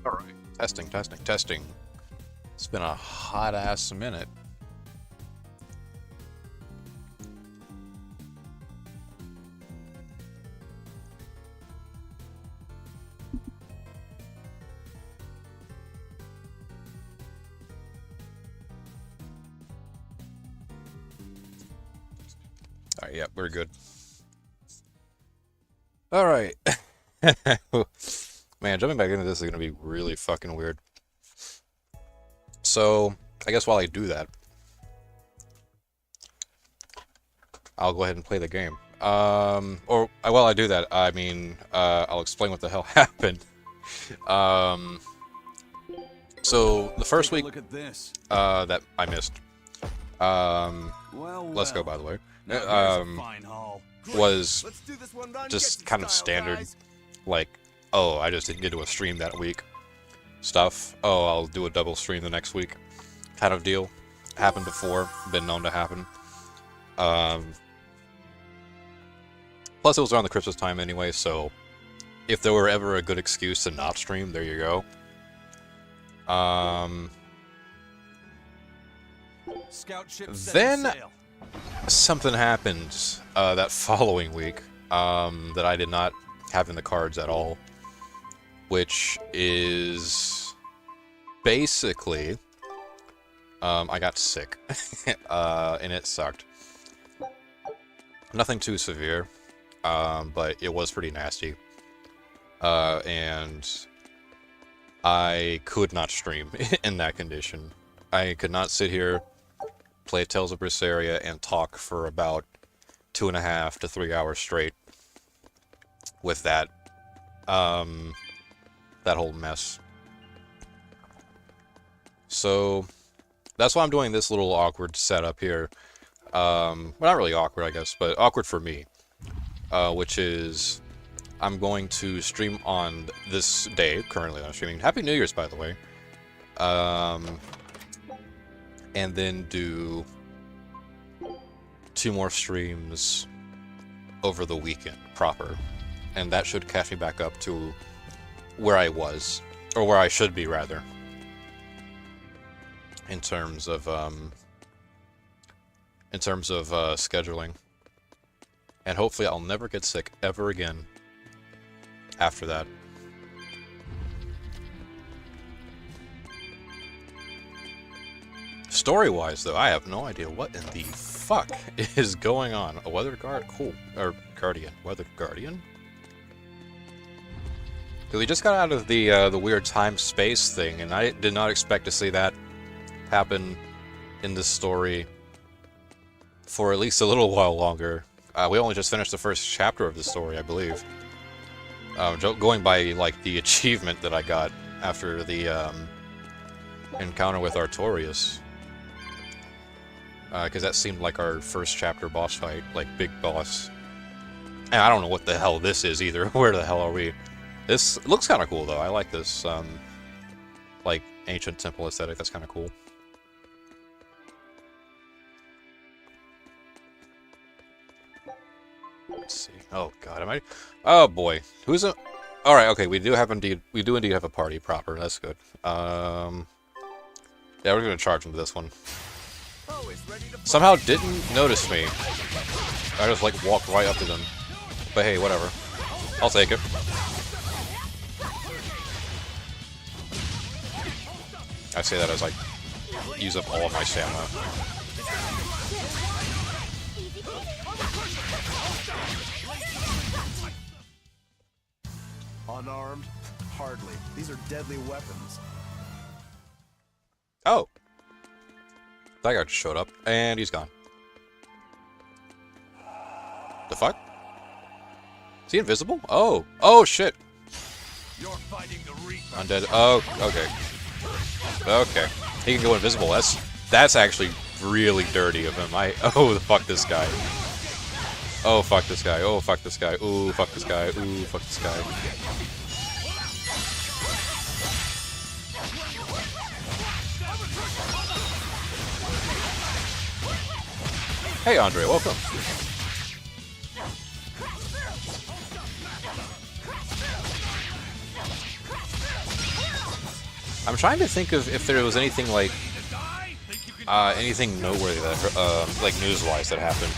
Alright. Testing, testing, testing. It's been a hot ass minute. Alright, yeah, we're good. Alright. Man, jumping back into this is gonna be really fucking weird. So, I guess while I do that, I'll go ahead and play the game. Or while I do that, I mean, I'll explain what the hell happened. So the first week that I missed, let's go by the way, was just kind of standard, like, oh, I just didn't get to a stream that week stuff. Oh, I'll do a double stream the next week kind of deal. Happened before, been known to happen. Plus it was around the Christmas time anyway, so if there were ever a good excuse to not stream, there you go. Then something happened that following week that I did not have in the cards at all, which is basically I got sick and it sucked. Nothing too severe, but it was pretty nasty, and I could not stream in that condition. I could not sit here, play Tales of Berseria, and talk for about 2.5 to 3 hours straight with that, that whole mess. So that's why I'm doing this little awkward setup here. Well, not really awkward, I guess, but awkward for me, which is I'm going to stream on this day. Currently I'm streaming. Happy New Year's, by the way. And then do 2 more streams over the weekend proper, and that should catch me back up to where I was, or where I should be rather, in terms of scheduling. And hopefully I'll never get sick ever again after that. Story-wise, though, I have no idea what in the fuck is going on. A weather guard? Cool. Or guardian. Weather guardian? Because we just got out of the weird time-space thing, and I did not expect to see that happen in this story for at least a little while longer. We only just finished the first chapter of the story, I believe. Going by, like, the achievement that I got after the encounter with Artorias. Because that seemed like our first chapter boss fight, like, big boss. And I don't know what the hell this is either. Where the hell are we? This looks kind of cool, though. I like this, like, ancient temple aesthetic. That's kind of cool. Let's see. Oh god, am I? Oh boy, who's a? All right, okay. We do indeed have a party proper. That's good. Yeah, we're gonna charge into this one. Somehow didn't notice me. I just like walked right up to them. But hey, whatever. I'll take it. I say that as I use up all of my stamina. Unarmed? Hardly. These are deadly weapons. Oh. That guy just showed up, and he's gone. The fuck? Is he invisible? Oh. Oh, shit. You're fighting the Reaper. Undead. Oh, okay. Okay. He can go invisible. That's actually really dirty of him. Oh, fuck this guy. Oh, fuck this guy. Oh, fuck this guy. Ooh, fuck this guy. Ooh, fuck this guy. Hey, Andre, welcome. I'm trying to think of if there was anything like anything noteworthy that like news-wise that happened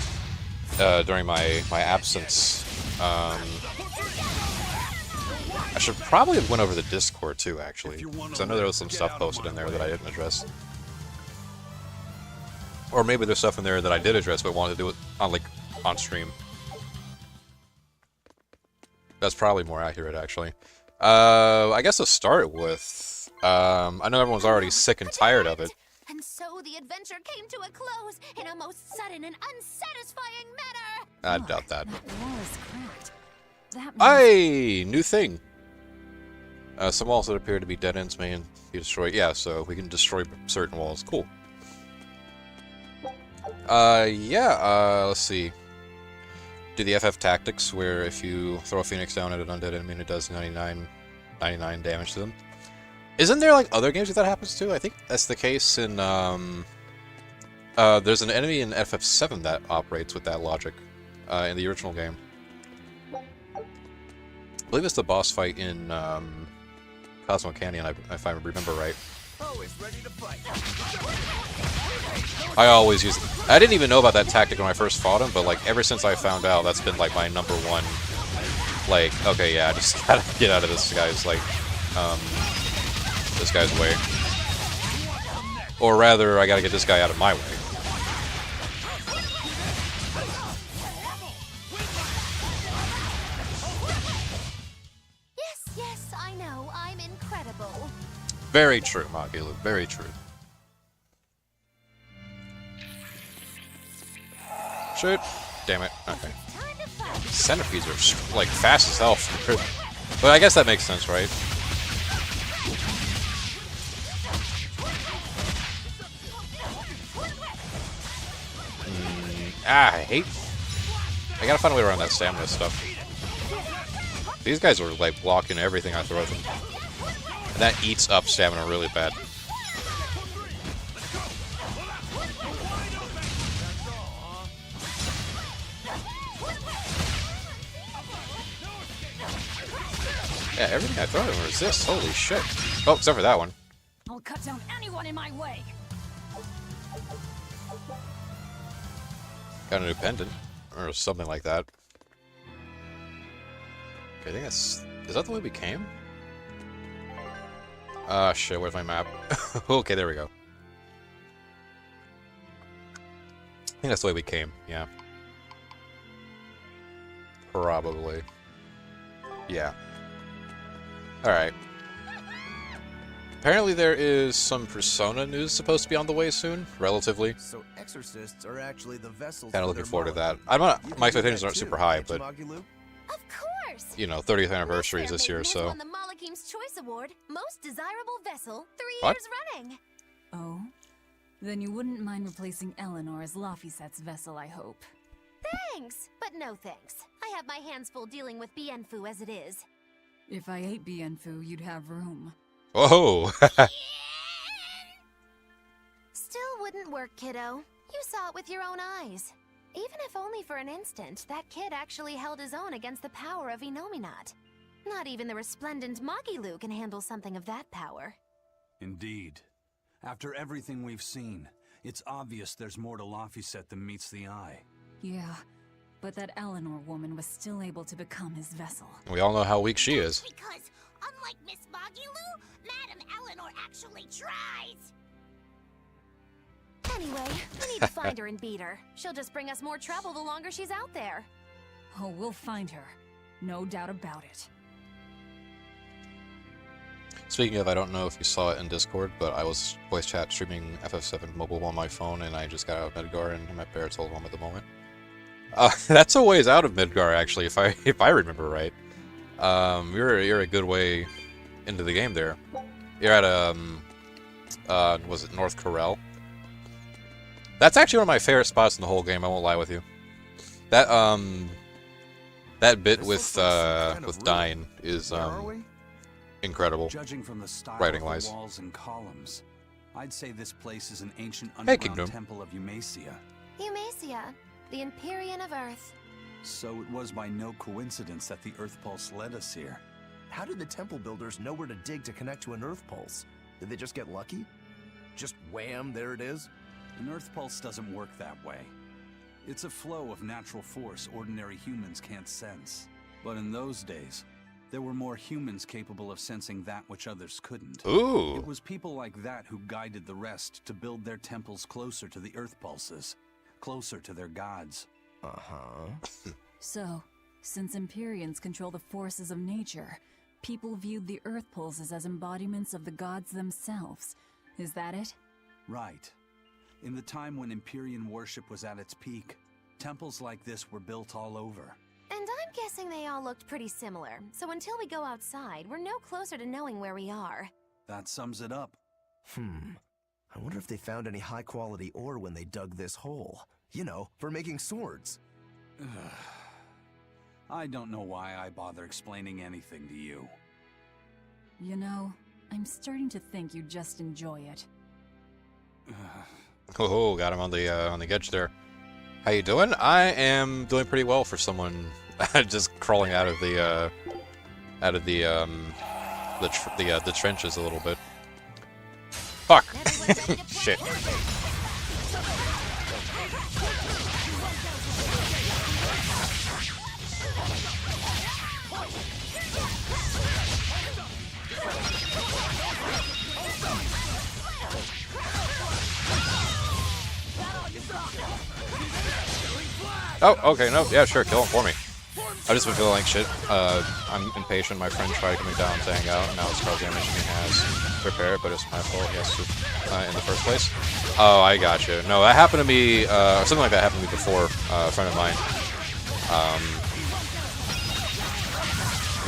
during my absence. I should probably have went over the Discord too, actually, because I know there was some stuff posted in there that I didn't address. Or maybe there's stuff in there that I did address but wanted to do it on on stream. That's probably more accurate, actually. I guess to start with, I know everyone's already sick and tired of it. And so the adventure came to a close in a most sudden and unsatisfying manner. I doubt that. That wall is cracked. That means... Hey, new thing. Some walls that appear to be dead ends may be destroyed. Yeah, so we can destroy certain walls. Cool. Let's see. Do the FF tactics, where if you throw a phoenix down at an undead enemy, it does 99 damage to them. Isn't there like other games that happens to? I think that's the case in there's an enemy in FF7 that operates with that logic in the original game. I believe it's the boss fight in Cosmo Canyon, if I remember right. Always ready to fight. I always use it. I didn't even know about that tactic when I first fought him, but like ever since I found out, that's been like my #1. Like, okay, yeah, I just gotta get out of this guy's this guy's way, or rather, I gotta get this guy out of my way. Yes, I know. I'm incredible. Very true, Magilu. Very true. Shoot. Damn it. Okay. Time to fight. Centipedes are like fast as hell. But I guess that makes sense, right? I gotta find a way around that stamina stuff. These guys are like blocking everything I throw at them. And that eats up stamina really bad. Yeah, everything I throw at them resists. Holy shit. Oh, except for that one. I'll cut down anyone in my way. Got a new pendant. Or something like that. Okay, I think that's... Is that the way we came? Ah, shit, where's my map? Okay, there we go. I think that's the way we came, yeah. Probably. Yeah. Alright. Apparently there is some Persona news supposed to be on the way soon, relatively. So exorcists are actually the vessels. Kind of looking forward to that. I'm not, my expectations aren't super high, but, Of course. you know, 30th anniversary is this year, so... Won the Malakim's Choice Award, Most Desirable Vessel, 3 What? years running. Oh? Then you wouldn't mind replacing Eleanor as Lafisette's vessel, I hope. Thanks, but no thanks. I have my hands full dealing with Bienfu as it is. If I ate Bienfu, you'd have room. Whoa! Still wouldn't work, kiddo. You saw it with your own eyes. Even if only for an instant, that kid actually held his own against the power of Inominat. Not even the resplendent Magilu can handle something of that power. Indeed. After everything we've seen, it's obvious there's more to Lafayette than meets the eye. Yeah, but that Eleanor woman was still able to become his vessel. We all know how weak she is. Because, unlike Miss Magilu, Madame Eleanor actually tries! Anyway, we need to find her and beat her. She'll just bring us more trouble the longer she's out there. Oh, we'll find her. No doubt about it. Speaking of, I don't know if you saw it in Discord, but I was voice chat streaming FF7 mobile on my phone, and I just got out of Midgar, and I'm at Barrett's old home at the moment. That's a ways out of Midgar, actually, if I remember right. You're a good way into the game there. You're at was it North Corel? That's actually one of my favorite spots in the whole game. I won't lie with you. That bit with Dyne is incredible. Judging from the style Writing-wise. of the walls and columns, I'd say this place is an ancient Hey, underground Kingdom. temple of Eumacia. Eumacia, the Empyrean of Earth. So it was by no coincidence that the Earth Pulse led us here. How did the temple builders know where to dig to connect to an Earth Pulse? Did they just get lucky? Just wham, there it is? An Earth pulse doesn't work that way. It's a flow of natural force ordinary humans can't sense. But in those days, there were more humans capable of sensing that which others couldn't. Ooh. It was people like that who guided the rest to build their temples closer to the Earth pulses, closer to their gods. Uh-huh. So, since Empyreans control the forces of nature, people viewed the Earth pulses as embodiments of the gods themselves. Is that it? Right. In the time when Empyrean worship was at its peak, temples like this were built all over. And I'm guessing they all looked pretty similar, so until we go outside, we're no closer to knowing where we are. That sums it up. I wonder if they found any high-quality ore when they dug this hole. You know, for making swords. I don't know why I bother explaining anything to you. You know, I'm starting to think you just enjoy it. Oh, got him on the edge there. How you doing? I am doing pretty well for someone just crawling out of the trenches a little bit. Fuck. Shit. Oh, okay, no, yeah, sure, kill him for me. I've just been feeling like shit. I'm impatient. My friend tried coming down to hang out, and now it's caused damage and he has repair it, but it's my fault he has to in the first place. Oh, I gotcha. No, that happened to me, something like that happened to me before. A friend of mine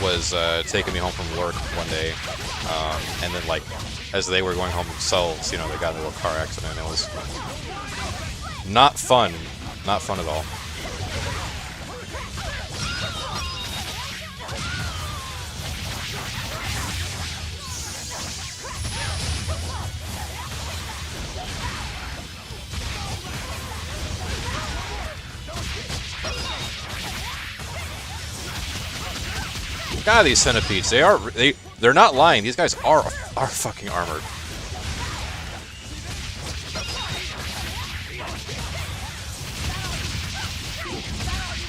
was taking me home from work one day, and then, like, as they were going home themselves, you know, they got into a car accident. It was not fun. Not fun at all. God, these centipedes, they're not lying. These guys are fucking armored.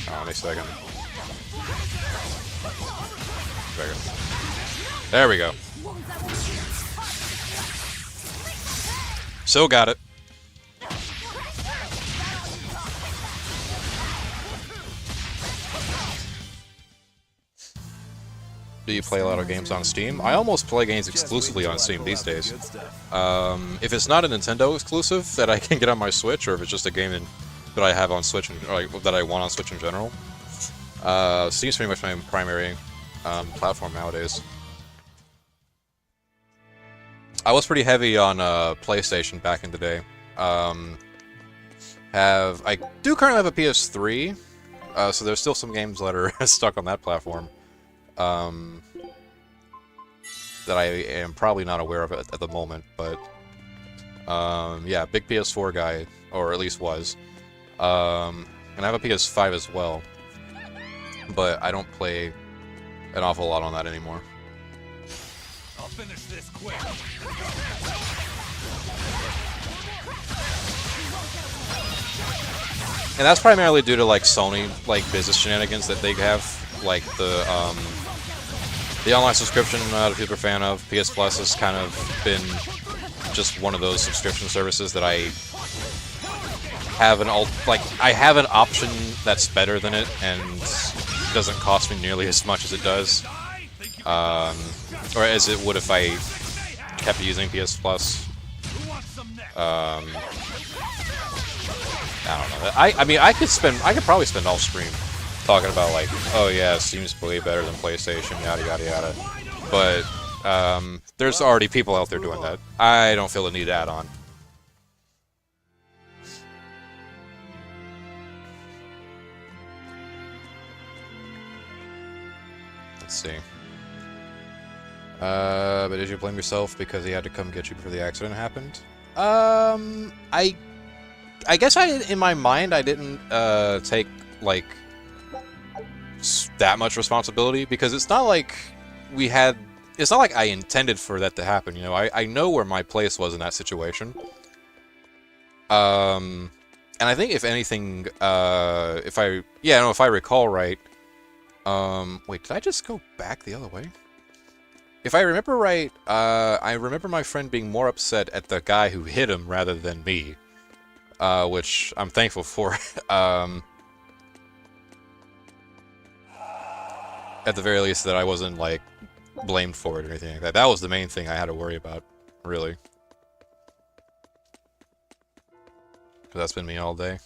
Oh, wait a second. There we go. So got it. Do you play a lot of games on Steam? I almost play games exclusively on Steam these days. If it's not a Nintendo exclusive that I can get on my Switch, or if it's just a game that I have on Switch, or that I want on Switch in general, Steam's pretty much my primary platform nowadays. I was pretty heavy on PlayStation back in the day. I do currently have a PS3, so there's still some games that are stuck on that platform. That I am probably not aware of at the moment, but yeah, big PS4 guy, or at least was. And I have a PS5 as well, but I don't play an awful lot on that anymore. I'll finish this quick. And that's primarily due to, like, Sony, like, business shenanigans that they have, like the online subscription I'm not a super fan of. PS Plus has kind of been just one of those subscription services that I have I have an option that's better than it and doesn't cost me nearly as much as it does, or as it would if I kept using PS Plus. I don't know. I mean, I could probably spend all stream talking about, like, oh yeah, Steam's way better than PlayStation, yada yada yada. But there's already people out there doing that. I don't feel the need to add on. Let's see. But did you blame yourself because he had to come get you before the accident happened? I guess in my mind, I didn't take, like, that much responsibility, because it's not like we had it's not like I intended for that to happen, you know. I know where my place was in that situation. And I think if anything, if I recall right, wait, did I just go back the other way? If I remember right, I remember my friend being more upset at the guy who hit him rather than me, which I'm thankful for. At the very least, that I wasn't, like, blamed for it or anything like that. That was the main thing I had to worry about, really. Because that's been me all day.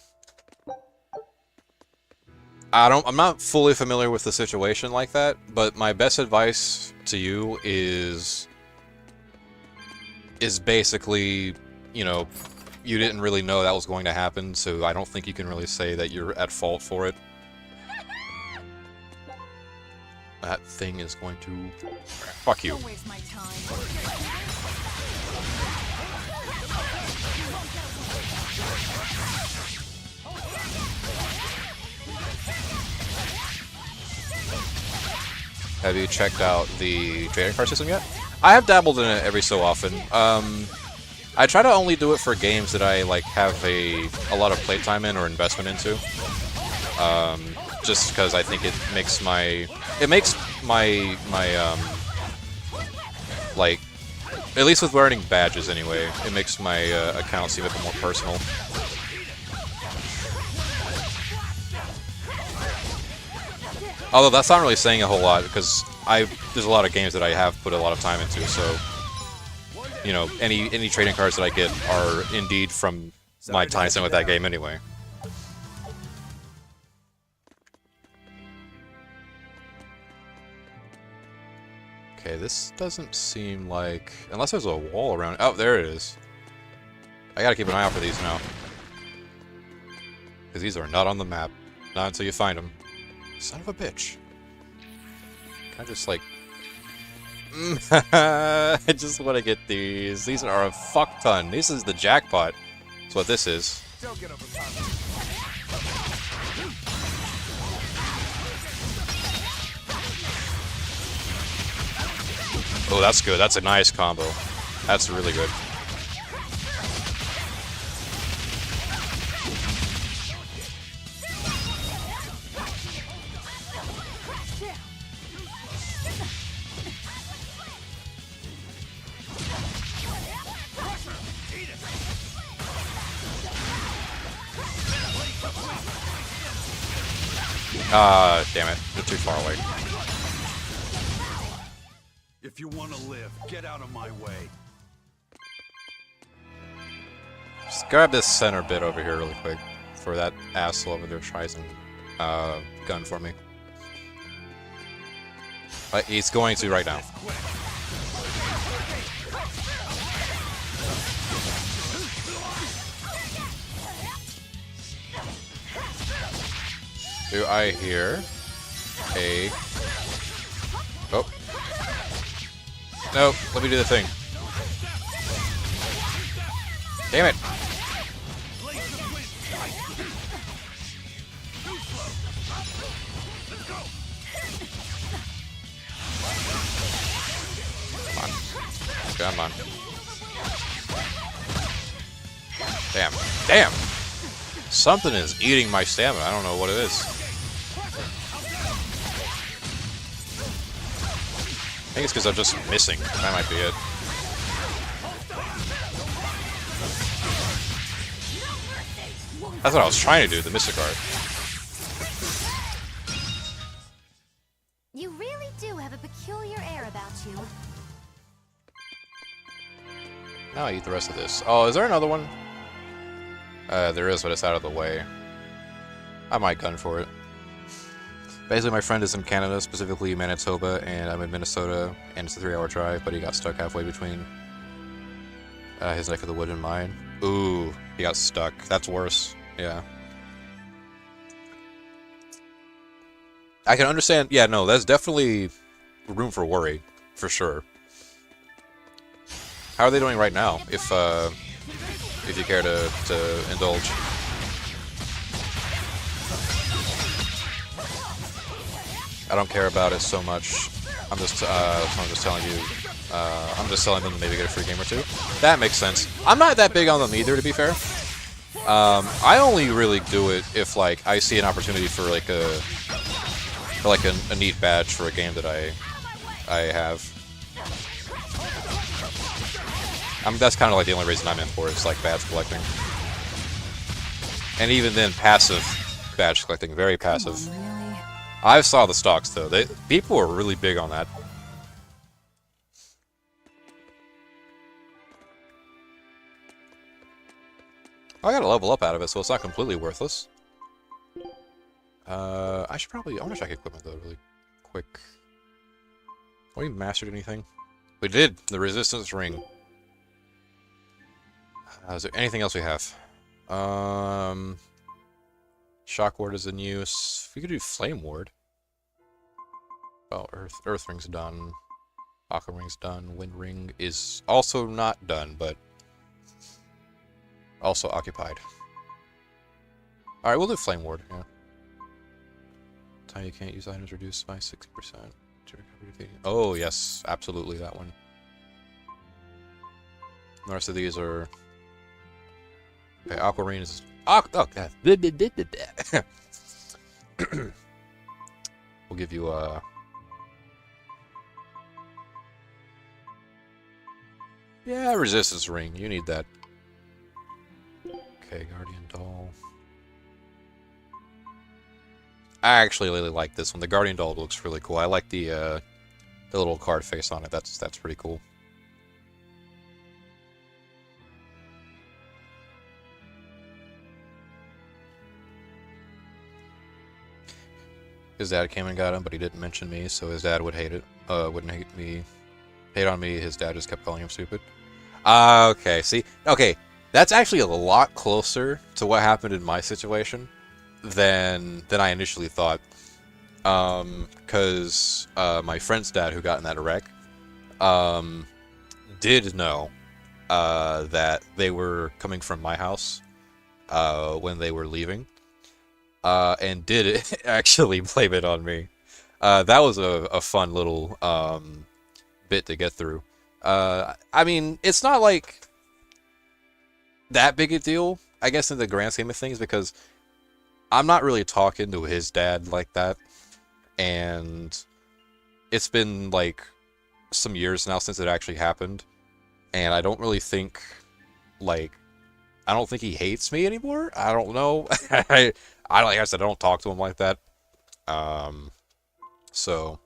I'm not fully familiar with the situation like that, but my best advice to you is basically, you know, you didn't really know that was going to happen, so I don't think you can really say that you're at fault for it. That thing is going to... Fuck you. Don't waste my time. Have you checked out the trading card system yet? I have dabbled in it every so often. I try to only do it for games that I like have a lot of playtime in or investment into. Just because I think it makes my like, at least with earning badges anyway, it makes my account seem a bit more personal. Although that's not really saying a whole lot, because there's a lot of games that I have put a lot of time into, so, you know, any trading cards that I get are indeed from my time spent with that game anyway. Okay, this doesn't seem like... Unless there's a wall around... Oh, there it is. I gotta keep an eye out for these now. Because these are not on the map. Not until you find them. Son of a bitch. Can I just, like... I just want to get these. These are a fuck ton. This is the jackpot. That's what this is. Oh, that's good. That's a nice combo. That's really good. Damn it. You're too far away. If you want to live, get out of my way. Just grab this center bit over here really quick for that asshole over there tries and gun for me. He's going to right now. Do I hear a... Oh. No, let me do the thing. Damn it. Come on. Damn. Damn! Something is eating my stamina. I don't know what it is. I think it's because I'm just missing. That might be it. That's what I was trying to do, the Mystic Art. You really do have a peculiar air about you. Now I eat the rest of this. Oh, is there another one? There is, but it's out of the way. I might gun for it. Basically, my friend is in Canada, specifically Manitoba, and I'm in Minnesota, and it's a 3-hour drive, but he got stuck halfway between his neck of the wood and mine. Ooh, he got stuck. That's worse. Yeah. I can understand. Yeah, no, that's definitely room for worry, for sure. How are they doing right now, if you care to indulge? I don't care about it so much. I'm just telling you. I'm just telling them to maybe get a free game or two. That makes sense. I'm not that big on them either, to be fair. I only really do it if like I see an opportunity for like a neat badge for a game that I have. That's kind of like the only reason I'm in for it, is like badge collecting. And even then, passive badge collecting, very passive. Come on, really? I saw the stocks though. People are really big on that. I gotta level up out of it, so it's not completely worthless. I should probably... I want to check equipment, though, really quick. Have we mastered anything? We did! The resistance ring. Is there anything else we have? Shock ward is in use. We could do flame ward. Oh, earth ring's done. Aqua ring's done. Wind ring is also not done, but also occupied. Alright, we'll do flame ward, yeah. Time you can't use items reduced by 60% to recover defeating. Oh, yes, absolutely that one. The rest of these are... Okay, Aquamarine is... Oh, God. We'll give you a... Yeah, resistance ring. You need that. Okay, Guardian Doll. I actually really like this one. The Guardian Doll looks really cool. I like the little card face on it. That's pretty cool. His dad came and got him, but he didn't mention me, so his dad would hate it. Wouldn't hate on me. His dad just kept calling him stupid. Okay, see? Okay, that's actually a lot closer to what happened in my situation than I initially thought. Because my friend's dad, who got in that wreck, did know that they were coming from my house when they were leaving, and did actually blame it on me. That was a fun little bit to get through. I mean, it's not like that big a deal, I guess, in the grand scheme of things, because I'm not really talking to his dad like that, and it's been like some years now since it actually happened, and I don't really think, like, I don't think he hates me anymore. I don't know. Like I said, I don't talk to him like that. So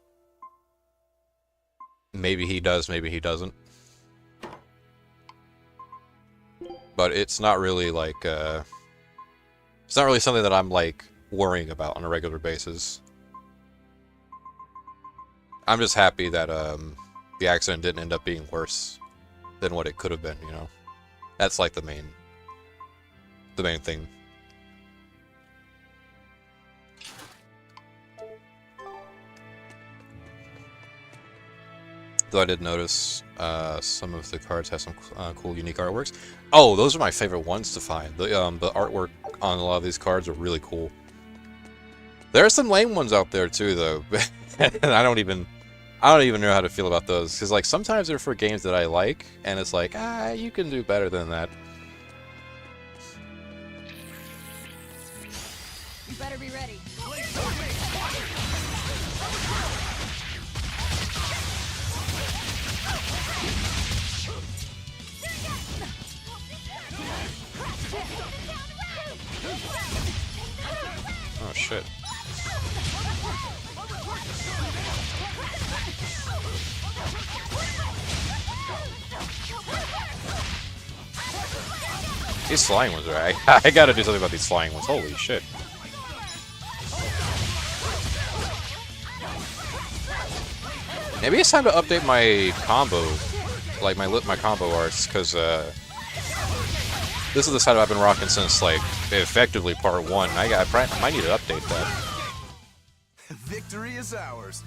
maybe he does, maybe he doesn't. But it's not really like it's not really something that I'm like worrying about on a regular basis. I'm just happy that the accident didn't end up being worse than what it could have been, you know. That's like the main thing. Though I did notice some of the cards have some cool, unique artworks. Oh, those are my favorite ones to find. The artwork on a lot of these cards are really cool. There are some lame ones out there too, though, and I don't even know how to feel about those, because like sometimes they're for games that I like, and it's like, you can do better than that. You better be ready. Oh shit. These flying ones are... I gotta do something about these flying ones. Holy shit. Maybe it's time to update my combo, like my combo arts, because this is the setup I've been rocking since like effectively part 1. I might need to update that. Victory is ours.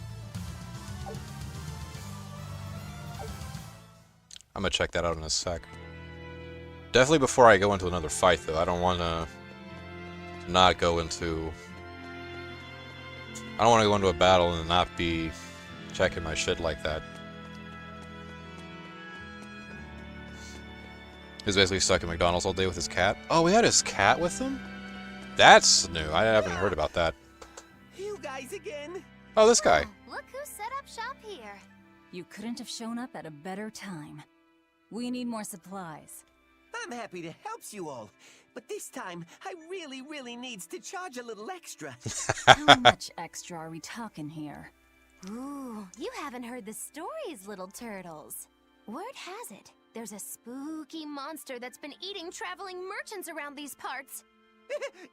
I'm gonna check that out in a sec. Definitely before I go into another fight, though. I don't want to not go into... I don't want to go into a battle and not be checking my shit like that. He's basically stuck at McDonald's all day with his cat. Oh, he had his cat with him? That's new. I haven't heard about that. You guys again? Oh, this guy. Oh, look who set up shop here. You couldn't have shown up at a better time. We need more supplies. I'm happy to help you all, but this time I really needs to charge a little extra. How much extra are we talking here? Ooh, you haven't heard the stories, little turtles. Word has it, there's a spooky monster that's been eating traveling merchants around these parts.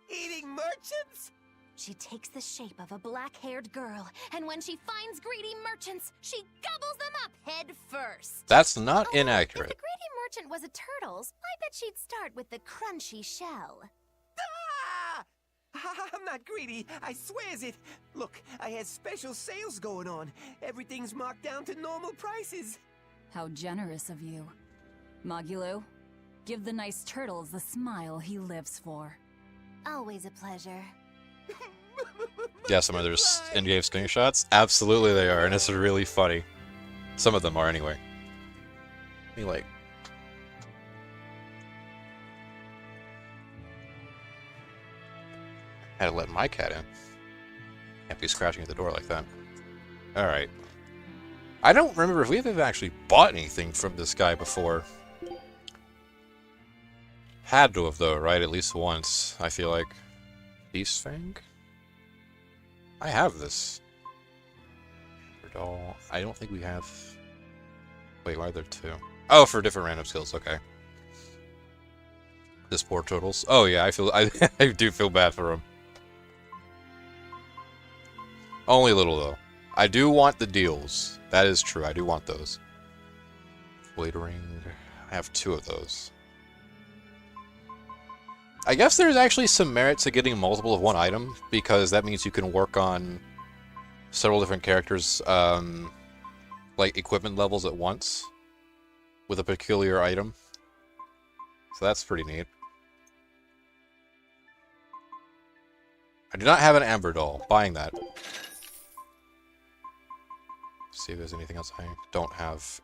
Eating merchants? She takes the shape of a black-haired girl, and when she finds greedy merchants, she gobbles them up head first. That's not Oh, inaccurate. if the greedy merchant was a turtle's, I bet she'd start with the crunchy shell. Ah! I'm not greedy, I swears it. Look, I had special sales going on. Everything's marked down to normal prices. How generous of you. Magulu, give the nice turtles the smile he lives for. Always a pleasure. Yeah, some of there's in-game screenshots. Absolutely they are, and it's really funny. Some of them are, anyway. Me like... Had to let my cat in. Can't be scratching at the door like that. Alright. I don't remember if we've ever actually bought anything from this guy before. Had to have, though, right? At least once, I feel like. Beast Fang? I have this. Doll. I don't think we have... Wait, why are there two? Oh, for different random skills, okay. This poor turtles. Oh yeah, I do feel bad for him. Only a little, though. I do want the deals. That is true, I do want those. Waitering... I have two of those. I guess there's actually some merit to getting multiple of one item, because that means you can work on several different characters, like equipment levels at once, with a peculiar item. So that's pretty neat. I do not have an Amber Doll. Buying that. See if there's anything else I don't have.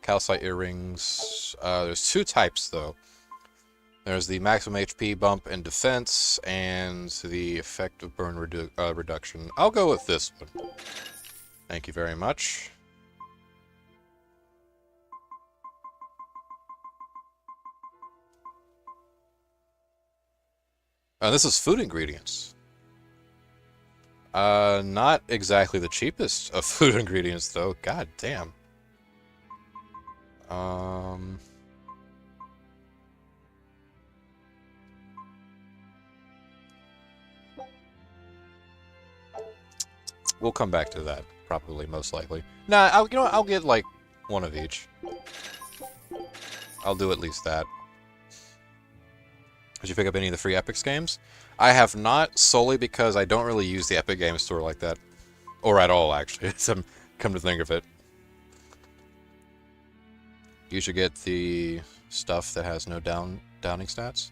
Calcite earrings. There's two types, though. There's the maximum HP bump and defense, and the effective burn reduction. I'll go with this one. Thank you very much. This is food ingredients. Not exactly the cheapest of food ingredients, though. God damn. We'll come back to that, probably, most likely. Nah, I'll get, like, one of each. I'll do at least that. Did you pick up any of the free Epic games? I have not, solely because I don't really use the Epic Games Store like that. Or at all, actually. Come to think of it. You should get the stuff that has no downing stats.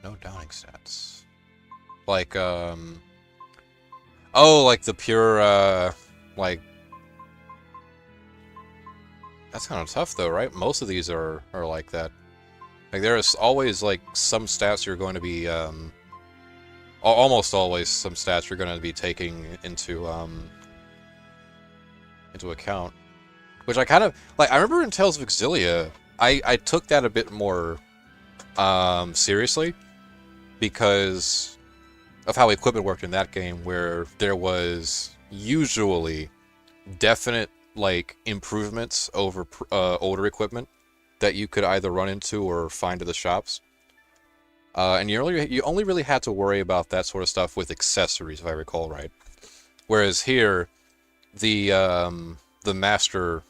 No downing stats. Like, oh, like the pure, like... That's kind of tough, though, right? Most of these are like that. Like, there's always, like, some stats you're going to be, almost always some stats you're going to be taking into account. Which I kind of, like, I remember in Tales of Exilia, I took that a bit more, seriously, because of how equipment worked in that game, where there was usually definite, like, improvements over, older equipment that you could either run into or find at the shops. And you only really had to worry about that sort of stuff with accessories, if I recall right. Whereas here, the mastery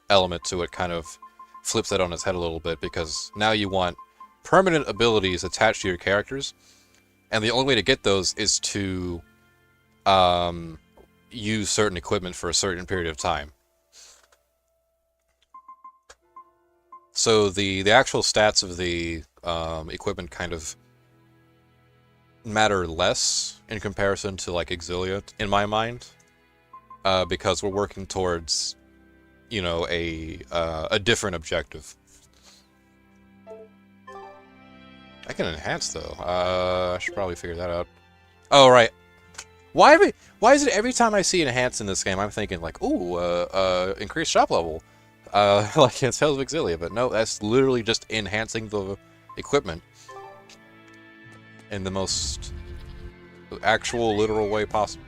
element to it kind of flips that on its head a little bit, because now you want permanent abilities attached to your characters, and the only way to get those is to use certain equipment for a certain period of time. So the actual stats of the equipment kind of matter less in comparison to like Exilia in my mind, because we're working towards, you know, a different objective. I can enhance though. I should probably figure that out. Oh right. Why is it every time I see enhance in this game, I'm thinking like, ooh, increased shop level, like in Tales of Exilia, but no, that's literally just enhancing the equipment in the most actual, literal way possible.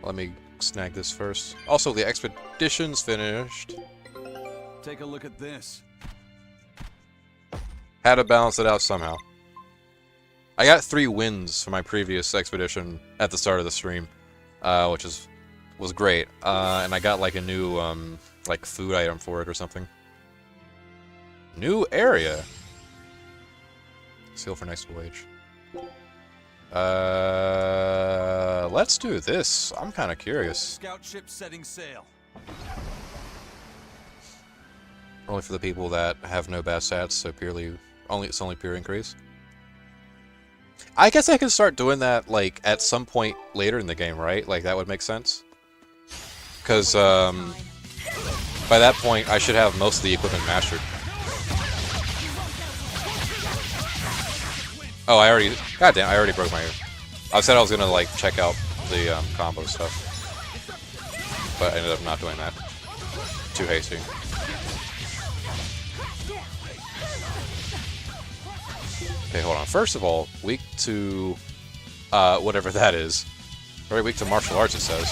Let me snag this first. Also, the expedition's finished. Take a look at this. Had to balance it out somehow. I got 3 wins for my previous expedition at the start of the stream, which was great. And I got like a new like food item for it or something. New area. Seal for next wage. Let's do this. I'm kind of curious. Scout ship setting sail. Only for the people that have no bad stats, so it's only pure increase. I guess I could start doing that like at some point later in the game, right? Like that would make sense. Because by that point I should have most of the equipment mastered. Oh, I already broke my... I said I was gonna like check out the combo stuff, but I ended up not doing that. Too hasty. Okay, hold on. First of all, weak to whatever that is. Very weak to martial arts, it says.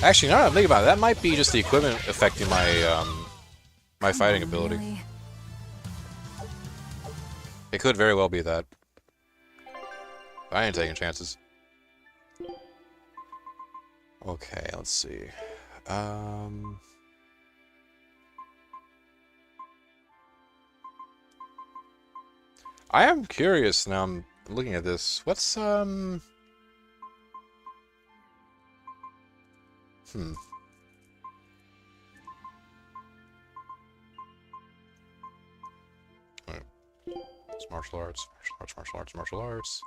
Actually, now that I'm thinking about it, that might be just the equipment affecting my my fighting ability. Really? It could very well be that. I ain't taking chances. Okay, let's see. I am curious now. I'm looking at this. What's It's martial arts, martial arts.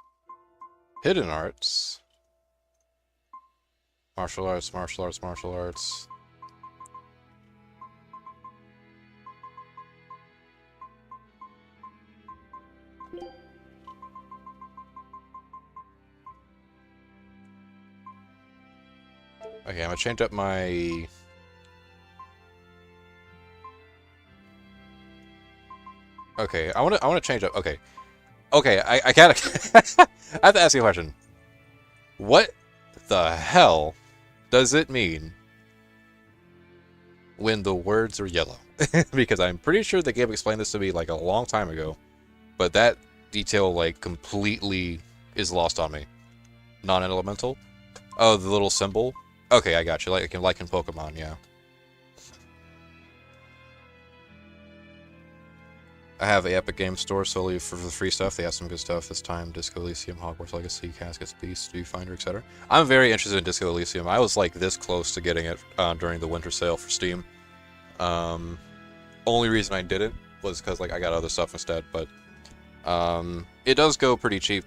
Hidden arts. Martial arts. Okay, I'm gonna change up my... Okay, I wanna change up. Okay, I gotta. I have to ask you a question. What the hell does it mean when the words are yellow? Because I'm pretty sure the game explained this to me like a long time ago, but that detail like completely is lost on me. Non-elemental. Oh, the little symbol. Okay, I got you. Like in Pokemon, yeah. I have the Epic Games Store solely for the free stuff. They have some good stuff this time. Disco Elysium, Hogwarts Legacy, Caskets, Beast, Viewfinder, etc. I'm very interested in Disco Elysium. I was like this close to getting it during the winter sale for Steam. Only reason I didn't was because like I got other stuff instead. But it does go pretty cheap,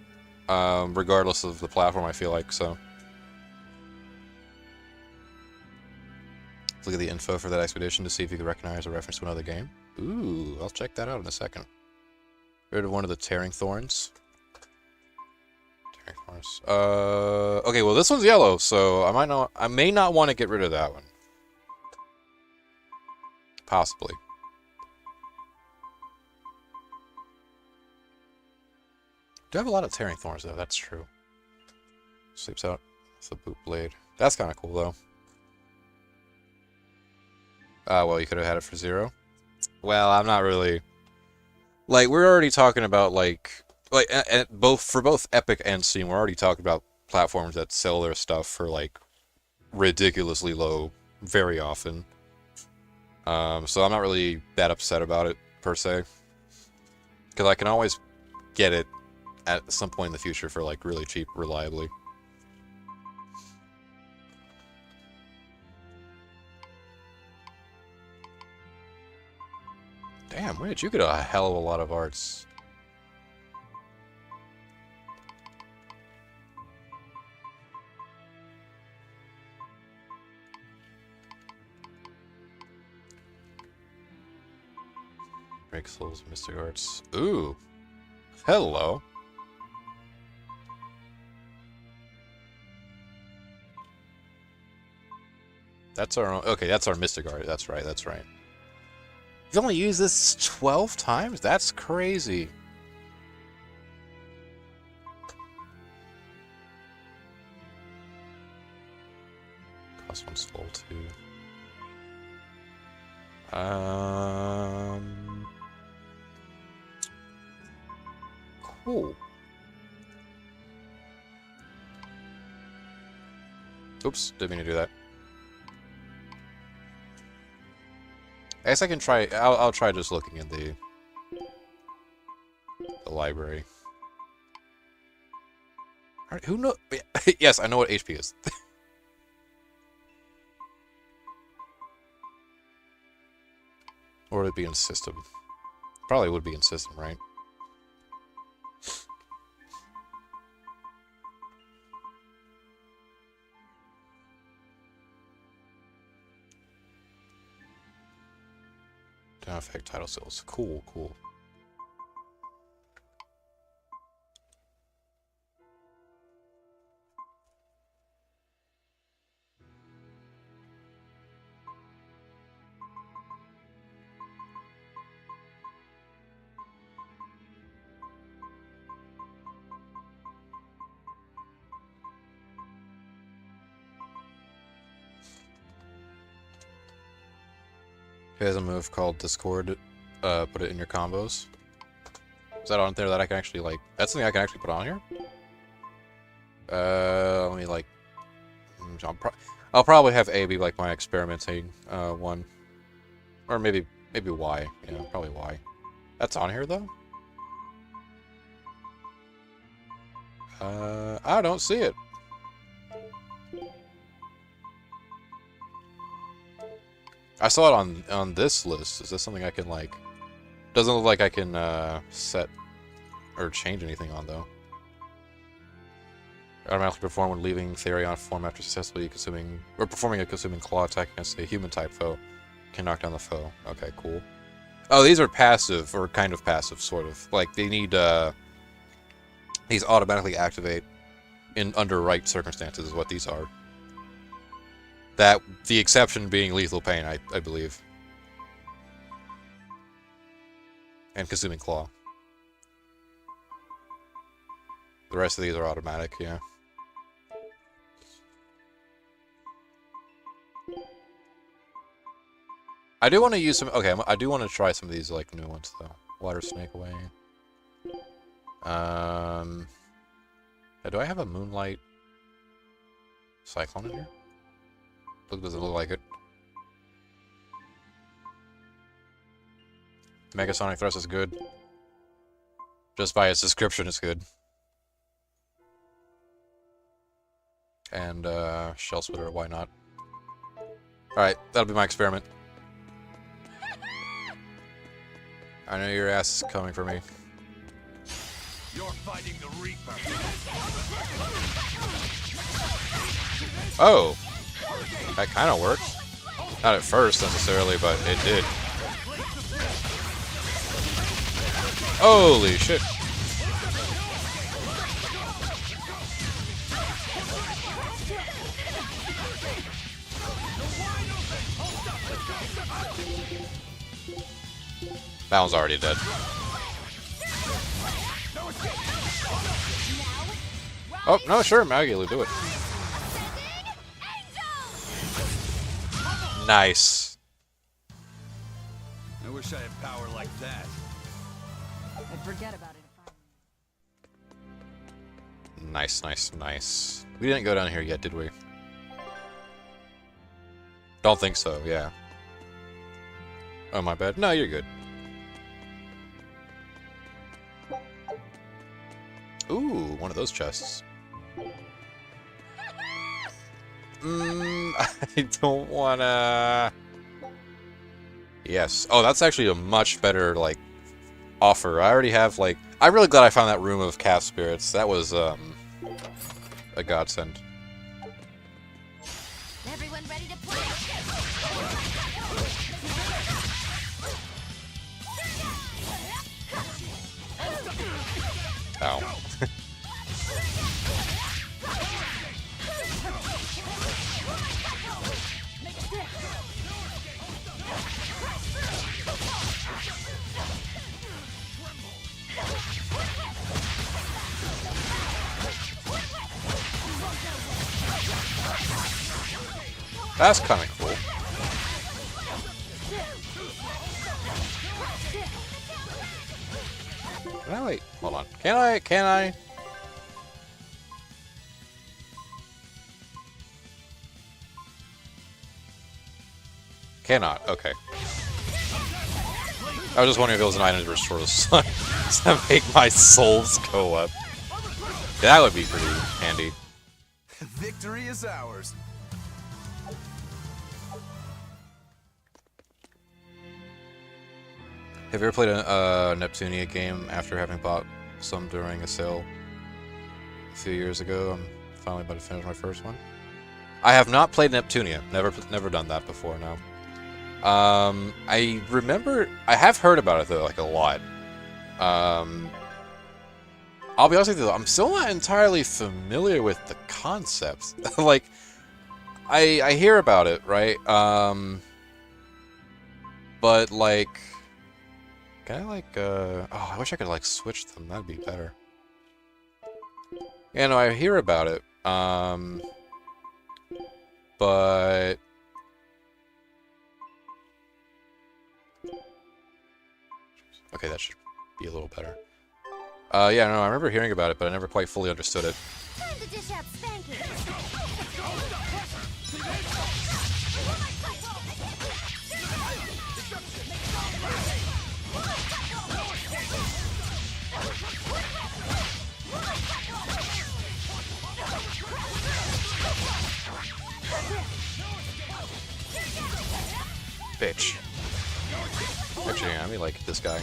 regardless of the platform. I feel like so. Let's look at the info for that expedition to see if you can recognize a reference to another game. Ooh, I'll check that out in a second. Get rid of one of the tearing thorns. Okay, well this one's yellow, so I may not want to get rid of that one. Possibly. Do have a lot of tearing thorns though, that's true. Sleeps out. It's the boot blade. That's kind of cool though. Well, you could have had it for 0. Well, I'm not really... Like, we're already talking about, for both Epic and Steam, we're already talking about platforms that sell their stuff for, like, ridiculously low very often. So I'm not really that upset about it, per se. Because I can always get it at some point in the future for like really cheap, reliably. Damn, where did you get a hell of a lot of arts? Break Souls, Mystic Arts. Ooh. Hello. That's our own, okay, that's our Mystic Art. That's right, that's right. You've only used this 12 times? That's crazy. Cost 1 soul too. Cool. Oops, didn't mean to do that. I guess I can try. I'll try just looking in the library. All right, who know? Yes, I know what HP is. Or would it be in system? Probably would be in system, right? Don't affect title sales. Cool, cool. It has a move called Discord. Put it in your combos. Is that on there that I can actually like? That's something I can actually put on here. Let me like. I'll probably have A be like my experimenting one, or maybe Y. Yeah, probably Y. That's on here though. I don't see it. I saw it on this list. Is this something I can like? Doesn't look like I can set or change anything on though. Automatically perform when leaving Therion form after successfully consuming or performing a consuming claw attack against a human type foe. Can knock down the foe. Okay, cool. Oh, these are passive or kind of passive, sort of. Like they need these automatically activate in under right circumstances is what these are. That the exception being lethal pain, I believe. And consuming claw. The rest of these are automatic, yeah. I do want to use some. Okay, I do want to try some of these like new ones though. Water snake away. Do I have a moonlight cyclone in here? Doesn't look like it. Megasonic Thrust is good. Just by its description, it's good. And Shell Splitter, why not? Alright, that'll be my experiment. I know your ass is coming for me. You're fighting the Reaper. Oh! That kind of worked. Not at first, necessarily, but it did. Holy shit. That one's already dead. Oh, no, sure, Maggie will do it. Nice. I wish I had power like that. I'd forget about it if I... Nice, nice, nice. We didn't go down here yet, did we? Don't think so, yeah. Oh, my bad. No, you're good. those chests. I don't wanna... Yes. Oh, that's actually a much better, like, offer. I already have, like... I'm really glad I found that room of calf spirits. That was, a godsend. Everyone ready to play? Ow. That's kind of cool. Can I wait? Hold on. Can I? Can I? Cannot. Okay. I was just wondering if it was an item to restore the sun to make my souls go up. That would be pretty handy. Victory is ours. Have you ever played a Neptunia game after having bought some during a sale a few years ago? I'm finally about to finish my first one. I have not played Neptunia. Never done that before, no. I remember... I have heard about it, though, like, a lot. I'll be honest with you, though, I'm still not entirely familiar with the concept. Like, I hear about it, right? But, like... Can I, like, oh, I wish I could, like, switch them. That'd be better. Yeah, no, I hear about it. But... Okay, that should be a little better. Yeah, no, I remember hearing about it, but I never quite fully understood it. Time to dish out spankings. Bitch. Actually, yeah, I mean, like, this guy.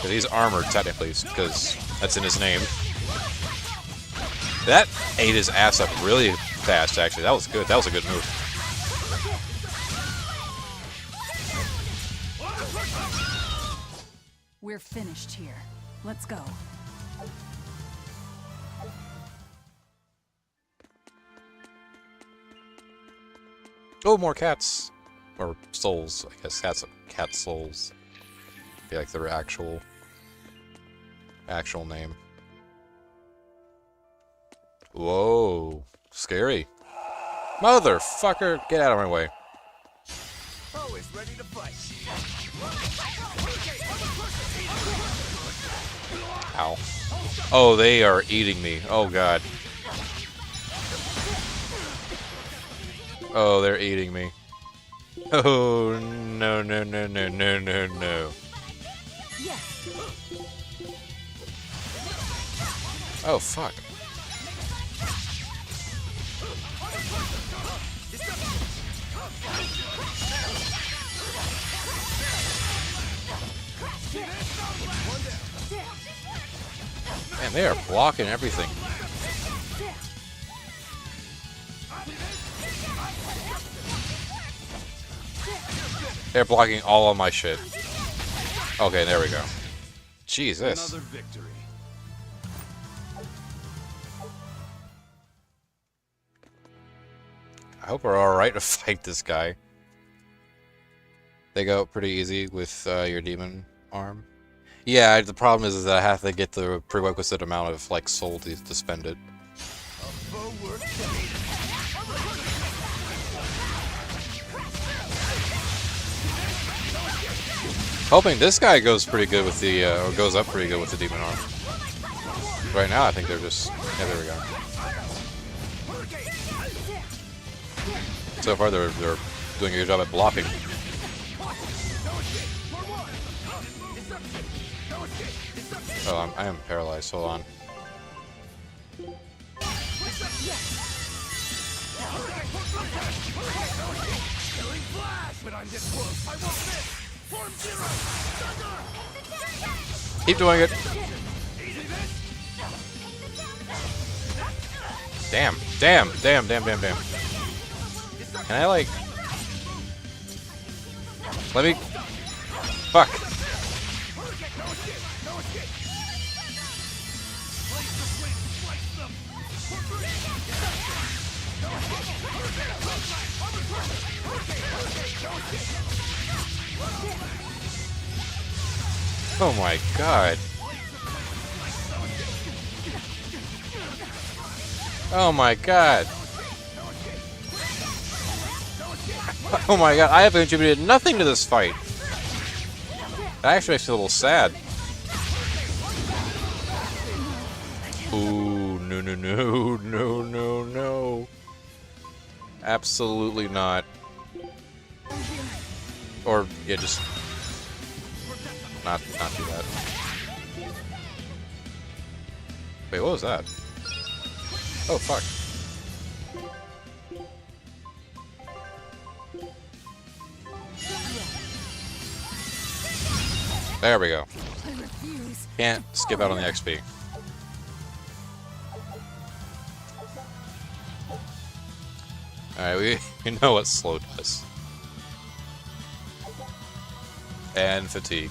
But he's armored, technically, because that's in his name. That ate his ass up really fast, actually. That was good. That was a good move. We're finished here. Let's go. Oh, more cats. Or souls, I guess. Cat souls. Be like their actual name. Whoa. Scary. Motherfucker! Get out of my way. Always ready to fight. Ow. Oh, they are eating me. Oh, God. Oh, they're eating me. Oh, no, no, no, no, no, no, no. Oh, fuck. Man, they are blocking everything. They're blocking all of my shit. Okay, there we go. Jesus. Another victory. I hope we're alright to fight this guy. They go pretty easy with your demon arm. Yeah, the problem is that I have to get the prerequisite amount of, like, soul to spend it. Hoping this guy goes pretty good with the, or goes up pretty good with the demon arm. Right now, I think they're just, yeah, there we go. So far, they're doing a good job at blocking. Oh, I am paralyzed. Hold on. Keep doing it. Damn. Damn. Damn. Damn. Damn. Damn. Can I, like... Let me... Fuck. Oh my god. Oh my god. Oh my god, I have contributed nothing to this fight. That actually makes me a little sad. Ooh, no, no, no, no, no, no. Absolutely not. Or, yeah, just... Not do that. Wait, what was that? Oh, fuck. There we go. Can't skip out on the XP. Alright, we know what slow does. And fatigue.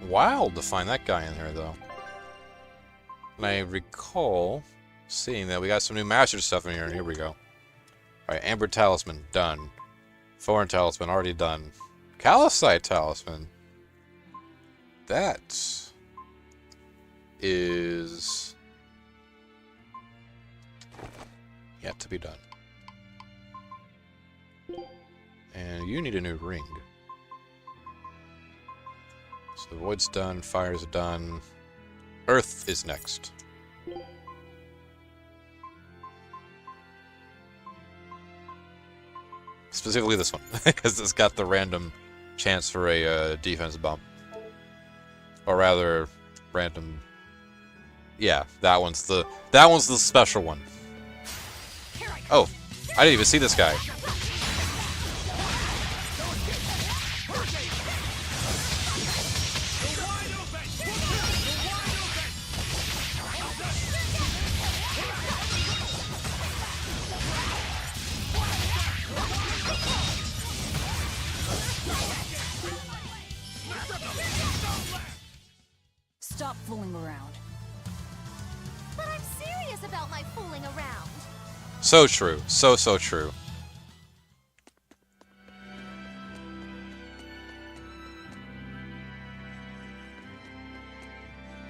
Wild to find that guy in here, though. And I recall seeing that we got some new master stuff in here, and here we go. Alright, Amber Talisman, done. Foreign Talisman, already done. Calcite Talisman. That is yet to be done. And you need a new ring. So the Void's done, Fire's done. Earth is next. Specifically this one, because it's got the random chance for a defense bump. Or rather, random... Yeah, that one's the special one. Oh, I didn't even see this guy. Stop fooling around. But I'm serious about my fooling around. So true. So true.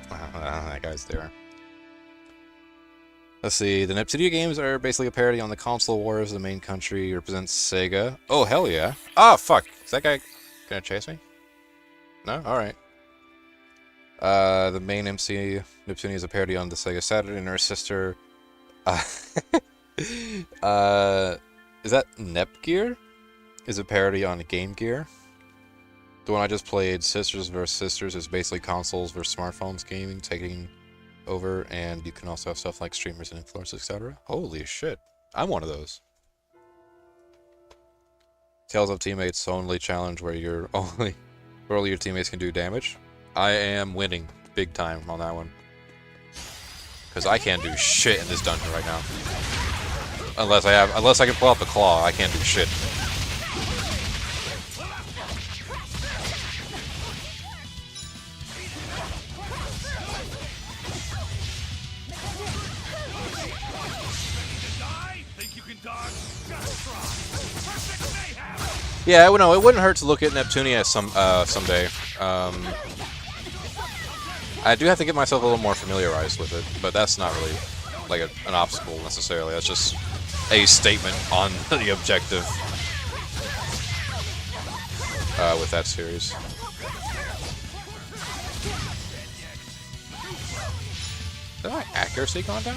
That guy's there. Let's see. The Neptunia games are basically a parody on the console wars. The main country represents Sega. Oh, hell yeah. Ah, fuck. Is that guy gonna chase me? No? Alright. The main MC, Neptunia, is a parody on the Sega Saturn, and her sister... is that Nepgear? Is a parody on Game Gear. The one I just played, Sisters vs. Sisters, is basically consoles versus smartphones gaming taking over, and you can also have stuff like streamers and influencers, etc. Holy shit. I'm one of those. Tales of Teammates only challenge where only your teammates can do damage. I am winning big time on that one. Because I can't do shit in this dungeon right now. Unless I can pull out the claw, I can't do shit. Yeah, no, it wouldn't hurt to look at Neptunia someday. I do have to get myself a little more familiarized with it, but that's not really like an obstacle necessarily. That's just a statement on the objective with that series. Did my accuracy gone down?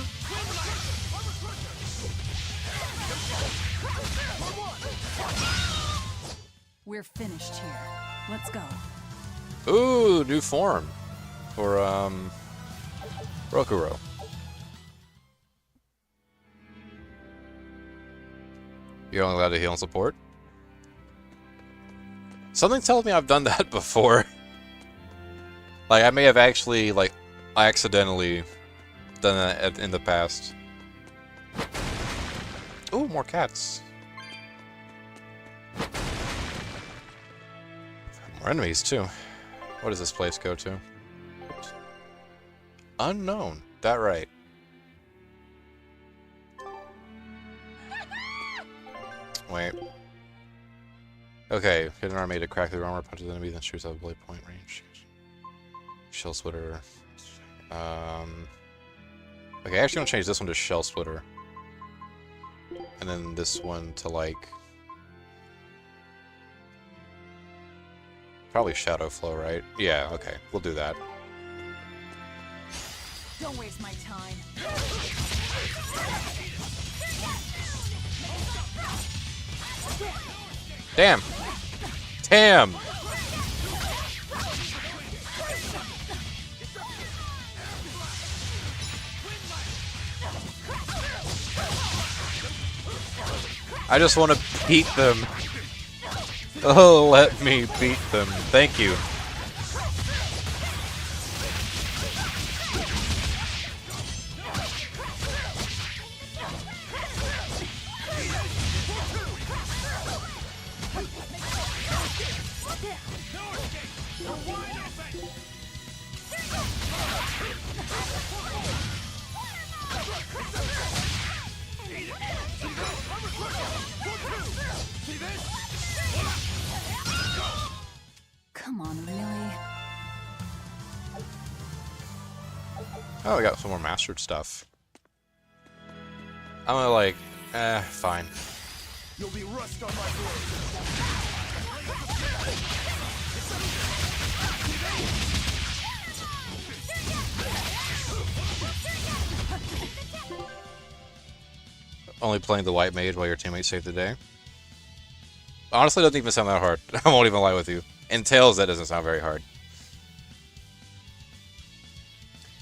We're finished here. Let's go. Ooh, new form for Rokuro. You're only allowed to heal and support. Something tells me I've done that before. Like I may have actually accidentally done that in the past. Ooh, more cats. More enemies too. What does this place go to? Unknown. That right. Wait. Okay, hit an army to crack the armor, punches the enemy, then shoots out a blade point range. Shell splitter. Okay, actually I'm gonna change this one to shell splitter. And then this one to like probably shadow flow, right? Yeah, okay, we'll do that. Don't waste my time. Damn! Damn! I just want to beat them. Oh, let me beat them. Thank you. Come on, really? Oh, we got some more mastered stuff. I'm gonna fine. You'll be rust on my blade. Only playing the white mage while your teammates save the day. Honestly, it doesn't even sound that hard. I won't even lie with you. In Tails, that doesn't sound very hard.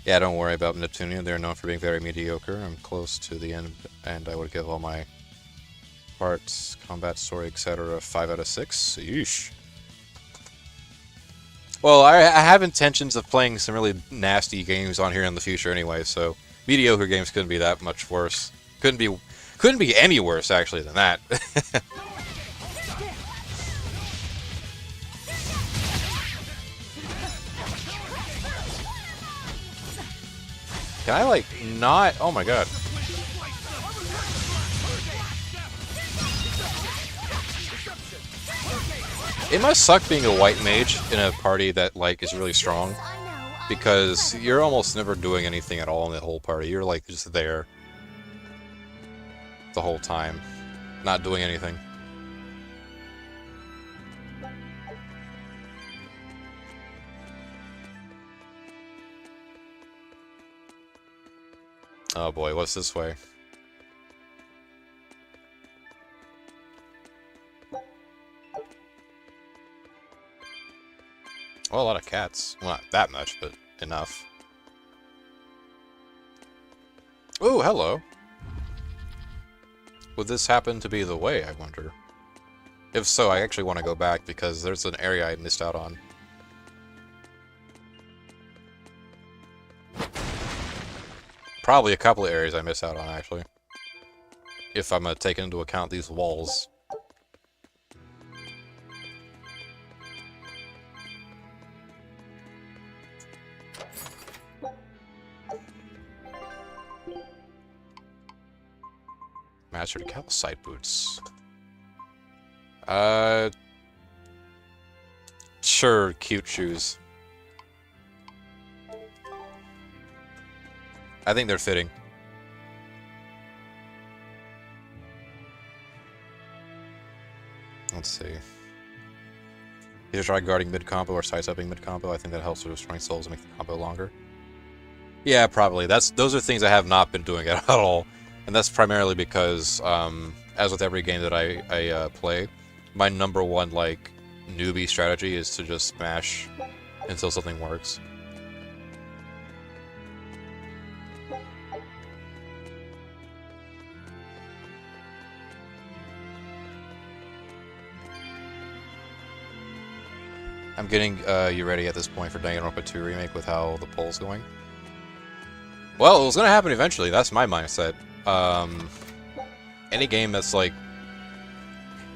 Yeah, don't worry about Neptunian. They're known for being very mediocre. I'm close to the end, and I would give all my parts, combat, story, etc. 5 out of 6. Yeesh. Well, I have intentions of playing some really nasty games on here in the future anyway, so mediocre games couldn't be that much worse. Couldn't be any worse, actually, than that. Can I, not... Oh my god. It must suck being a white mage in a party that, is really strong. Because you're almost never doing anything at all in the whole party. You're, just there. The whole time. Not doing anything. Oh boy, what's this way? Well, a lot of cats. Well, not that much, but enough. Ooh, hello. Would this happen to be the way, I wonder? If so, I actually want to go back because there's an area I missed out on. Probably a couple of areas I missed out on, actually. If I'm going to take into account these walls. Mastered calcite boots. Sure, cute shoes. I think they're fitting. Let's see. Either try guarding mid-combo or sidestepping mid-combo. I think that helps with destroying souls and make the combo longer. Yeah, probably. Those are things I have not been doing at all. And that's primarily because, as with every game that I play, my number one, like, newbie strategy is to just smash until something works. I'm getting you ready at this point for Danganronpa 2 Remake with how the poll's going. Well, it was gonna happen eventually, that's my mindset. Any game that's like...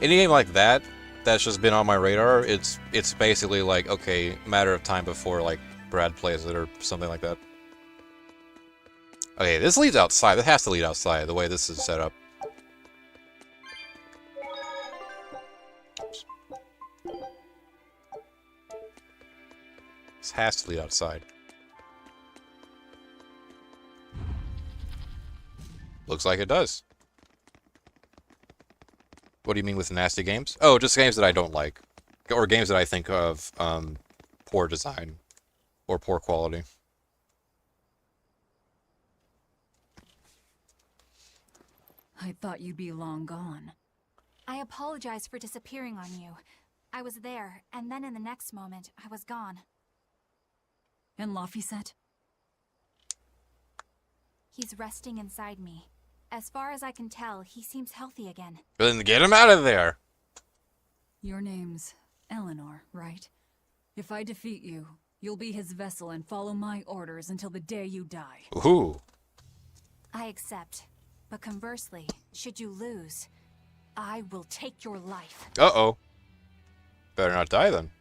Any game like that, that's just been on my radar, it's basically like, okay, matter of time before, like, Brad plays it or something like that. Okay, this leads outside. This has to lead outside, the way this is set up. This has to lead outside. Looks like it does. What do you mean with nasty games? Oh, just games that I don't like. Or games that I think of poor design. Or poor quality. I thought you'd be long gone. I apologize for disappearing on you. I was there, and then in the next moment, I was gone. And Laphicet? He's resting inside me. As far as I can tell, he seems healthy again. Then get him out of there! Your name's Eleanor, right? If I defeat you, you'll be his vessel and follow my orders until the day you die. Ooh. I accept. But conversely, should you lose, I will take your life. Uh-oh. Better not die then.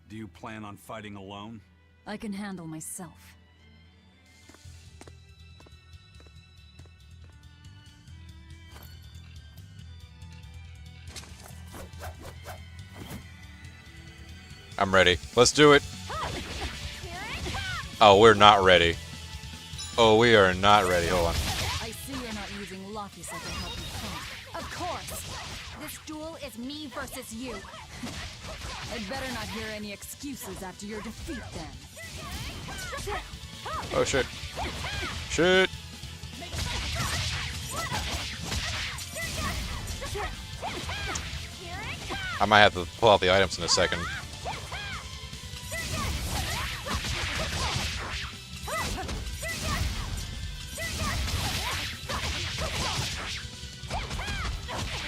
Do you plan on fighting alone? I can handle myself. I'm ready. Let's do it. Oh, we're not ready. Oh, we are not ready. Hold on. I see you're not using Laphicet to help you fight. Of course! This duel is me versus you. I'd better not hear any excuses after your defeat then. Oh, shit. Shit. I might have to pull out the items in a second.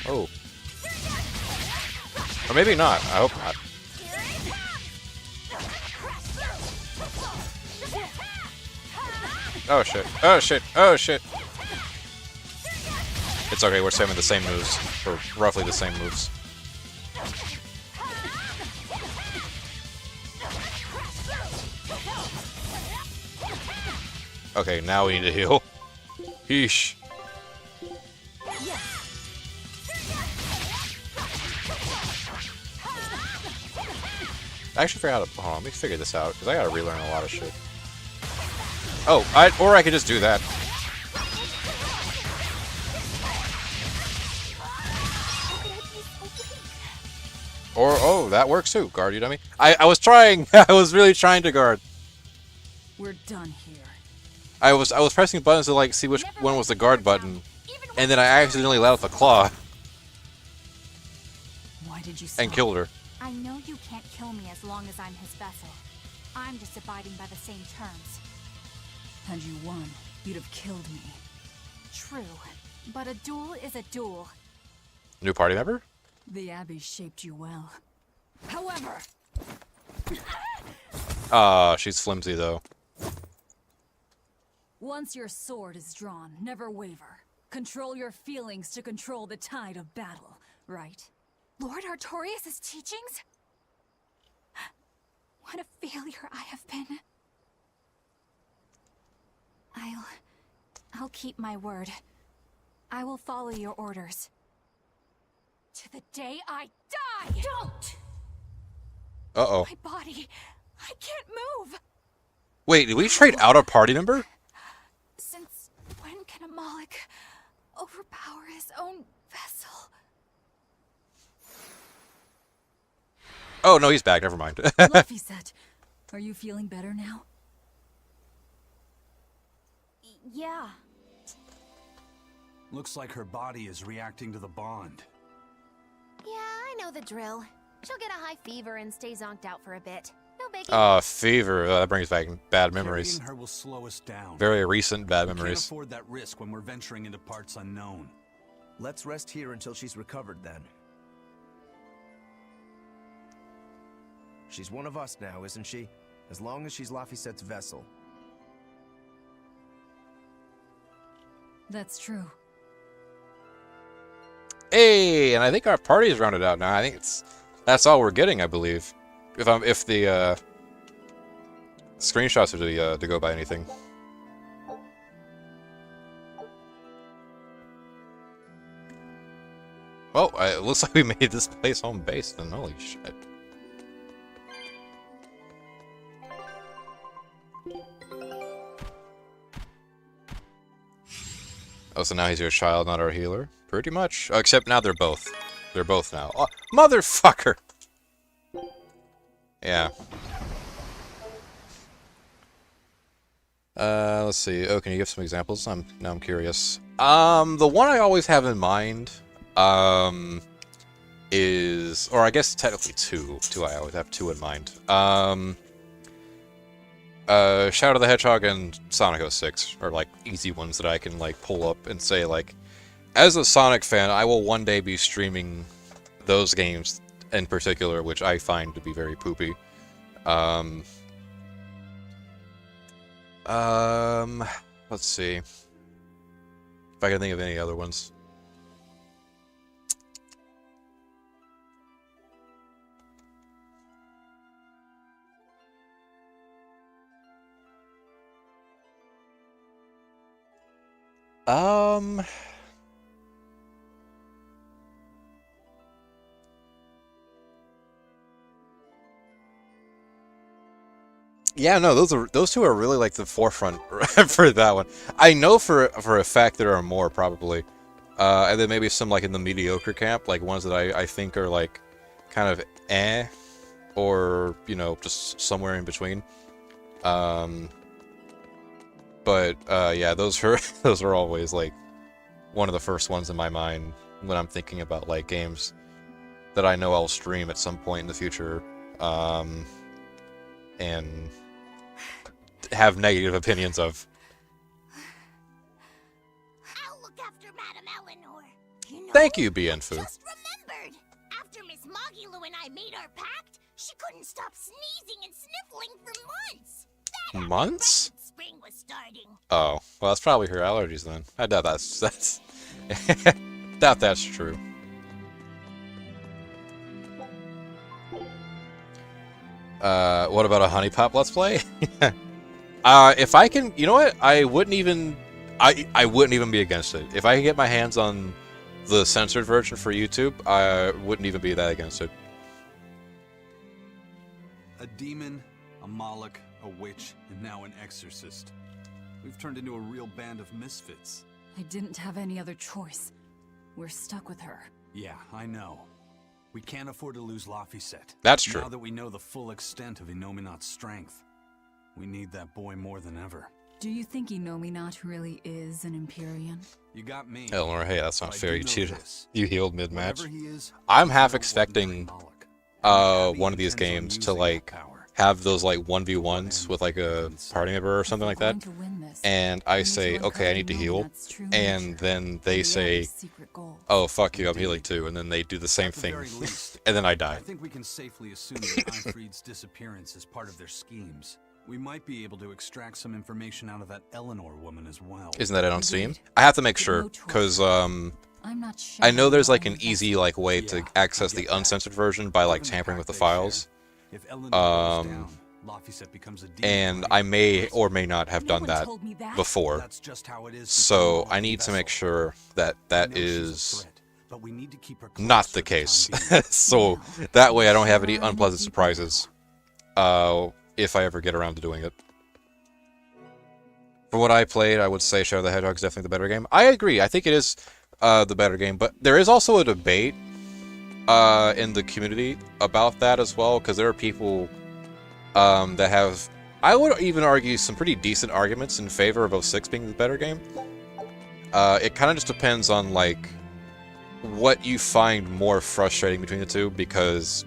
Oh. Or maybe not. I hope not. Oh shit. Oh shit. Oh shit. It's okay, we're saving the same moves. Or roughly the same moves. Okay, now we need to heal. Yeesh. I actually forgot to... Hold on, let me figure this out, because I gotta relearn a lot of shit. Oh, or I could just do that. Or, oh, that works too. Guard, you dummy. I was trying! I was really trying to guard. We're done here. I was pressing buttons to, like, see which one was the guard button. And then I accidentally let out the claw. Why did you stop? And killed her. I know you can't kill me as long as I'm his vessel. I'm just abiding by the same terms. Had you won, you'd have killed me. True, but a duel is a duel. New party member? The Abbey shaped you well. However... She's flimsy though. Once your sword is drawn, never waver. Control your feelings to control the tide of battle, right? Lord Artorias' teachings? What a failure I have been. I'll keep my word. I will follow your orders. To the day I die! Don't! Uh-oh. My body, I can't move! Wait, did we trade out a party member? Since when can a Moloch overpower his own vessel? Oh, no, he's back. Never mind. Laphicet, are you feeling better now? Yeah. Looks like her body is reacting to the bond. Yeah, I know the drill. She'll get a high fever and stay zonked out for a bit. No biggie. Fever. That brings back bad memories. Carrying her will slow us down. Very recent bad We can't memories. afford that risk when we're venturing into parts unknown. Let's rest here until she's recovered then. She's one of us now, isn't she? As long as she's Laphicet's vessel. That's true. Hey, and I think our party's rounded out now. I think that's all we're getting, I believe. If the screenshots are to go by anything. Well, it looks like we made this place home base then. Holy shit. Oh, so now he's your child, not our healer? Pretty much. Oh, except now they're both. They're both now. Oh, motherfucker! Yeah. Let's see. Oh, can you give some examples? Now I'm curious. The one I always have in mind, is, or I guess technically two. I always have two in mind. Shadow the Hedgehog and Sonic 06 are like easy ones that I can like pull up and say like, as a Sonic fan, I will one day be streaming those games in particular, which I find to be very poopy. Let's see if I can think of any other ones. Yeah, no, those two are really like the forefront for that one. I know for a fact there are more probably, and then maybe some like in the mediocre camp, like ones that I think are like kind of or you know just somewhere in between. But yeah, those are always like one of the first ones in my mind when I'm thinking about like games that I know I'll stream at some point in the future, and have negative opinions of. I'll look after Madame Eleanor. You know, Thank you, BNFu. Just remembered. After Miss Mogulu and I made our pact, she couldn't stop sneezing and sniffling for months. That happened Months? right when spring was starting. Oh, well, that's probably her allergies then. I doubt that's doubt that's true. What about a Honey Pop Let's Play? If I can, you know what? I wouldn't even be against it. If I can get my hands on the censored version for YouTube, I wouldn't even be that against it. A demon, a Moloch, a witch, and now an exorcist. We've turned into a real band of misfits. I didn't have any other choice. We're stuck with her. Yeah, I know. We can't afford to lose Laphicet. That's true. Now that we know the full extent of Inominat's strength, we need that boy more than ever. Do you think Inominat really is an Empyrean? You got me. Eleanor, hey, that's not But I fair. do know this. You healed mid-match. Whatever he is, I'm he's half not expecting one with Moloch. one of these Abby games intends to on like using that power. have those like 1v1s with like a party member or something like that, Going to win this, and I need say, to okay, I uncover need to heal, Inominat's true and nature then they and the say, Abbey's secret goal. oh fuck you, I'm healing too, and then they do the same At the thing, very least, and then I I die. think we can safely assume that Ifrid's disappearance is part of their schemes. We might be able to extract some information out of that Eleanor woman as well. Isn't that it on Steam? Agreed. I have to make But sure, no choice. because I'm not I know there's like showing an my easy like way to Yeah, access I the get that. uncensored version by like Given the tampering with pact the they share, files, if Eleanor goes down, Laphicet becomes a demon, and right? I may or may not have No done one that told me that. before, That's just how it is. so between I Moloch need and to make Vessel. sure that I that know she's a is threat, but we need to keep her not close the for time case, being. so that way I don't have any Sure, unpleasant keep it surprises if I ever get around to doing it. For what I played, I would say Shadow the Hedgehog is definitely the better game. I agree, I think it is the better game, but there is also a debate in the community about that as well, because there are people that have, I would even argue, some pretty decent arguments in favor of 06 being the better game. It kind of just depends on, like, what you find more frustrating between the two, because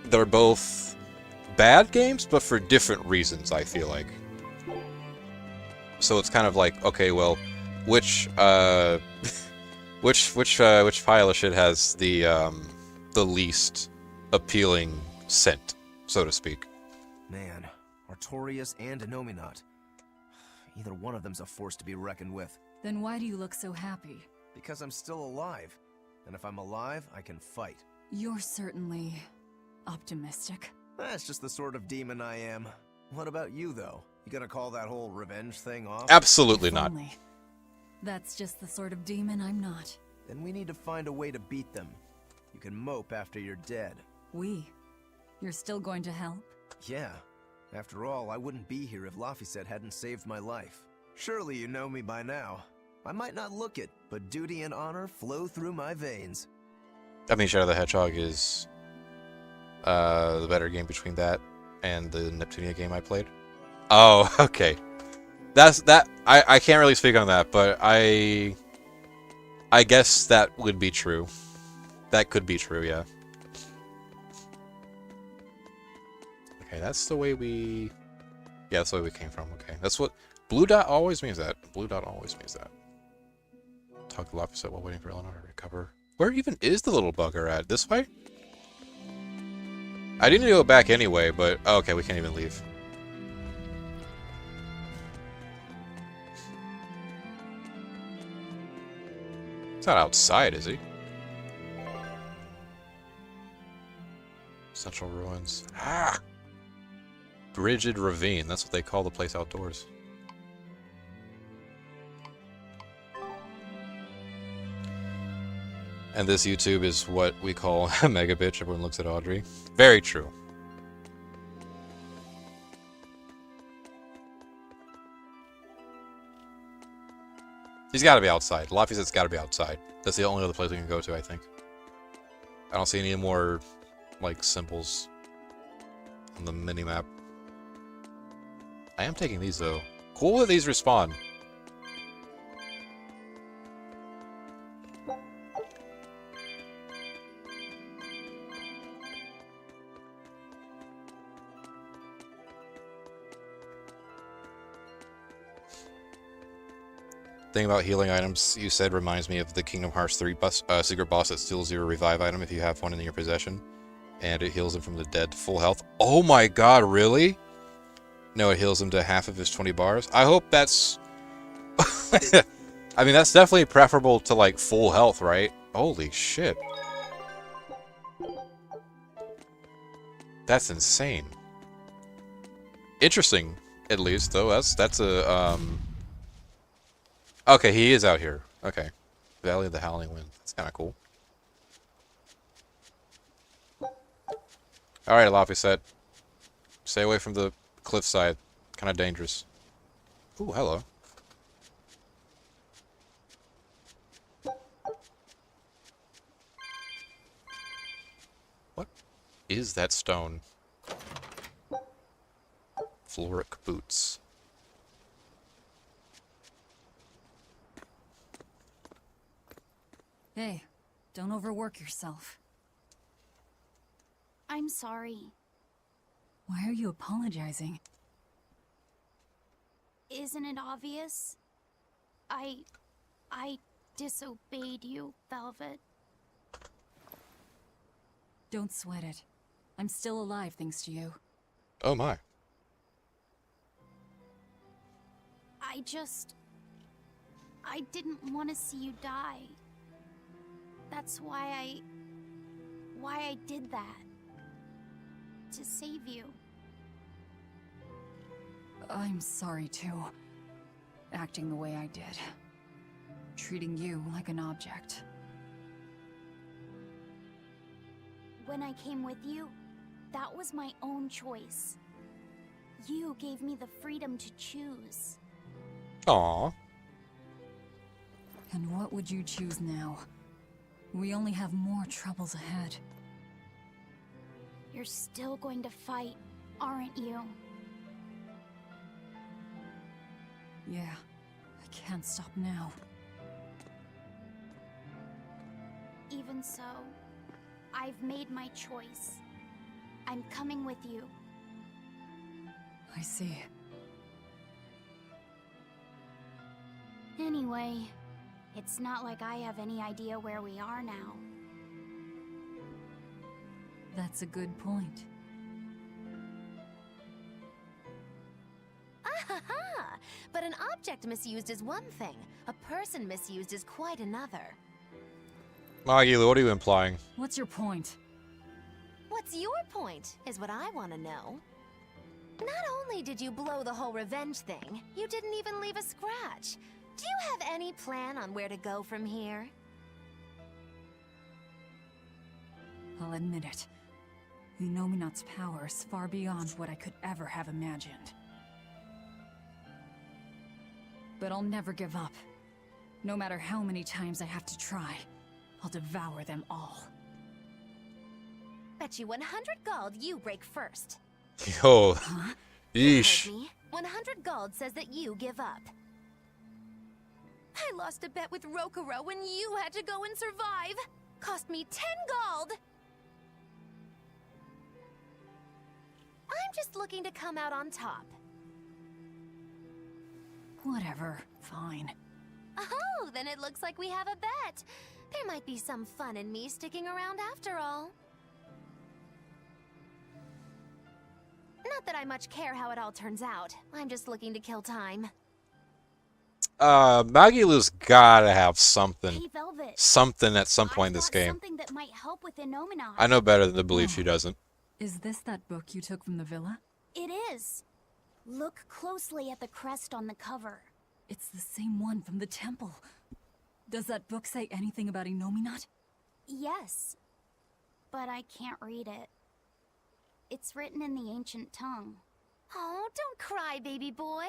they're both bad games, but for different reasons, I feel like. So it's kind of like, okay, well, which which pile of shit has the least appealing scent, so to speak? Man, Artorias and Innominat. Either one of them's a force to be reckoned with. Then why do you look so happy? Because I'm still alive. And if I'm alive, I can fight. You're certainly optimistic. That's just the sort of demon I am. What about you, though? You gonna call that whole revenge thing off? Absolutely If not. only. That's just the sort of demon I'm not. Then we need to find a way to beat them. You can mope after you're dead. You're still going to help? Yeah. After all, I wouldn't be here if Laphicet hadn't saved my life. Surely you know me by now. I might not look it, but duty and honor flow through my veins. I mean, Shadow the Hedgehog is the better game between that and the Neptunia game I played. Oh, okay. I can't really speak on that, but I guess that would be true. That could be true, yeah. Okay, that's the way we... Yeah, that's the way we came from, okay. That's what... Blue dot always means that. Blue dot always means that. Talk to Laphicet while waiting for Eleanor to recover. Where even is the little bugger at? This way? I didn't go back anyway, but... Oh, okay, we can't even leave. He's not outside, is he? Central Ruins. Ah! Rigid Ravine. That's what they call the place outdoors. And this YouTube is what we call a mega bitch. Everyone looks at Audrey. Very true. He's got to be outside. Laphicet's got to be outside. That's the only other place we can go to, I think. I don't see any more, like, symbols on the mini-map. I am taking these, though. Cool that these respawn. Thing about healing items you said reminds me of the Kingdom Hearts 3 secret boss that steals your revive item if you have one in your possession. And it heals him from the dead to full health. Oh my god, really? No, it heals him to half of his 20 bars. I hope that's... I mean, that's definitely preferable to, like, full health, right? Holy shit. That's insane. Interesting, at least, though. That's a, Okay, he is out here. Okay. Valley of the Howling Wind. That's kind of cool. Alright, Laphicet. Stay away from the cliffside. Kind of dangerous. Ooh, hello. What is that stone? Floric boots. Hey, don't overwork yourself. I'm sorry. Why are you apologizing? Isn't it obvious? I disobeyed you, Velvet. Don't sweat it. I'm still alive thanks to you. Oh my. I didn't want to see you die. That's why I did that. To save you. I'm sorry too. Acting the way I did. Treating you like an object. When I came with you, that was my own choice. You gave me the freedom to choose. Aww. And what would you choose now? We only have more troubles ahead. You're still going to fight, aren't you? Yeah, I can't stop now. Even so, I've made my choice. I'm coming with you. I see. Anyway, it's not like I have any idea where we are now. That's a good point. Ah-ha-ha! But an object misused is one thing. A person misused is quite another. Maggie, what are you implying? What's your point? What's your point, is what I want to know. Not only did you blow the whole revenge thing, you didn't even leave a scratch. Do you have any plan on where to go from here? I'll admit it. Inominat's power is far beyond what I could ever have imagined. But I'll never give up. No matter how many times I have to try, I'll devour them all. Bet you 100 gold you break first. Yo. Huh? You Yeesh. heard me. 100 gold says that you give up. I lost a bet with Rokuro when you had to go and survive. Cost me 10 gold. I'm just looking to come out on top. Whatever. Fine. Oh, then it looks like we have a bet. There might be some fun in me sticking around after all. Not that I much care how it all turns out. I'm just looking to kill time. Magilu's gotta have something. Hey, Velvet. Something at some point in this I've got game. something that might help with Inominat. I know better than to believe she doesn't. Is this that book you took from the villa? It is. Look closely at the crest on the cover. It's the same one from the temple. Does that book say anything about Inominat? Yes, but I can't read it. It's written in the ancient tongue. Oh, don't cry, baby boy.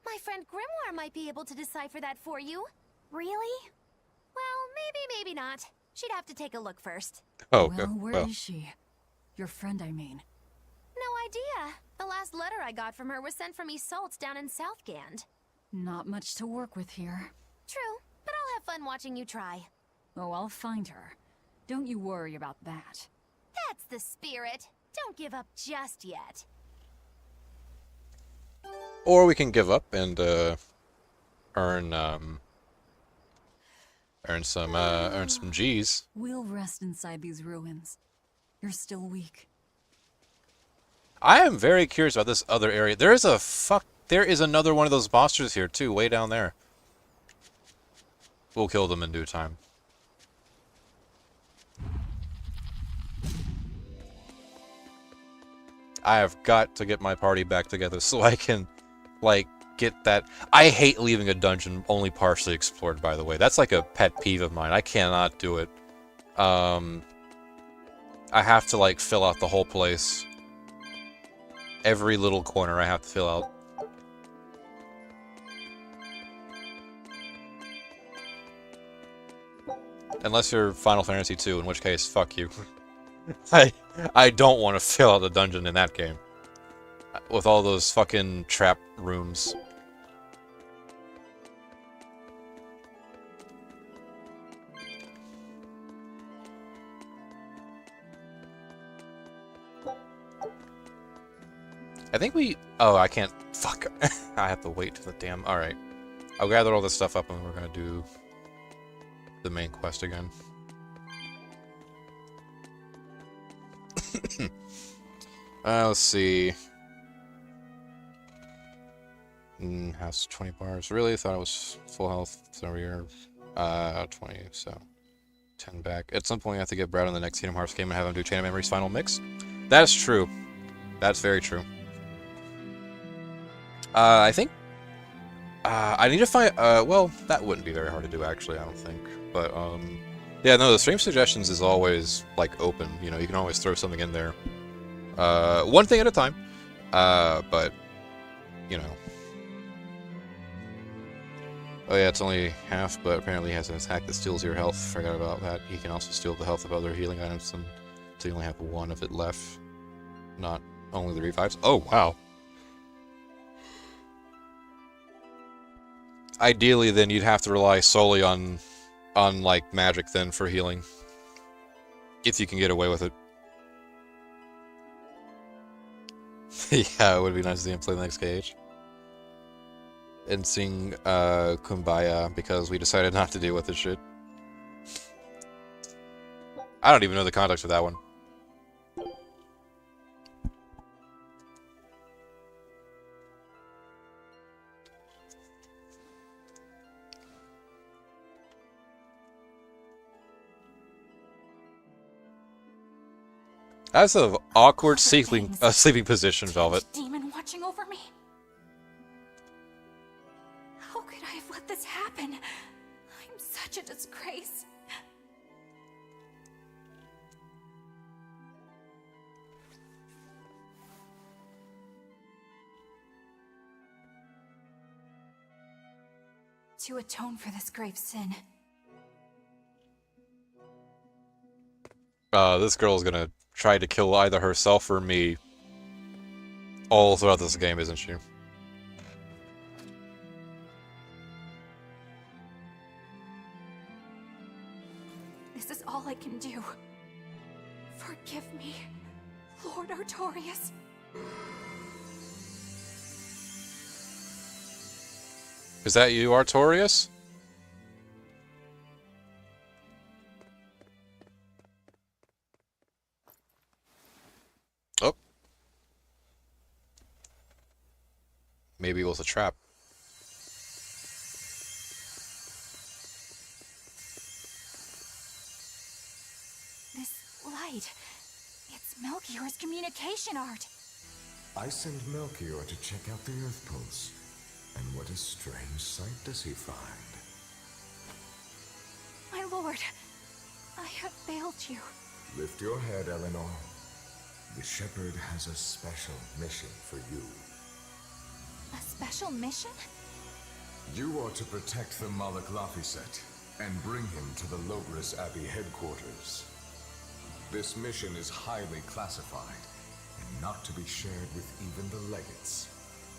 My friend Grimoire might be able to decipher that for you. Really? Well, maybe not. She'd have to take a look first. Oh, Well, where is she? Your friend, I mean. No idea. The last letter I got from her was sent from Isolt's down in Southgand. Not much to work with here. True, but I'll have fun watching you try. Oh, I'll find her. Don't you worry about that. That's the spirit. Don't give up just yet. Or we can give up and earn some G's. We'll rest inside these ruins. You're still weak. I am very curious about this other area. There is another one of those monsters here too, way down there. We'll kill them in due time. I have got to get my party back together so I can, like, get that. I hate leaving a dungeon only partially explored, by the way. That's like a pet peeve of mine. I cannot do it. I have to, like, fill out the whole place. Every little corner I have to fill out. Unless you're Final Fantasy II, in which case, fuck you. I don't want to fill out the dungeon in that game. With all those fucking trap rooms. I think we... Oh, I can't... Fuck. I have to wait to the damn... Alright. I'll gather all this stuff up and we're gonna do the main quest again. Let's see. Has 20 bars. Really? Thought it was full health. It's over here. 20, so 10 back. At some point, I have to get Brad on the next Kingdom Hearts game and have him do Chain of Memories final mix. That is true. That's very true. I think I need to find. Well, that wouldn't be very hard to do, actually. I don't think. But yeah, no. The stream suggestions is always like open. You know, you can always throw something in there. One thing at a time. But you know. Oh yeah, it's only half, but apparently he has an attack that steals your health. Forgot about that. He can also steal the health of other healing items, and so you only have one of it left. Not only the revives. Oh wow. Ideally, then you'd have to rely solely on like magic then for healing. If you can get away with it. Yeah, it would be nice to see him play the next KH. And sing Kumbaya because we decided not to deal with this shit. I don't even know the context of that one. That's an awkward sleeping position, Velvet. Demon watching over me. How could I have let this happen? I'm such a disgrace. To atone for this grave sin. This girl is gonna try to kill either herself or me all throughout this game, isn't she? This is all I can do. Forgive me, Lord Artorias. Is that you, Artorias? Oh. Maybe it was a trap. This light, it's Melchior's communication art. I send Melchior to check out the Earth Pulse. And what a strange sight does he find? My lord, I have failed you. Lift your head, Eleanor. The Shepherd has a special mission for you. A special mission? You are to protect the Malak Lafiset and bring him to the Logris Abbey headquarters. This mission is highly classified and not to be shared with even the legates.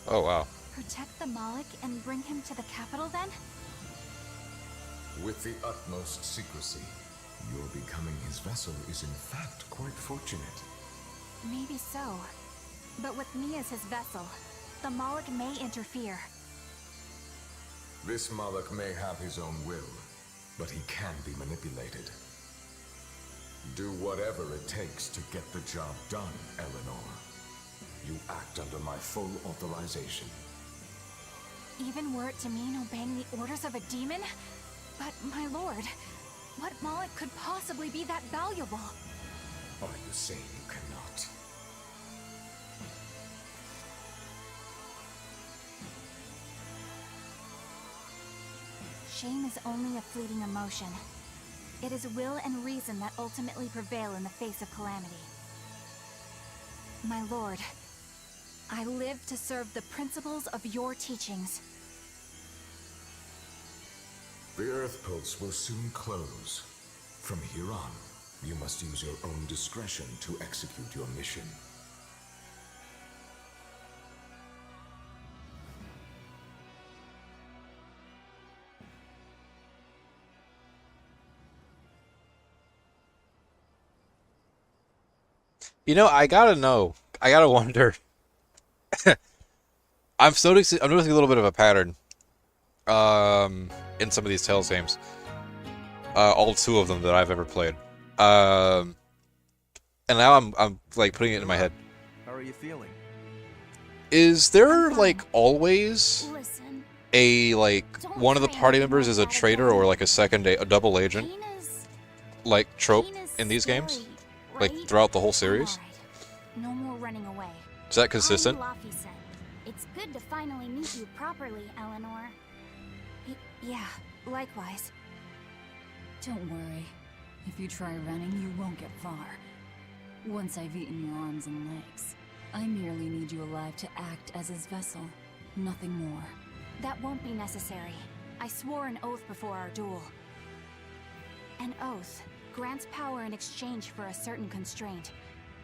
Oh, wow. Protect the Malik and bring him to the capital, then? With the utmost secrecy. Your becoming his vessel is in fact quite fortunate. Maybe so. But with me as his vessel, the Malik may interfere. This Malak may have his own will, but he can be manipulated. Do whatever it takes to get the job done, Eleanor. You act under my full authorization. Even were it to mean obeying the orders of a demon? But, my lord, what Malik could possibly be that valuable? Are you saying you cannot? Shame is only a fleeting emotion. It is will and reason that ultimately prevail in the face of calamity. My lord, I live to serve the principles of your teachings. The Earth Pulse will soon close. From here on, you must use your own discretion to execute your mission. You know, I gotta know. I gotta wonder. I'm noticing a little bit of a pattern in some of these Tales games. All two of them that I've ever played. And now I'm like putting it in my head. How are you feeling? Is there like always Listen, a one of the party members is a traitor or like a double agent pain is like trope pain is in these games? scary, Like right? throughout the whole series? Alright. No more running away. Is that consistent? I'm VIBisTAG. It's good to finally meet you properly, Eleanor. Yeah, likewise. Don't worry. If you try running, you won't get far. Once I've eaten your arms and legs, I merely need you alive to act as his vessel. Nothing more. That won't be necessary. I swore an oath before our duel. An oath grants power in exchange for a certain constraint.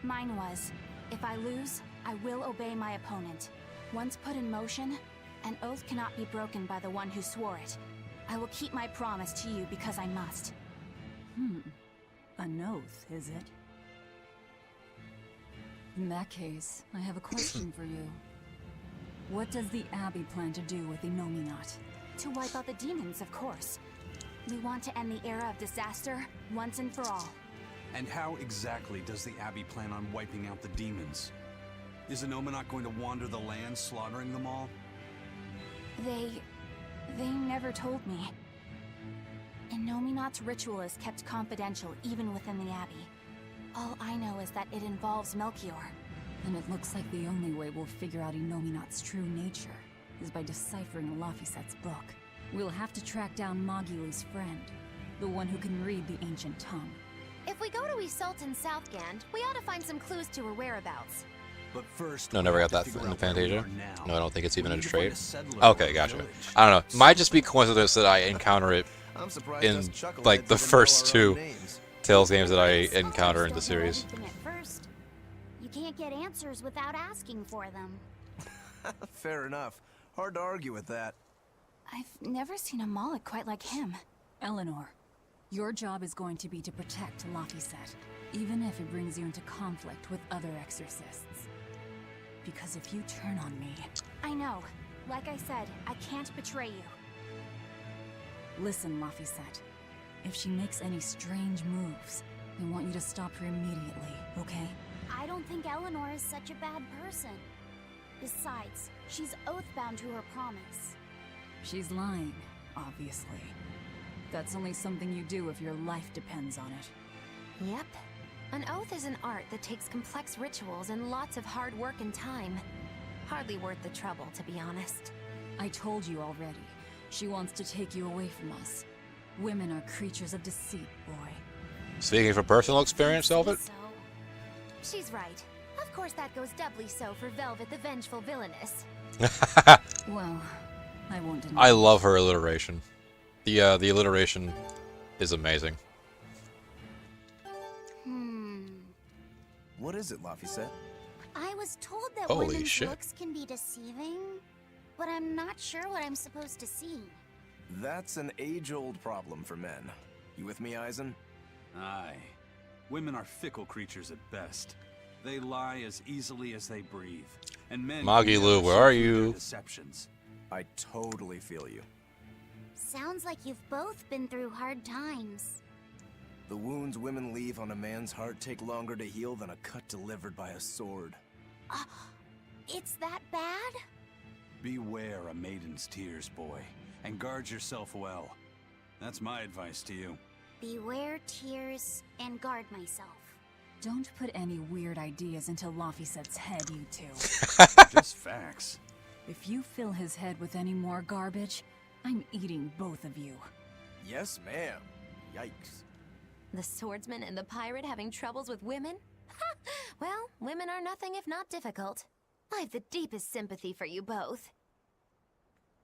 Mine was, if I lose, I will obey my opponent. Once put in motion, an oath cannot be broken by the one who swore it. I will keep my promise to you because I must. An oath, is it? In that case, I have a question for you. What does the Abbey plan to do with Innominat? To wipe out the demons, of course. We want to end the era of disaster once and for all. And how exactly does the Abbey plan on wiping out the demons? Is Innominat going to wander the land, slaughtering them all? They never told me. Innominat's ritual is kept confidential even within the Abbey. All I know is that it involves Melchior. And it looks like the only way we'll figure out Innominat's true nature is by deciphering Laphicet's book. We'll have to track down Magilu's friend, the one who can read the ancient tongue. If we go to Isolde in Southgand, we ought to find some clues to her whereabouts. But first, No, we never have got to that figure in out where we Fantasia. are now. No, I don't think it's even We in need to find trade. a settler Okay, for gotcha. our village. I don't know. Might just be coincidence that I encounter it I'm surprised in us chuckleheads like the even know first our own two names. Tales games that I Scholars encounter in don't the know series. everything at first. You can't get answers without asking for them. Fair enough. Hard to argue with that. I've never seen a Moloch quite like him. Eleanor, your job is going to be to protect Laphicet, even if it brings you into conflict with other exorcists. Because if you turn on me... I know. Like I said, I can't betray you. Listen, Laphicet. If she makes any strange moves, I want you to stop her immediately, okay? I don't think Eleanor is such a bad person. Besides, she's oath-bound to her promise. She's lying, obviously. That's only something you do if your life depends on it. Yep. An oath is an art that takes complex rituals and lots of hard work and time. Hardly worth the trouble, to be honest. I told you already. She wants to take you away from us. Women are creatures of deceit, boy. Speaking from personal experience, Velvet? So, She's right. Of course that goes doubly so for Velvet the Vengeful Villainess. Well, I won't deny. I love her alliteration. The alliteration is amazing. What is it, Laphicet? I was told that Holy women's shit. looks can be deceiving, but I'm not sure what I'm supposed to see. That's an age-old problem for men. You with me, Eisen? Aye. Women are fickle creatures at best. They lie as easily as they breathe. And men Magilu, never where see are through their you? deceptions. I totally feel you. Sounds like you've both been through hard times. The wounds women leave on a man's heart take longer to heal than a cut delivered by a sword. It's that bad? Beware a maiden's tears, boy, and guard yourself well. That's my advice to you. Beware tears and guard myself. Don't put any weird ideas into Laphicet's head, you two. Just facts. If you fill his head with any more garbage, I'm eating both of you. Yes, ma'am. Yikes. The swordsman and the pirate having troubles with women? Ha! Well, women are nothing if not difficult. I've the deepest sympathy for you both.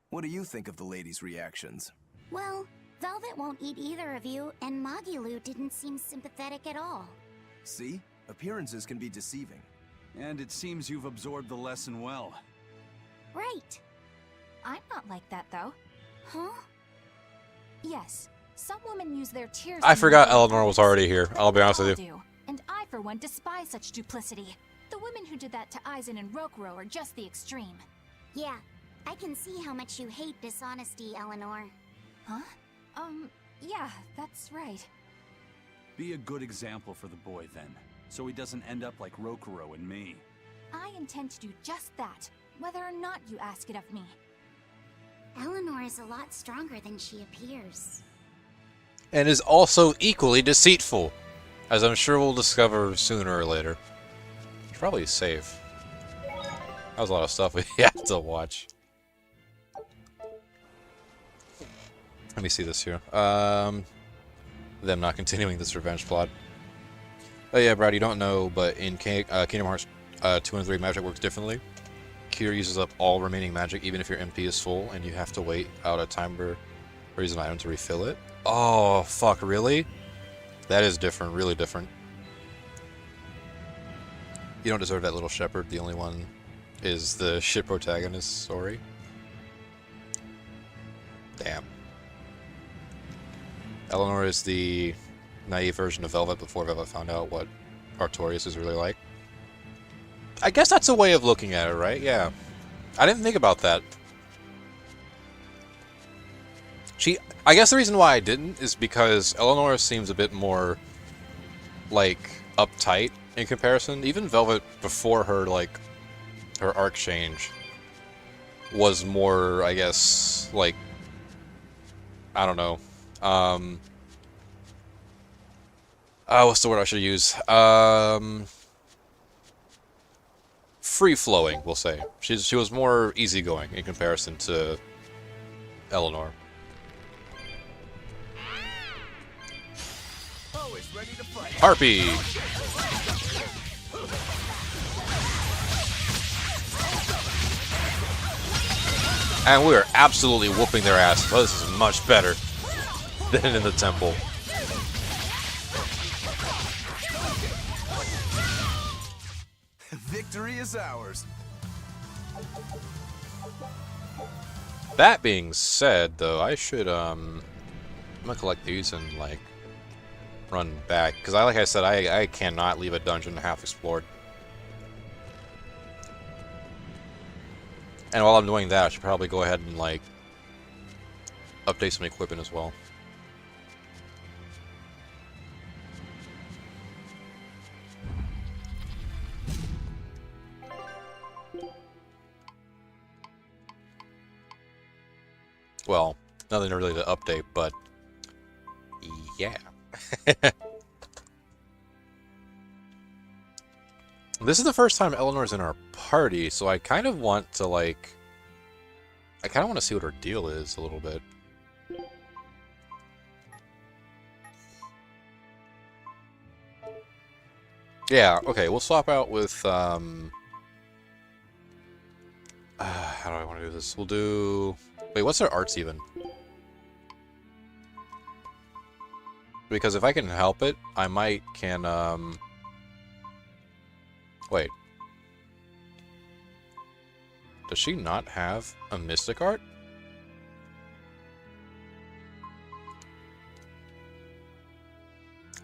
What do you think of the ladies' reactions? Well, Velvet won't eat either of you, and Magilu didn't seem sympathetic at all. See? Appearances can be deceiving. And it seems you've absorbed the lesson well. Right. I'm not like that, though. Huh? Yes, some women use their tears I to forgot manipulate Eleanor was others, already here. but I'll be they honest with all you. do, and I, for one, despise such duplicity. The women who did that to Eisen and Rokuro are just the extreme. Yeah, I can see how much you hate dishonesty, Eleanor. Huh? Yeah, that's right. Be a good example for the boy, then, so he doesn't end up like Rokuro and me. I intend to do just that, whether or not you ask it of me. Eleanor is a lot stronger than she appears. And is also equally deceitful, as I'm sure we'll discover sooner or later. It's probably safe. That was a lot of stuff we have to watch. Let me see this here. Them not continuing this revenge plot. Oh yeah, Brad, you don't know, but in Kingdom Hearts 2 and 3, magic works differently. Cure uses up all remaining magic, even if your MP is full, and you have to wait out a timer or use an item to refill it. Oh, fuck, really? That is different, really different. You don't deserve that little shepherd. The only one is the ship protagonist, sorry. Damn. Eleanor is the naive version of Velvet before Velvet found out what Artorias is really like. I guess that's a way of looking at it, right? Yeah. I didn't think about that. I guess the reason why I didn't is because Eleanor seems a bit more, like, uptight in comparison. Even Velvet before her, like, her arc change was more, I guess, like, I don't know. What's the word I should use? Free-flowing, we'll say. She was more easygoing in comparison to Eleanor. Harpy! And we are absolutely whooping their ass. Oh, this is much better than in the temple. Victory is ours. That being said, though, I should, I'm gonna collect these and, like, run back. Because, like I said, I cannot leave a dungeon half explored. And while I'm doing that, I should probably go ahead and, like, update some equipment as well. Well, nothing really to update, but yeah. This is the first time Eleanor's in our party, so I kind of want to, like... I kind of want to see what her deal is a little bit. Yeah, okay, we'll swap out with, how do I want to do this? We'll do... Wait, what's their arts even? Because if I can help it, I can, Wait. Does she not have a mystic art?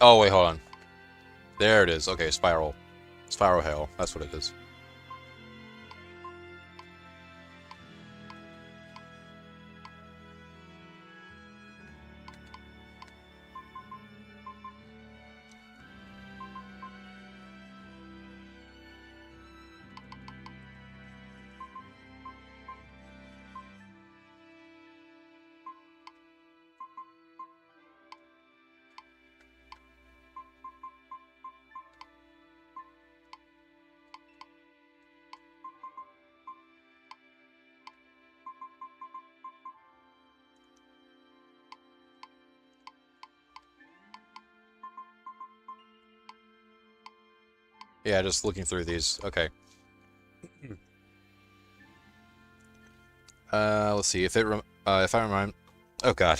Oh, wait, hold on. There it is. Okay, Spiral. Spiral Hail. That's what it is. Yeah, just looking through these. Okay. Let's see if if I remind. Oh God.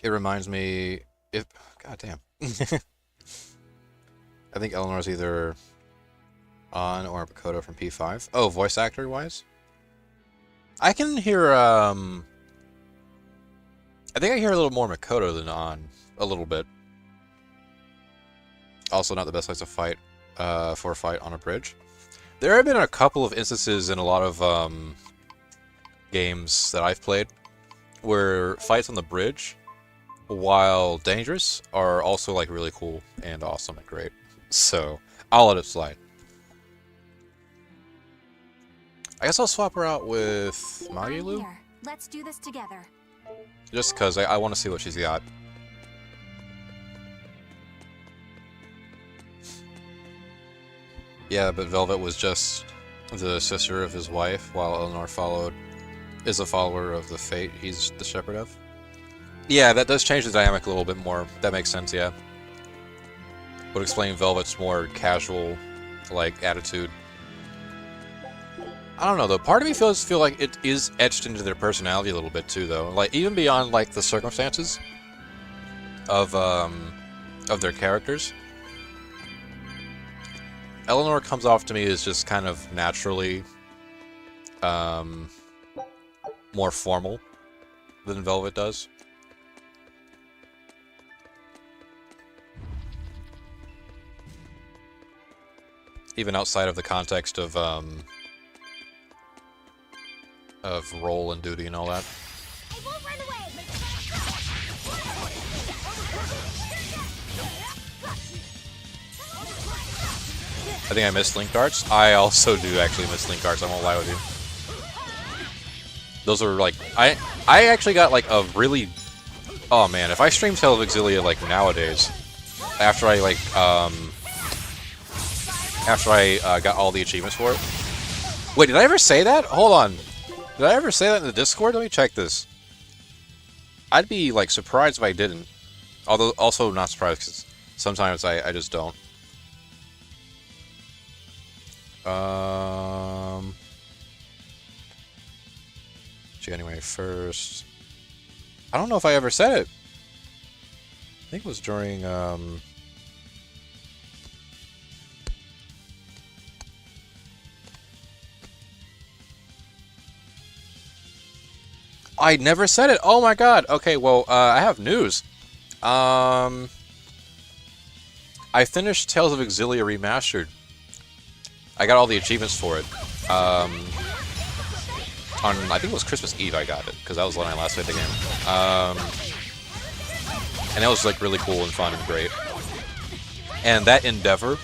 It reminds me if. God damn. I think Eleanor's either on or Makoto from P5. Oh, voice actor wise. I can hear. I think I hear a little more Makoto than on a little bit. Also not the best place to fight for a fight on a bridge. There have been a couple of instances in a lot of games that I've played where fights on the bridge, while dangerous, are also like really cool and awesome and great. So I'll let it slide. I guess I'll swap her out with Magilu. Let's do this together. Just because I want to see what she's got. Yeah, but Velvet was just the sister of his wife, while Eleanor is a follower of the fate he's the shepherd of. Yeah, that does change the dynamic a little bit more. That makes sense, yeah. Would explain Velvet's more casual, like, attitude. I don't know, though. Part of me feel like it is etched into their personality a little bit, too, though. Like, even beyond, like, the circumstances of their characters. Eleanor comes off to me as just kind of naturally more formal than Velvet does. even outside of the context of role and duty and all that. I won't run away. I think I missed link darts. I also do actually miss link darts, I won't lie with you. Those are like, I actually got like a really, oh man, if I stream Tales of Exilia like nowadays, after I like, got all the achievements for it. Wait, did I ever say that? Hold on. Did I ever say that in the Discord? Let me check this. I'd be like surprised if I didn't. Although also not surprised because sometimes I just don't. January 1st. I don't know if I ever said it. I think it was during I never said it. Oh my god. Okay, well, I have news. I finished Tales of Exilia Remastered. I got all the achievements for it. On, I think it was Christmas Eve I got it, because that was when I last played the game. And that was like really cool and fun and great. And that endeavor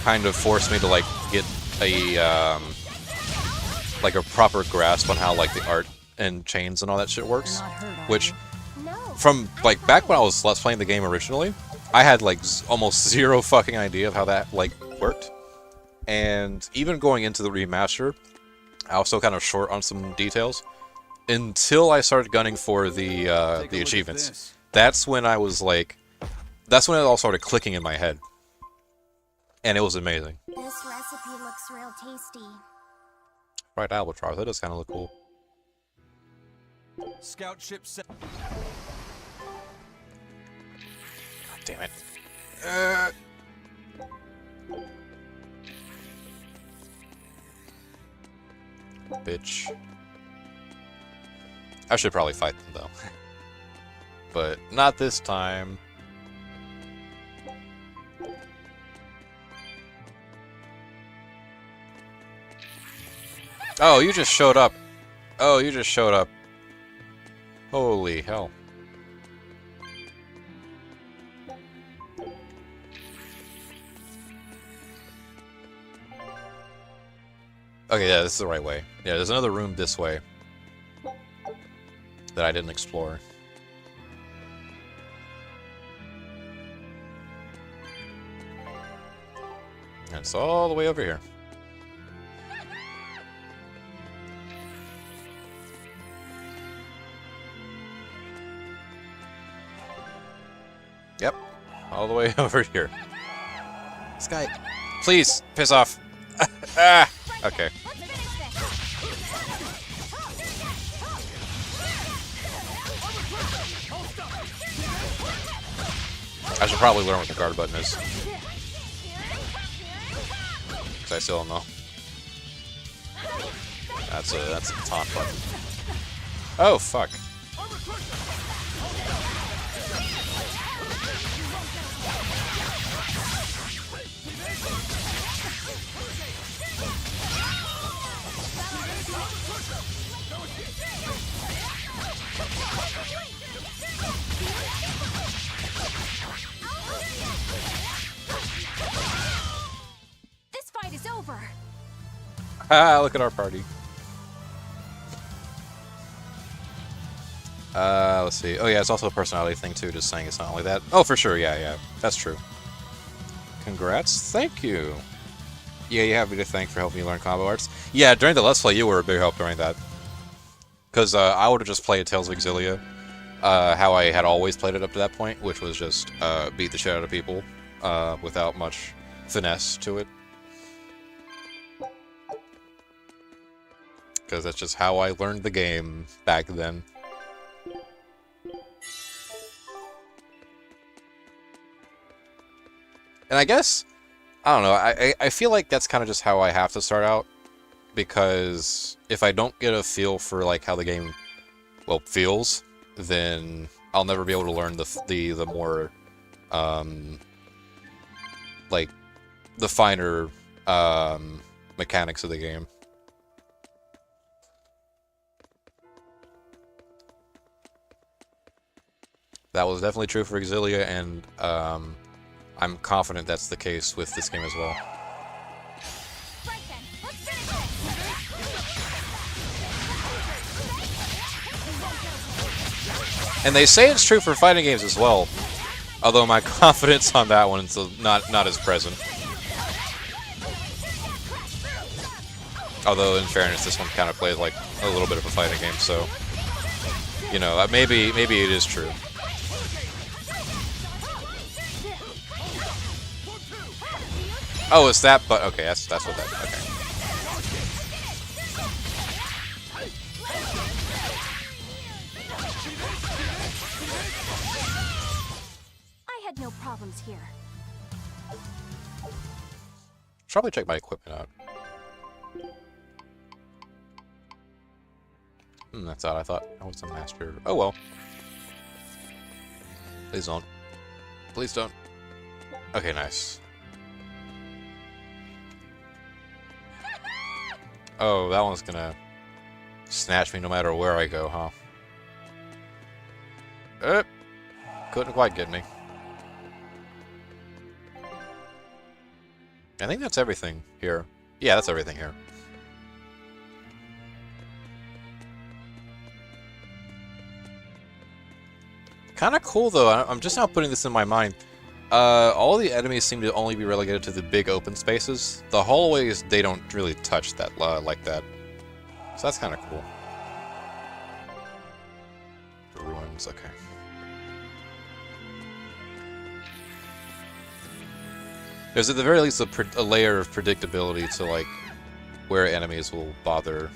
kind of forced me to like get a proper grasp on how like the art and chains and all that shit works. Which, from like back when I was Let's playing the game originally, I had like almost zero fucking idea of how that like worked. And even going into the remaster, I was still kind of short on some details until I started gunning for the achievements. That's when I was like, that's when it all started clicking in my head, and it was amazing. This recipe looks real tasty. Right, albatross. That does kind of look cool. Scout ship set. God damn it. Bitch. I should probably fight them, though. But not this time. Oh, you just showed up. Oh, you just showed up. Holy hell. Okay, yeah, this is the right way. Yeah, there's another room this way that I didn't explore. And it's all the way over here. Yep, all the way over here. This guy, please, piss off. Ah, okay. I should probably learn what the guard button is. Because I still don't know. That's a taunt button. Oh, fuck. This fight is over. Ah, look at our party. Let's see. Oh yeah, it's also a personality thing too, just saying it's not only that. Oh, for sure, yeah, that's true. Congrats, thank you. Yeah, you have me to thank for helping me learn combo arts. Yeah, during the Let's Play, you were a big help during that. Because I would have just played Tales of Exilia how I had always played it up to that point, which was just beat the shit out of people without much finesse to it. Because that's just how I learned the game back then. And I guess, I don't know, I feel like that's kind of just how I have to start out. Because if I don't get a feel for like how the game, well, feels, then I'll never be able to learn the more, like, the finer mechanics of the game. That was definitely true for Exilia, and I'm confident that's the case with this game as well. And they say it's true for fighting games as well, although my confidence on that one is not as present. Although, in fairness, this one kind of plays like a little bit of a fighting game, so you know, maybe it is true. Oh, it's that, but okay, that's what that. Okay. I had no problems here. Should probably check my equipment out. That's odd. I thought I was a master. Oh well. Please don't. Please don't. Okay, nice. Oh, that one's gonna snatch me no matter where I go, huh? Couldn't quite get me. I think that's everything here. Yeah, that's everything here. Kind of cool, though. I'm just now putting this in my mind. All the enemies seem to only be relegated to the big open spaces. The hallways, they don't really touch that like that. So that's kind of cool. The ruins, okay. There's at the very least a layer of predictability to like where enemies will bother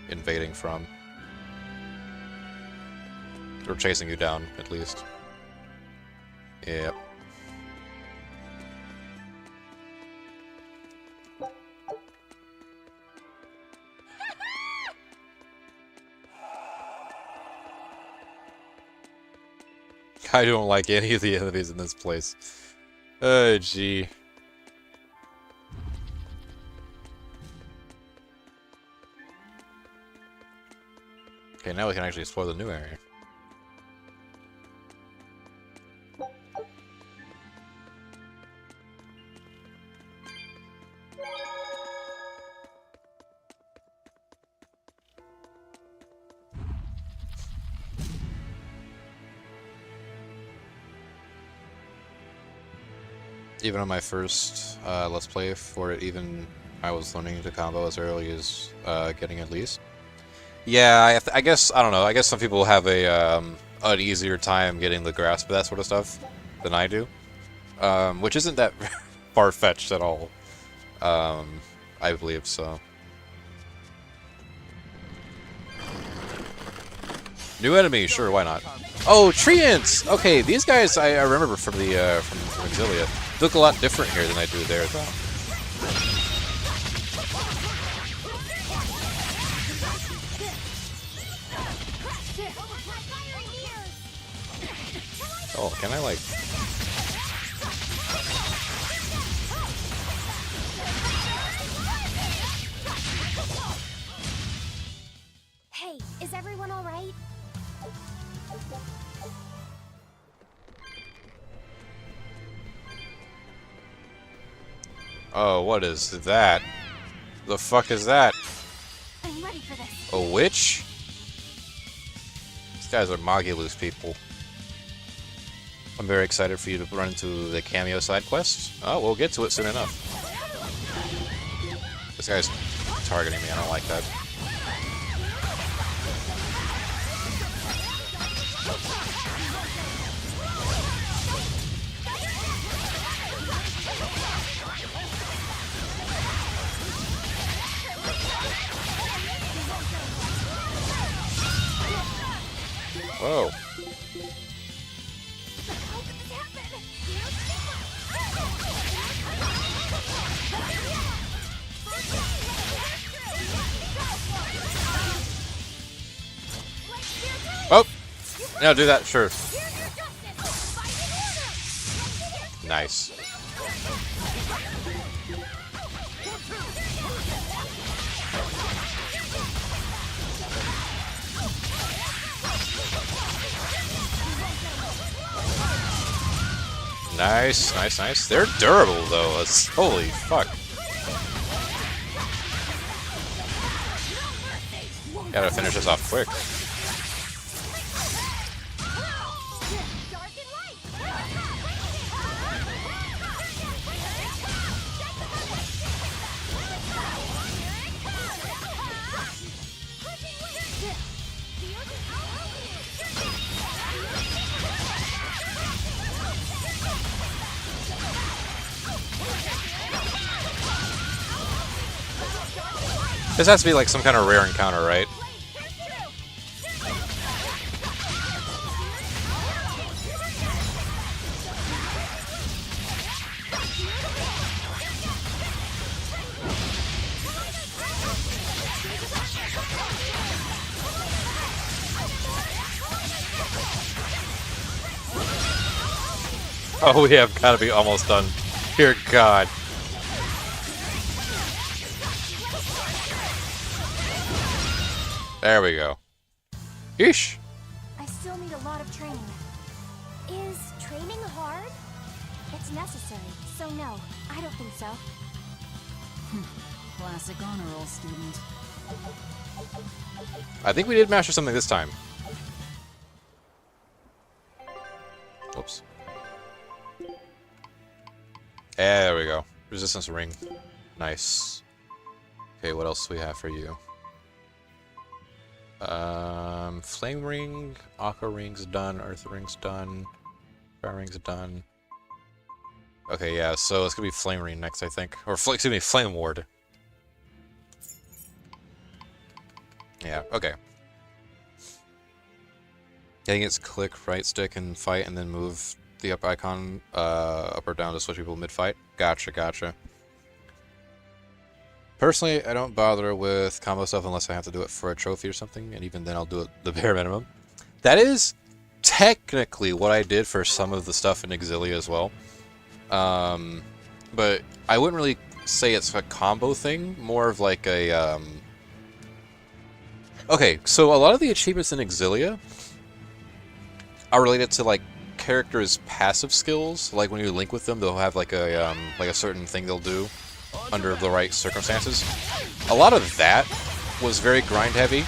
invading from. Or chasing you down, at least. Yep. I don't like any of the enemies in this place. Oh, gee. Okay, now we can actually explore the new area. Even on my first Let's Play for it, even I was learning to combo as early as getting at least. Yeah, I guess, I don't know, I guess some people have an easier time getting the grasp of that sort of stuff than I do. Which isn't that far-fetched at all, I believe, so. New enemy, sure, why not? Oh, treants! Okay, these guys I remember from the from Exilia. Look a lot different here than I do there, though. Oh, can I like? Hey, is everyone all right? Oh, what is that? The fuck is that? I'm ready for this. A witch? These guys are Magilus people. I'm very excited for you to run into the cameo side quest. Oh, we'll get to it soon enough. This guy's targeting me, I don't like that. Whoa. Oh! No, do that, sure. Nice. Nice, nice, nice. They're durable, though. Holy fuck. Gotta finish this off quick. This has to be like some kind of rare encounter, right? Oh, we have got to be almost done. Dear God. There we go. Yeesh. I still need a lot of training. Is training hard? It's necessary, so no, I don't think so. Classic honor roll student. I think we did master something this time. Whoops. There we go. Resistance ring. Nice. Okay, what else do we have for you? Flame ring, aqua ring's done, earth ring's done, fire ring's done. Okay, yeah, so it's gonna be flame ring next, I think. Or, excuse me, flame ward. Yeah, okay. I think it's click right stick and fight and then move the up icon up or down to switch people mid-fight. Gotcha, gotcha. Personally, I don't bother with combo stuff unless I have to do it for a trophy or something, and even then I'll do it the bare minimum. That is technically what I did for some of the stuff in Exilia as well. But I wouldn't really say it's a combo thing, more of like a... Okay, so a lot of the achievements in Exilia are related to like characters' passive skills. Like when you link with them, they'll have like a certain thing they'll do under the right circumstances. A lot of that was very grind heavy.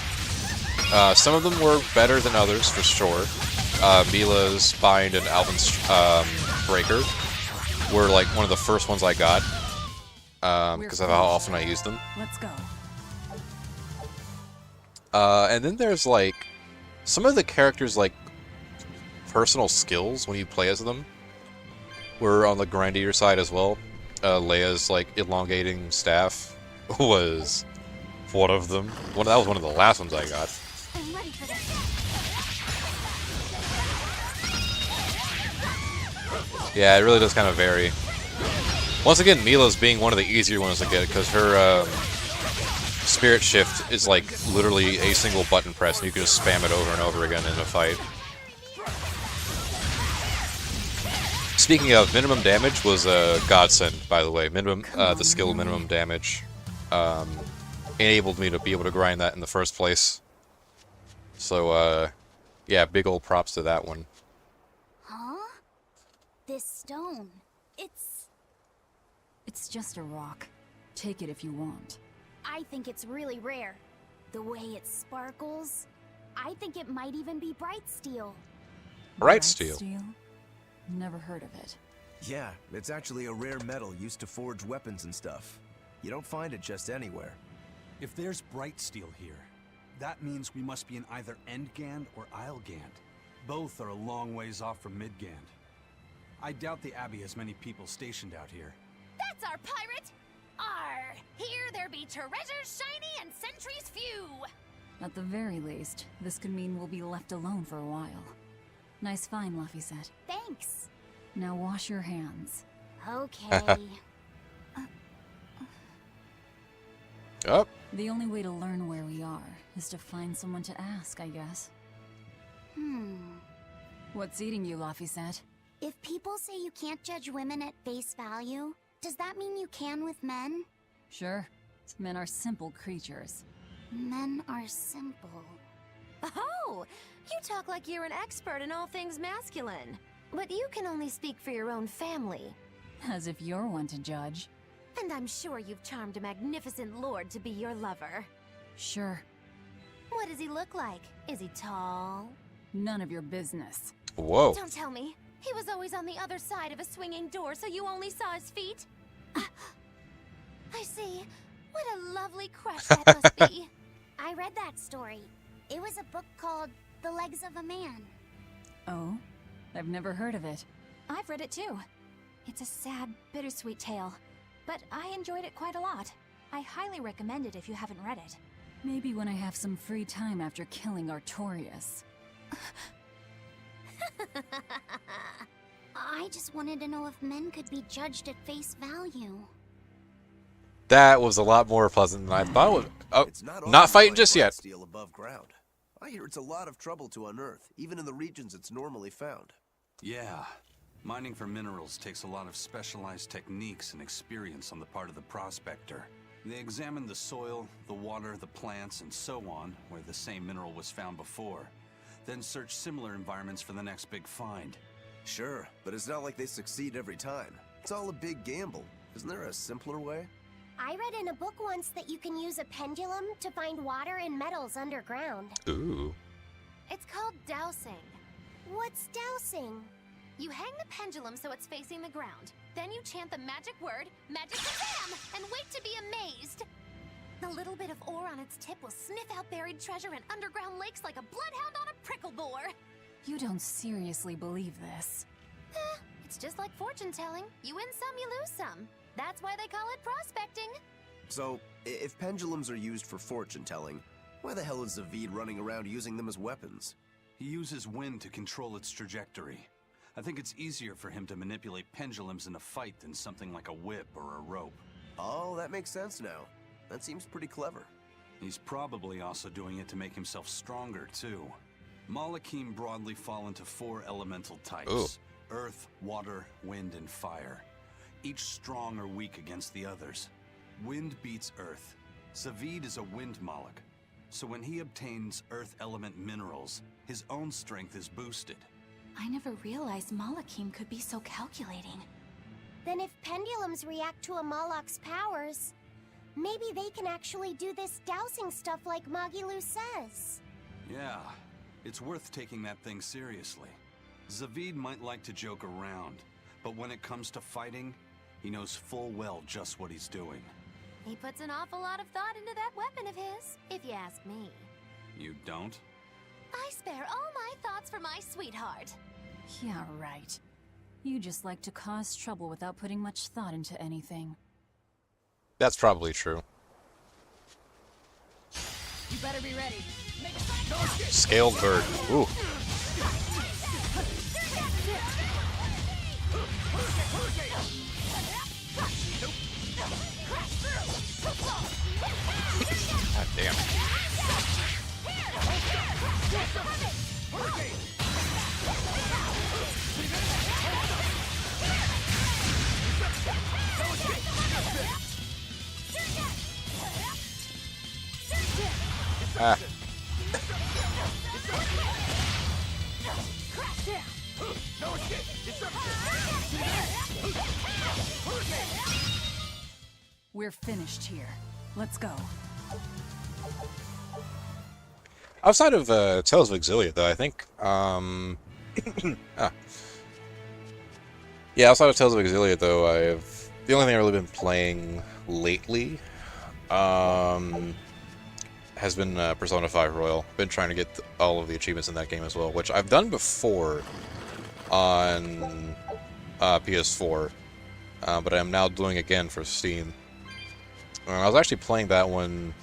Some of them were better than others for sure. Mila's Bind and Alvin's Breaker were like one of the first ones I got because of how often I used them. Let's go. And then there's like some of the characters' like personal skills when you play as them were on the grindier side as well. Leia's like elongating staff was one of them. That was one of the last ones I got. I'm ready for this. Yeah, it really does kind of vary. Once again, Mila's being one of the easier ones to get because her Spirit Shift is like literally a single button press and you can just spam it over and over again in a fight. Speaking of, minimum damage was a godsend, by the way. The skill minimum damage enabled me to be able to grind that in the first place. So, yeah, big old props to that one. Huh? This stone, It's just a rock. Take it if you want. I think it's really rare. The way it sparkles, I think it might even be bright steel. Bright steel? Never heard of it. Yeah, it's actually a rare metal used to forge weapons and stuff. You don't find it just anywhere. If there's bright steel here, that means we must be in either Endgand or Islegand. Both are a long ways off from Midgand. I doubt the Abbey has many people stationed out here. That's our pirate! Arr! Here there be treasures shiny and sentries few! At the very least, this could mean we'll be left alone for a while. Nice find, Laphicet. Thanks. Now wash your hands. Okay. Oh. The only way to learn where we are is to find someone to ask, I guess. What's eating you, Laphicet? If people say you can't judge women at face value, does that mean you can with men? Sure. Men are simple creatures. Men are simple. Oh! You talk like you're an expert in all things masculine. But you can only speak for your own family. As if you're one to judge. And I'm sure you've charmed a magnificent lord to be your lover. Sure. What does he look like? Is he tall? None of your business. Whoa. Don't tell me. He was always on the other side of a swinging door, so you only saw his feet? I see. What a lovely crush that must be. I read that story. It was a book called The Legs of a Man. Oh? I've never heard of it. I've read it too. It's a sad, bittersweet tale, but I enjoyed it quite a lot. I highly recommend it if you haven't read it. Maybe when I have some free time after killing Artorias. I just wanted to know if men could be judged at face value. That was a lot more pleasant than I thought it would. Oh, It's not often fighting find just yet. steel above ground. I hear it's a lot of trouble to unearth, even in the regions it's normally found. Yeah. Mining for minerals takes a lot of specialized techniques and experience on the part of the prospector. They examine the soil, the water, the plants, and so on, where the same mineral was found before. Then search similar environments for the next big find. Sure, but it's not like they succeed every time. It's all a big gamble. Isn't there a simpler way? I read in a book once that you can use a pendulum to find water and metals underground. Ooh. It's called dowsing. What's dowsing? You hang the pendulum so it's facing the ground. Then you chant the magic word, Magic Shazam, and wait to be amazed. The little bit of ore on its tip will sniff out buried treasure in underground lakes like a bloodhound on a prickle bore. You don't seriously believe this. It's just like fortune telling. You win some, you lose some. That's why they call it prospecting. So, if pendulums are used for fortune telling, why the hell is Zavid running around using them as weapons? He uses wind to control its trajectory. I think it's easier for him to manipulate pendulums in a fight than something like a whip or a rope. Oh, that makes sense now. That seems pretty clever. He's probably also doing it to make himself stronger, too. Malachim broadly fall into 4 elemental types. Ooh. Earth, water, wind, and fire. Each strong or weak against the others. Wind beats earth. Zavid is a wind Malach. So when he obtains earth element minerals, his own strength is boosted. I never realized Malachim could be so calculating. Then if pendulums react to a Moloch's powers, maybe they can actually do this dowsing stuff like Magilu says. Yeah, it's worth taking that thing seriously. Zavid might like to joke around, but when it comes to fighting, he knows full well just what he's doing. He puts an awful lot of thought into that weapon of his, if you ask me. You don't? I spare all my thoughts for my sweetheart. Yeah, right. You just like to cause trouble without putting much thought into anything. That's probably true. You better be ready. Scaled bird. Ooh. God damn. Ah. We're finished here. Let's go. Outside of Tales of Exilia, though, I think, yeah, outside of Tales of Exilia, though, the only thing I've really been playing lately, has been Persona 5 Royal. Been trying to get all of the achievements in that game as well, which I've done before on PS4, but I'm now doing again for Steam. I was actually playing that one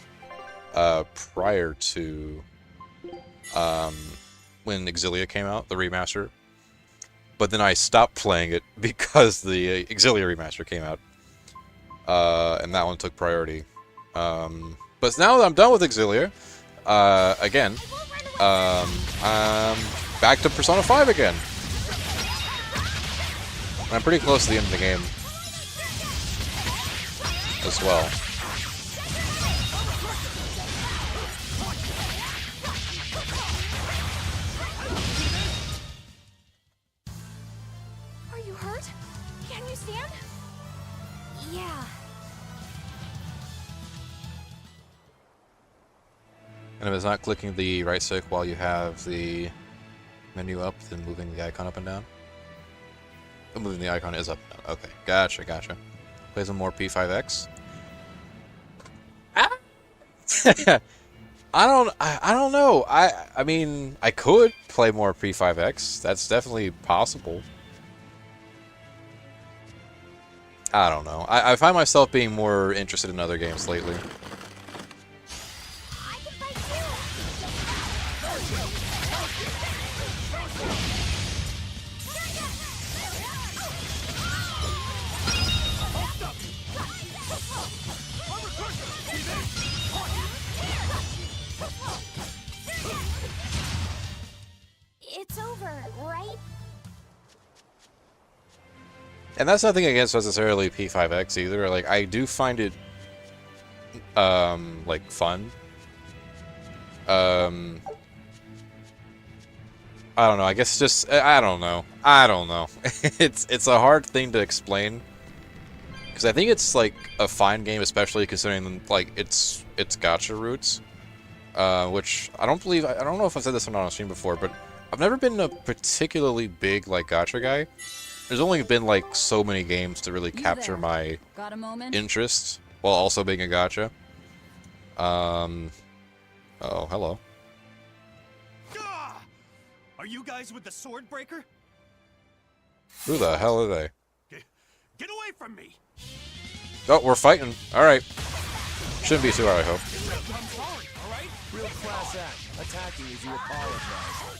prior to when Exilia came out, the remaster. But then I stopped playing it because the Exilia remaster came out, and that one took priority. But now that I'm done with Exilia, again, I'm back to Persona 5 again. And I'm pretty close to the end of the game as well. And if it's not clicking the right stick while you have the menu up, then moving the icon up and down. Oh, moving the icon is up and down. Okay, gotcha, gotcha. Play some more P5X. Ah! I don't know. I mean, I could play more P5X. That's definitely possible. I don't know. I find myself being more interested in other games lately. It's over, right? And that's nothing against necessarily P5X either. Like, I do find it, like, fun. I don't know. I guess just, I don't know. I don't know. It's a hard thing to explain. Because I think it's, like, a fine game, especially considering, like, its gacha roots. Which, I don't know if I've said this on stream before, but I've never been a particularly big, like, gacha guy. There's only been, like, so many games to really capture my interest, while also being a gacha. Oh, hello. Gah! Are you guys with the sword breaker? Who the hell are they? Get away from me! Oh, we're fighting. Alright. Shouldn't be too hard, I hope. I'm sorry, alright? Real class act. Attacking as you apologize.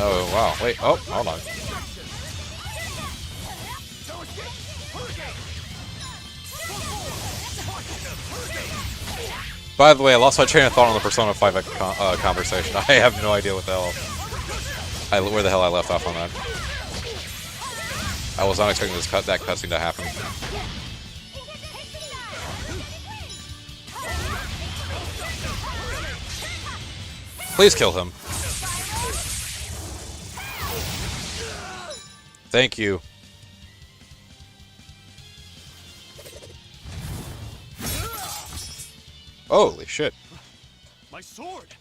Oh, wow. Wait. Oh, hold on. By the way, I lost my train of thought on the Persona 5 conversation. I have no idea what the hell... where the hell I left off on that. I was not expecting that cutscene to happen. Please kill him. Thank you. Holy shit. My sword!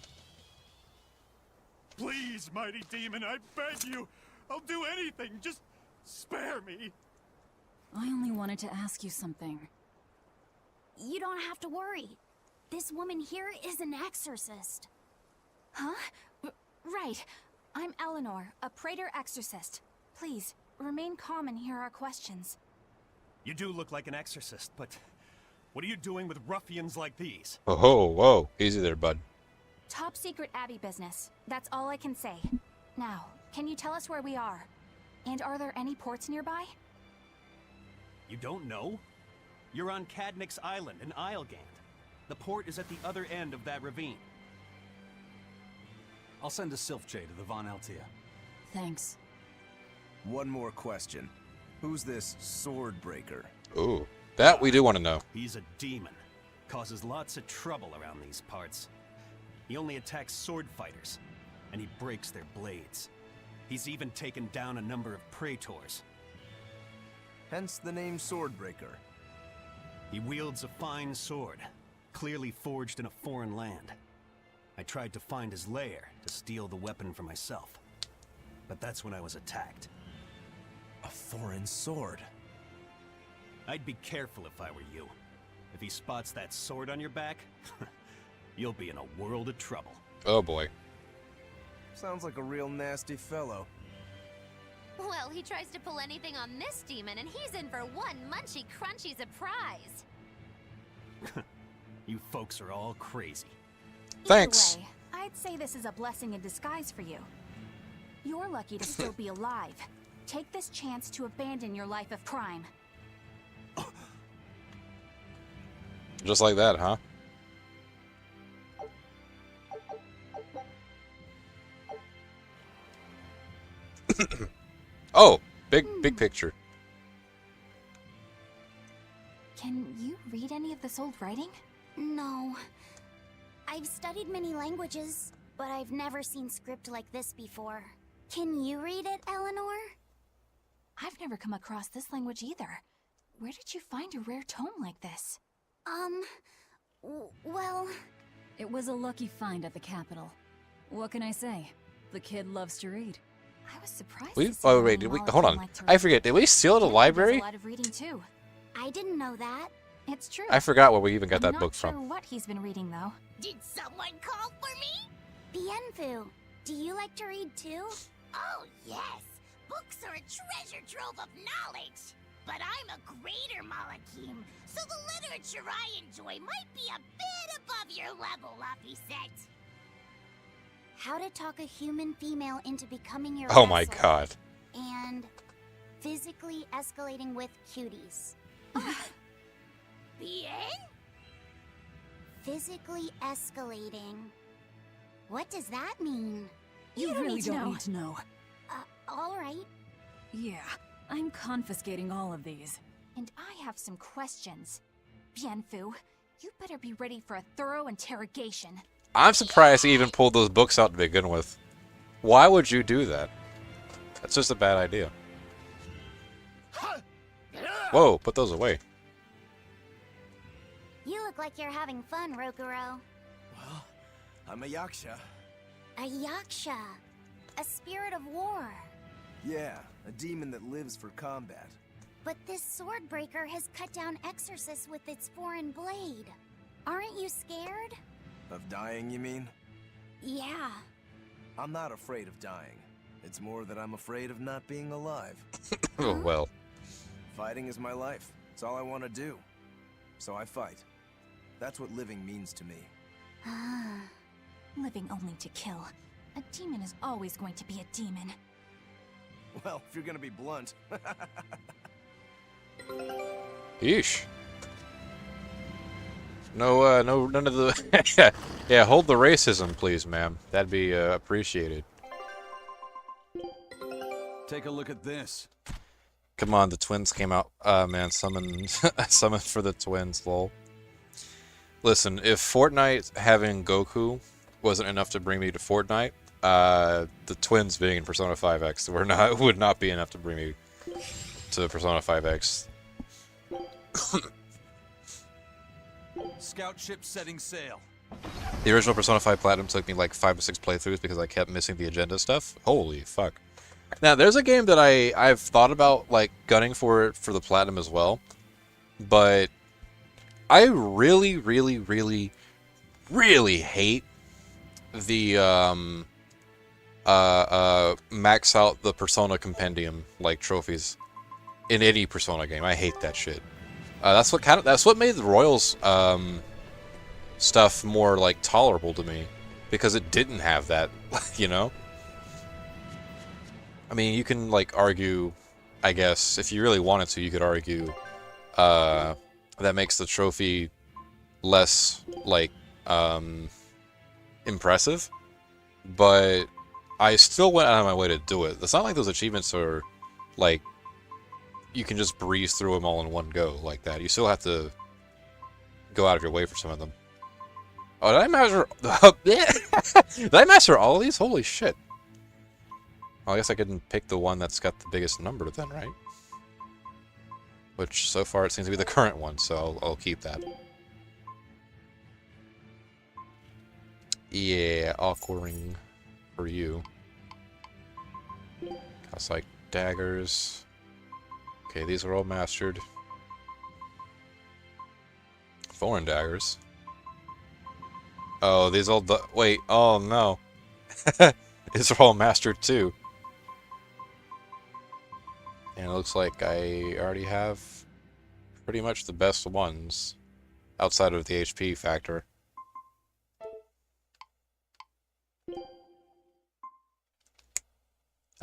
Please, mighty demon, I beg you! I'll do anything, just spare me! I only wanted to ask you something. You don't have to worry. This woman here is an exorcist. Huh? Right. I'm Eleanor, a Praetor exorcist. Please, remain calm and hear our questions. You do look like an exorcist, but what are you doing with ruffians like these? Oh, whoa. Easy there, bud. Top secret Abbey business. That's all I can say. Now, can you tell us where we are? And are there any ports nearby? You don't know? You're on Cadnix Island in Islegand. The port is at the other end of that ravine. I'll send a Sylph J to the Von Altia. Thanks. One more question. Who's this sword breaker? Ooh. That we do want to know. He's a demon. Causes lots of trouble around these parts. He only attacks sword fighters, and he breaks their blades. He's even taken down a number of praetors. Hence the name Swordbreaker. He wields a fine sword, clearly forged in a foreign land. I tried to find his lair to steal the weapon for myself, but that's when I was attacked. A foreign sword. I'd be careful if I were you. If he spots that sword on your back, you'll be in a world of trouble. Oh boy. Sounds like a real nasty fellow. Well, he tries to pull anything on this demon, and he's in for one munchy crunchy surprise. You folks are all crazy. Thanks. Either way, I'd say this is a blessing in disguise for you. You're lucky to still be alive. Take this chance to abandon your life of crime. Just like that, huh? Oh, big picture. Can you read any of this old writing? No. I've studied many languages, but I've never seen script like this before. Can you read it, Eleanor? I've never come across this language either. Where did you find a rare tome like this? Well... It was a lucky find at the Capitol. What can I say? The kid loves to read. I was surprised to see Oh wait, did we? Hold on. I forget. Did we steal the library? A lot of reading too. I didn't know that. It's true. I forgot where we even got I'm that not book sure from. what he's been reading though. Did someone call for me? Bienfu, do you like to read too? Oh, yes. Books are a treasure trove of knowledge. But I'm a greater Malakim, so the literature I enjoy might be a bit above your level, Laphicet. How to talk a human female into becoming your Oh my vessel. god. And physically escalating with cuties. Bien? Physically escalating. What does that mean? You don't really need to don't know. need to know. Alright. Yeah, I'm confiscating all of these. And I have some questions. Bienfu, you better be ready for a thorough interrogation. I'm surprised he even pulled those books out to begin with. Why would you do that? That's just a bad idea. Whoa, put those away. You look like you're having fun, Rokuro. Well, I'm a yaksha. A yaksha. A spirit of war. Yeah, a demon that lives for combat. But this sword breaker has cut down exorcists with its foreign blade. Aren't you scared? Of dying, you mean? Yeah. I'm not afraid of dying. It's more that I'm afraid of not being alive. Oh well. Fighting is my life. It's all I want to do. So I fight. That's what living means to me. Living only to kill. A demon is always going to be a demon. Well, if you're gonna be blunt. Yeesh. No, none of the... yeah, hold the racism, please, ma'am. That'd be, appreciated. Take a look at this. Come on, the twins came out. Man, summon for the twins, lol. Listen, if Fortnite having Goku wasn't enough to bring me to Fortnite, the twins being in Persona 5X would not be enough to bring me to Persona 5X. Scout ship setting sail. The original Persona 5 Platinum took me like 5 to 6 playthroughs because I kept missing the agenda stuff. Holy fuck. Now, there's a game that I've thought about like gunning for the Platinum as well, but I really, really, really, really hate the max out the Persona Compendium like trophies in any Persona game. I hate that shit. That's what made the Royals stuff more like tolerable to me, because it didn't have that, you know? I mean, you can like argue, I guess, if you really wanted to, you could argue that makes the trophy less like impressive, but I still went out of my way to do it. It's not like those achievements are like you can just breeze through them all in one go like that. You still have to go out of your way for some of them. Oh, did I master? Did I master all of these? Holy shit! Well, I guess I couldn't pick the one that's got the biggest number then, right? Which so far it seems to be the current one, so I'll keep that. Yeah, awkwarding for you. Costs like daggers. Okay, these are all mastered. Foreign daggers. Oh, these all... Wait, oh no. These are all mastered too. And it looks like I already have pretty much the best ones outside of the HP factor.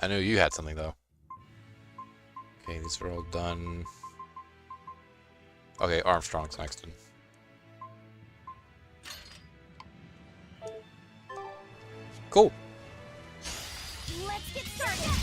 I knew you had something though. Okay, these are all done. Okay, Armstrong's next one. Cool. Let's get started.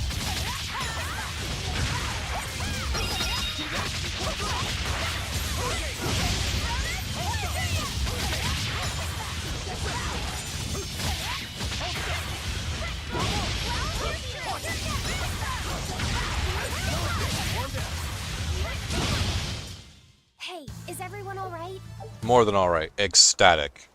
More than alright. Ecstatic.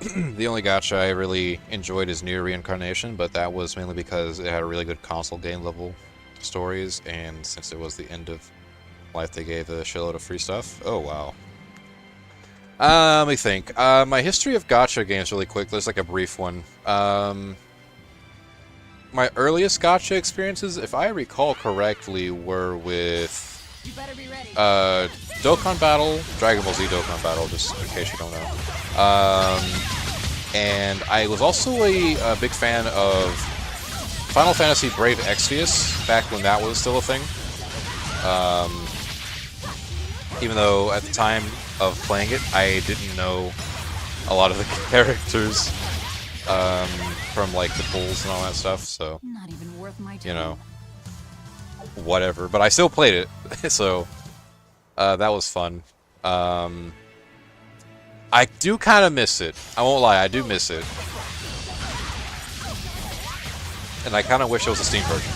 The only gacha I really enjoyed is Nier Reincarnation, but that was mainly because it had a really good console game level stories, and since it was the end of life, they gave a shitload of free stuff. Oh, wow. Let me think. My history of gacha games really quick. There's like a brief one. My earliest gacha experiences, if I recall correctly, were with Dokkan Battle, Dragon Ball Z Dokkan Battle, just in case you don't know. And I was also a big fan of Final Fantasy Brave Exvius, back when that was still a thing. Even though at the time of playing it, I didn't know a lot of the characters from like the pulls and all that stuff, so Not even worth my time. you know, whatever. But I still played it, so that was fun. I do kind of miss it. I won't lie, I do miss it. And I kind of wish it was a Steam version.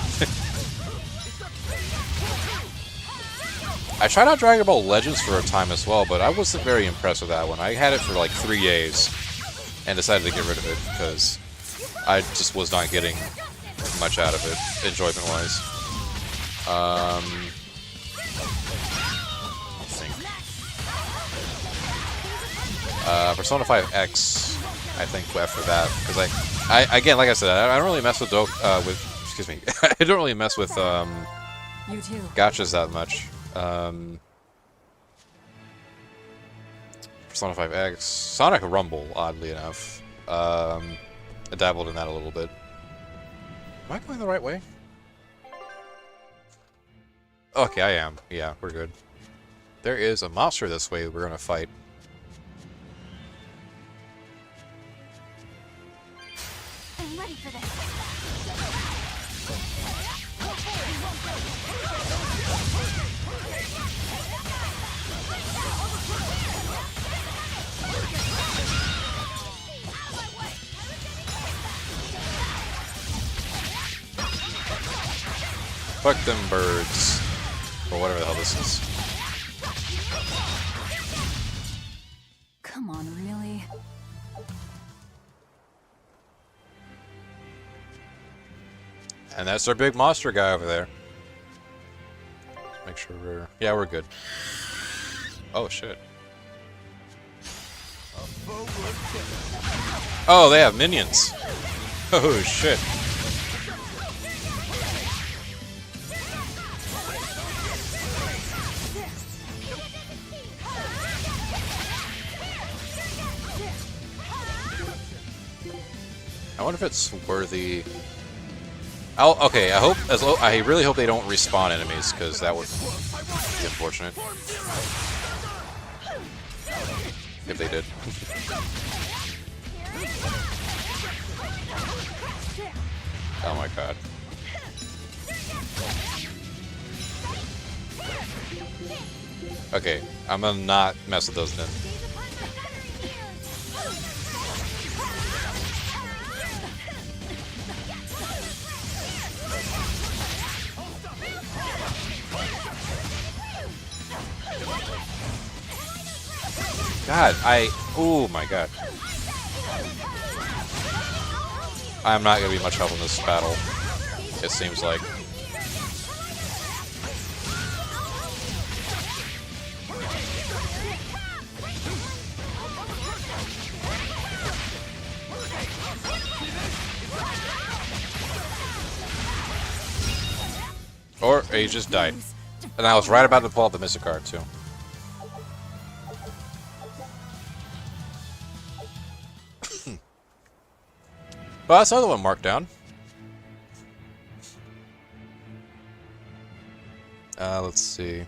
I tried out Dragon Ball Legends for a time as well, but I wasn't very impressed with that one. I had it for like 3 days and decided to get rid of it because I just was not getting much out of it, enjoyment-wise. Persona 5X, I think, after that, because I again, like I said, I don't really mess with excuse me, I don't really mess with You too. gachas that much. Persona 5X, Sonic Rumble, oddly enough, I dabbled in that a little bit. Am I going the right way? Okay, I am. Yeah, we're good. There is a monster this way we're gonna fight. I'm ready for this. Fuck them birds. Or whatever the hell this is. Come on, really? And that's our big monster guy over there. Let's make sure we're... Yeah, we're good. Oh, shit. Oh, they have minions. Oh, shit. I wonder if it's worthy... okay, I really hope they don't respawn enemies, because that would be unfortunate. If they did. Oh my god. Okay, I'm gonna not mess with those then. God, oh my god. I'm not gonna be much help in this battle, it seems like. Or he just died. And I was right about to pull out the Mystic card too. Well, that's another one marked down. Let's see.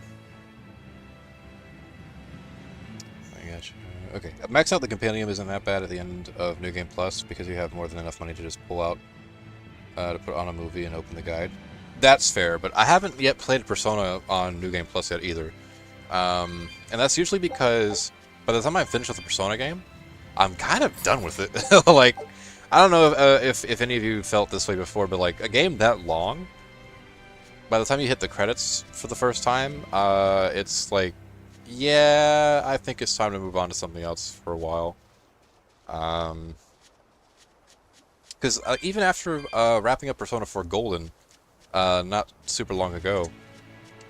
I gotcha. Okay, max out the compendium isn't that bad at the end of New Game Plus because you have more than enough money to just pull out to put on a movie and open the guide. That's fair, but I haven't yet played Persona on New Game Plus yet either. And that's usually because by the time I finish with the Persona game, I'm kind of done with it. Like, I don't know if any of you felt this way before, but like a game that long, by the time you hit the credits for the first time, it's like Yeah, I think it's time to move on to something else for a while. Because even after wrapping up Persona 4 Golden, not super long ago,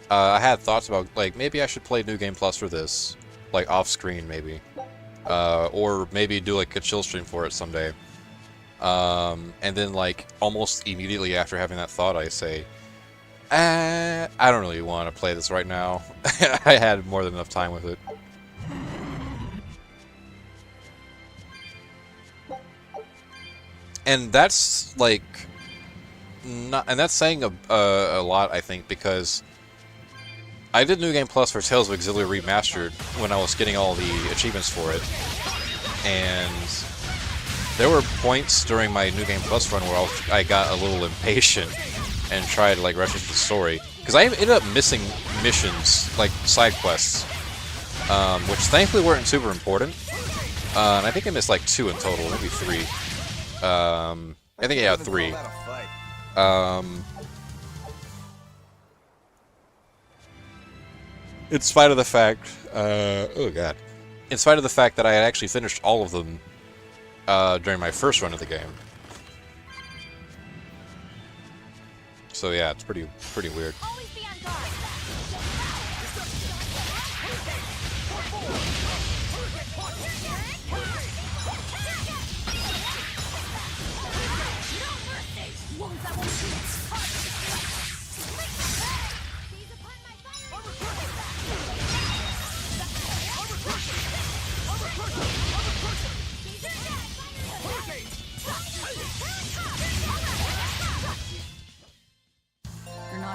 I had thoughts about, like, maybe I should play New Game Plus for this. Like, off-screen, maybe. Or maybe do, like, a chill stream for it someday. And then, like, almost immediately after having that thought, I say, I don't really want to play this right now. I had more than enough time with it. And that's, like, not, and that's saying a lot, I think, because I did New Game Plus for Tales of Exillia Remastered when I was getting all the achievements for it. And there were points during my New Game Plus run where I got a little impatient and tried to, like, rush into the story. Because I ended up missing missions, like, side quests, which thankfully weren't super important. And I think I missed, like, 2 in total, maybe 3. I think, yeah, 3. In spite of the fact, oh god. In spite of the fact that I had actually finished all of them during my first run of the game. So yeah, it's pretty weird.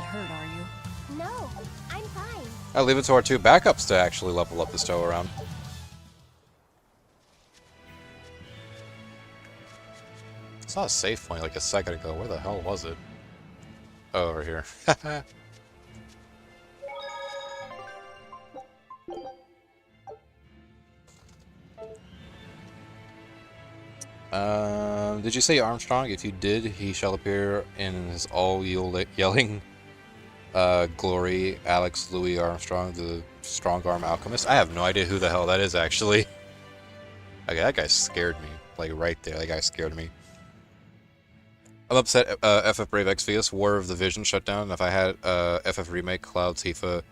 Hurt, are you? No, I'm fine. I'll leave it to our 2 backups to actually level up this go around. It's not a save point like a second ago. Where the hell was it? Oh, over here. Did you say Armstrong? If you did, he shall appear in his all-yelling glory, Alex Louis Armstrong, the strong-arm alchemist. I have no idea who the hell that is, actually. Okay, that guy scared me. Like, right there, that guy scared me. I'm upset FF Brave Exvius, War of the Vision shut down. If I had FF Remake, Cloud, Tifa,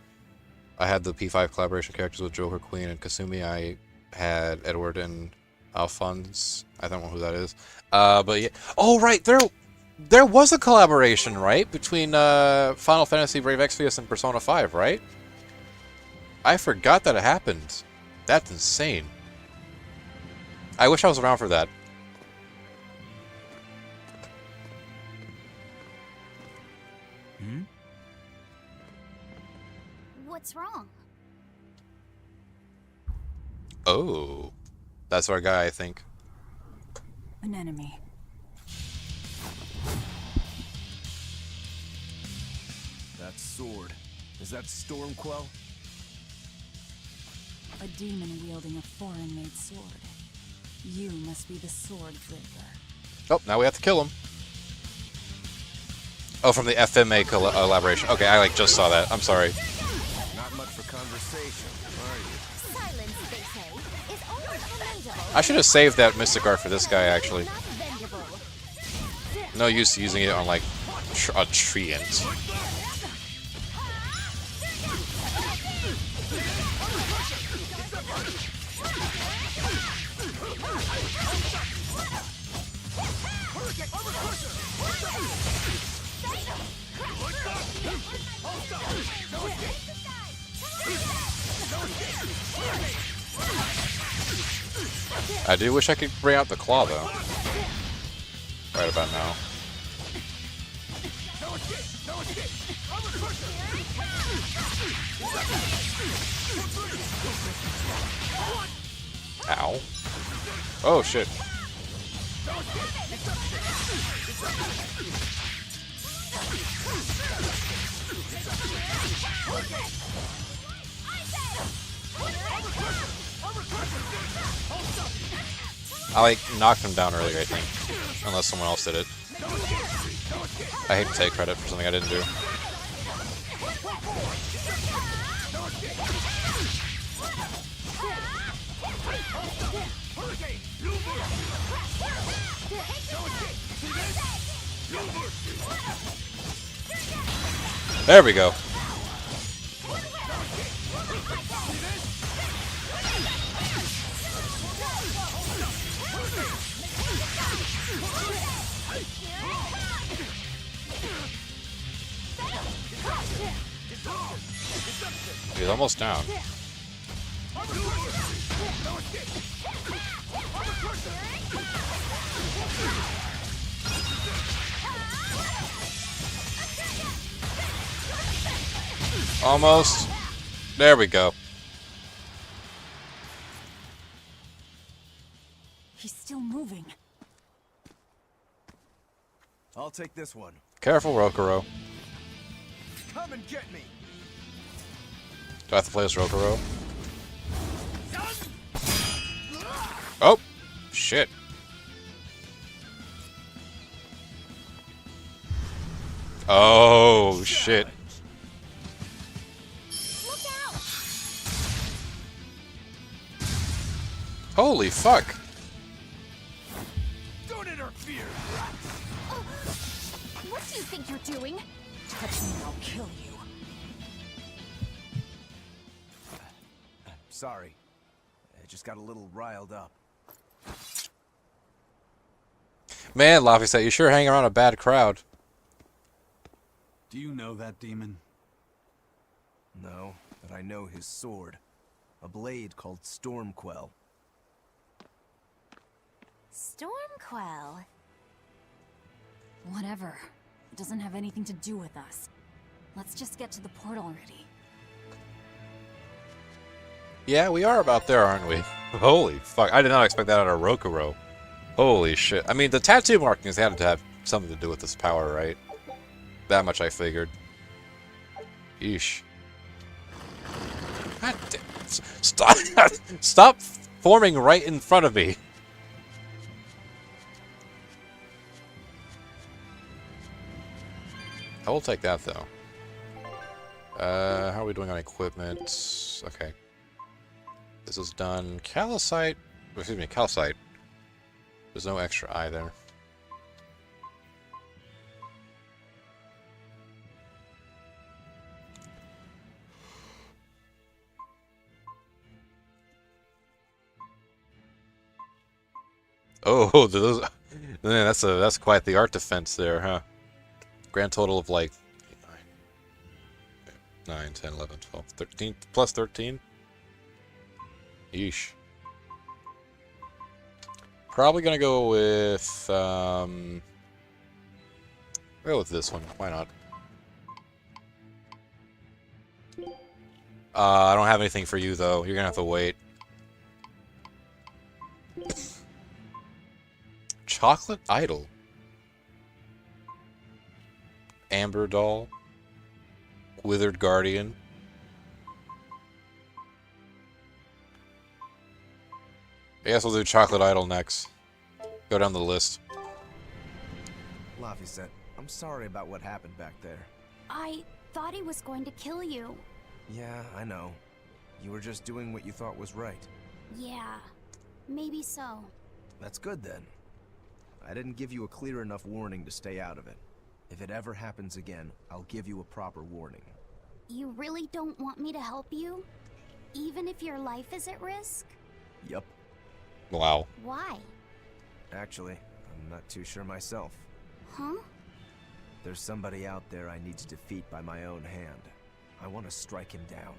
I had the P5 collaboration characters with Joker, Queen, and Kasumi. I had Edward and Alphonse. I don't know who that is. But yeah. Oh, right, there was a collaboration, right? Between Final Fantasy Brave Exvius and Persona 5, right? I forgot that it happened. That's insane. I wish I was around for that. Hmm? What's wrong? Oh. That's our guy, I think. An enemy. That sword. Is that Stormquell? A demon wielding a foreign-made sword. You must be the sword breaker. Oh, now we have to kill him. Oh, from the FMA collaboration. Okay, I like just saw that. I'm sorry. Not much for conversation, are you? Silence, they say, is only commendable. I should have saved that Mystic Art for this guy, actually. No use using it on, like, a treant. I do wish I could bring out the claw, though. Right about now. Ow. Oh, shit. I, like, knocked him down earlier, I think. Unless someone else did it. I hate to take credit for something I didn't do. There we go. He's almost down. Almost. There we go. He's still moving. I'll take this one. Careful, Rokuro. Come and get me. Do I have to play as Rokuro? Oh! Shit. Oh, shit. Holy fuck. Don't interfere. What do you think you're doing? Touch me and I'll kill you. Sorry. I just got a little riled up. Man, Laphicet, you sure hang around a bad crowd. Do you know that demon? No, but I know his sword. A blade called Stormquell. Stormquell. Whatever. It doesn't have anything to do with us. Let's just get to the port already. Yeah, we are about there, aren't we? Holy fuck. I did not expect that out of Rokuro. Holy shit. I mean, the tattoo markings had to have something to do with this power, right? That much I figured. Yeesh. God damn. Stop. Stop forming right in front of me. I will take that, though. How are we doing on equipment? Okay. This is done. Calcite. Excuse me, calcite. There's no extra eye there. Oh, those, man, that's quite the art defense there, huh? Grand total of like 9, 10, 11, 12, 13, plus 13. Yeesh. Probably gonna go with this one. Why not? I don't have anything for you though. You're gonna have to wait. Chocolate Idol. Amber Doll. Withered Guardian. I guess we'll do Chocolate Idol next. Go down the list. Laphicet, I'm sorry about what happened back there. I thought he was going to kill you. Yeah, I know. You were just doing what you thought was right. Yeah, maybe so. That's good then. I didn't give you a clear enough warning to stay out of it. If it ever happens again, I'll give you a proper warning. You really don't want me to help you? Even if your life is at risk? Yup. Wow. Why? Actually, I'm not too sure myself. Huh? There's somebody out there I need to defeat by my own hand. I want to strike him down.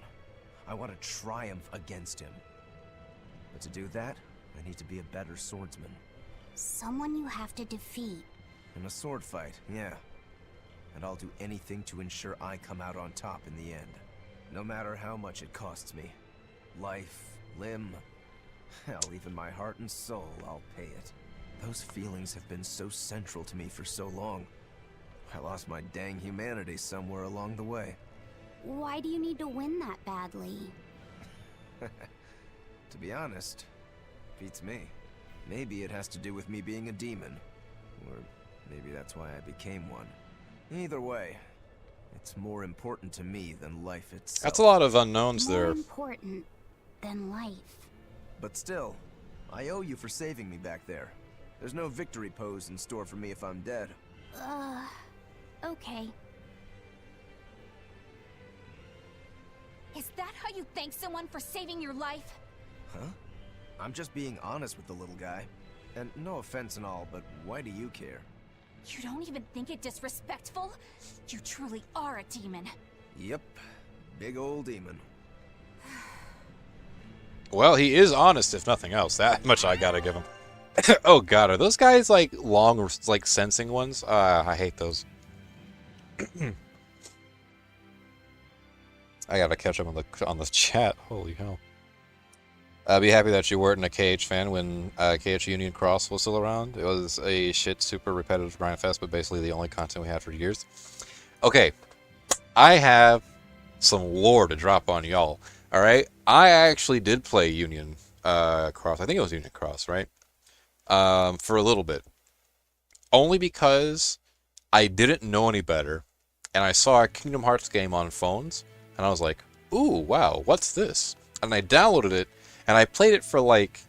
I want to triumph against him. But to do that, I need to be a better swordsman. Someone you have to defeat. In a sword fight, yeah. And I'll do anything to ensure I come out on top in the end. No matter how much it costs me. Life, limb, hell, even my heart and soul, I'll pay it. Those feelings have been so central to me for so long. I lost my dang humanity somewhere along the way. Why do you need to win that badly? To be honest, beats me. Maybe it has to do with me being a demon. Or maybe that's why I became one. Either way, it's more important to me than life itself. That's a lot of unknowns there. More important than life. But still, I owe you for saving me back there. There's no victory pose in store for me if I'm dead. Okay. Is that how you thank someone for saving your life? Huh? I'm just being honest with the little guy. And no offense and all, but why do you care? You don't even think it disrespectful? You truly are a demon. Yep. Big old demon. Well, he is honest, if nothing else. That much I gotta give him. Oh god, are those guys like long, like sensing ones? I hate those. I gotta catch up on the chat. Holy hell! Be happy that you weren't a KH fan when KH Union Cross was still around. It was a shit, super repetitive grind fest, but basically the only content we had for years. Okay, I have some lore to drop on y'all. All right, I actually did play Union Cross. I think it was Union Cross, right? For a little bit, only because I didn't know any better, and I saw a Kingdom Hearts game on phones, and I was like, "Ooh, wow, what's this?" And I downloaded it, and I played it for like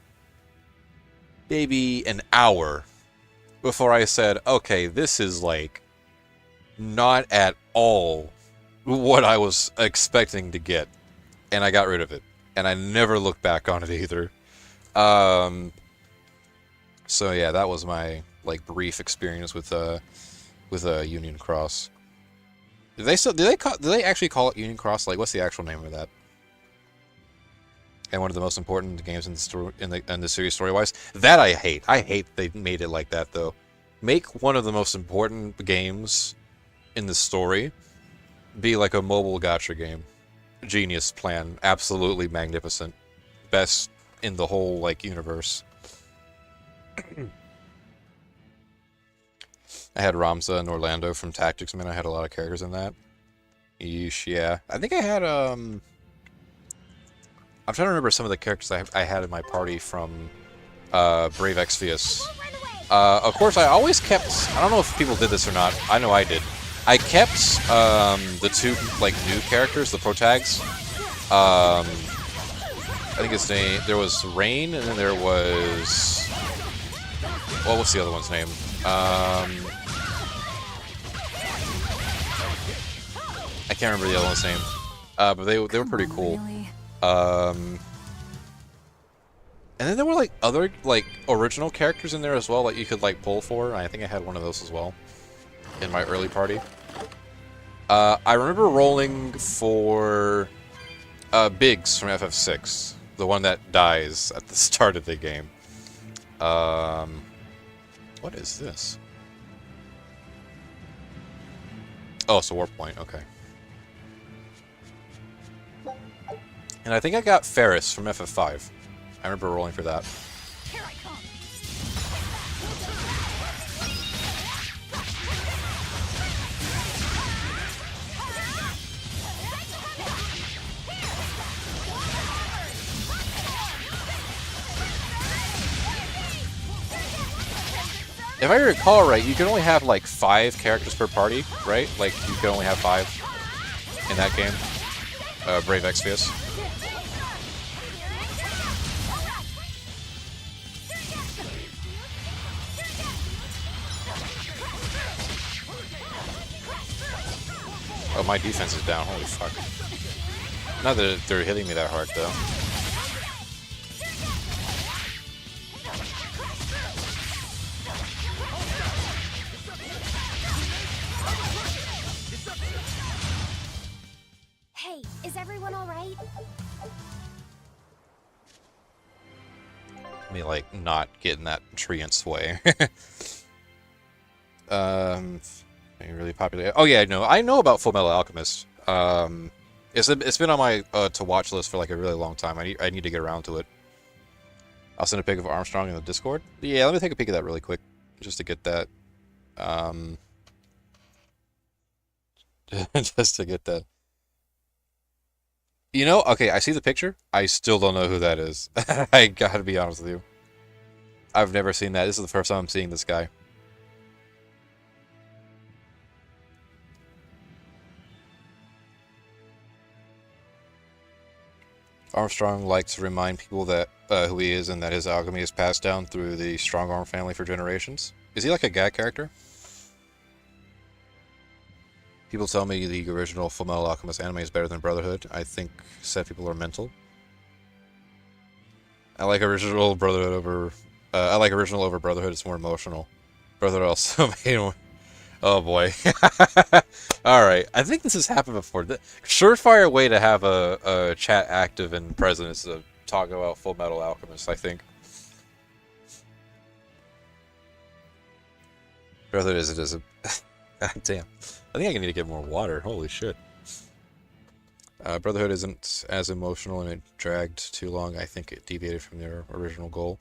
maybe an hour before I said, "Okay, this is like not at all what I was expecting to get," and I got rid of it, and I never looked back on it either. So yeah, that was my like brief experience with Union Cross. Do they actually call it Union Cross? Like, what's the actual name of that? And one of the most important games in the story in the series story-wise. That I hate. I hate they made it like that though. Make one of the most important games in the story be like a mobile gacha game. Genius plan. Absolutely magnificent. Best in the whole like universe. I had Ramza and Orlando from Tactics. I mean, I had a lot of characters in that. Yeesh, yeah. I think I had, I'm trying to remember some of the characters I had in my party from, Brave Exvius. Of course, I always kept, I don't know if people did this or not. I know I did. I kept, the two, like, new characters, the protags. I think his name, there was Rain, and then there was... Well, what's the other one's name? I can't remember the other one's name. But they were pretty cool. Really? And then there were like other like original characters in there as well, like you could like pull for. I think I had one of those as well in my early party. I remember rolling for Biggs from FF6, the one that dies at the start of the game. What is this? Oh, it's a warp point. Okay. And I think I got Ferris from FF5. I remember rolling for that. Here I come. If I recall right, you can only have like 5 characters per party, right? Like you can only have 5 in that game. Brave Exvius. Oh, my defense is down. Holy fuck. Not that they're hitting me that hard, though. Hey, is everyone alright? Let me, like, not get in that treant's way. Really popular. Oh yeah, I know about Full Metal Alchemist. It's been on my to watch list for like a really long time. I need to get around to it. I'll send a pic of Armstrong in the Discord. Yeah, let me take a peek at that really quick, just to get that. Just to get that. You know, okay, I see the picture. I still don't know who that is. I gotta be honest with you. I've never seen that. This is the first time I'm seeing this guy. Armstrong likes to remind people that who he is and that his alchemy is passed down through the Strongarm family for generations. Is he like a gag character? People tell me the original Fullmetal Alchemist anime is better than Brotherhood. I think said people are mental. I like original Brotherhood over. I like original over Brotherhood. It's more emotional. Brotherhood also made. Oh boy. All right. I think this has happened before. The surefire way to have a chat active and present is to talk about Fullmetal Alchemist. I think. Brotherhood is a. God damn. I think I need to get more water. Holy shit. Brotherhood isn't as emotional and it dragged too long. I think it deviated from their original goal.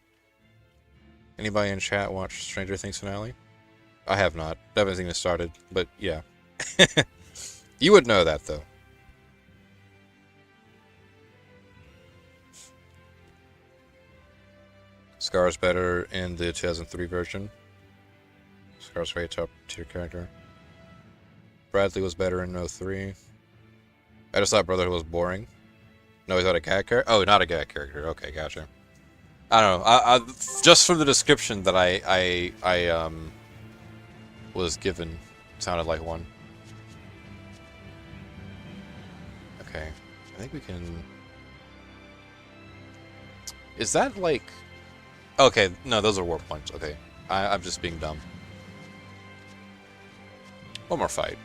Anybody in chat watch Stranger Things finale? I have not. I haven't even started, but yeah. You would know that though. Scar's better in the 2003 version. Scar's very top tier character. Bradley was better in 03. I just thought Brotherhood was boring. No, he's not a gag character? Oh, not a gag character. Okay, gotcha. I don't know. I just from the description that I was given, sounded like one. Okay. I think we can... Is that like... Okay, no, those are warp points. Okay. I'm just being dumb. One more fight.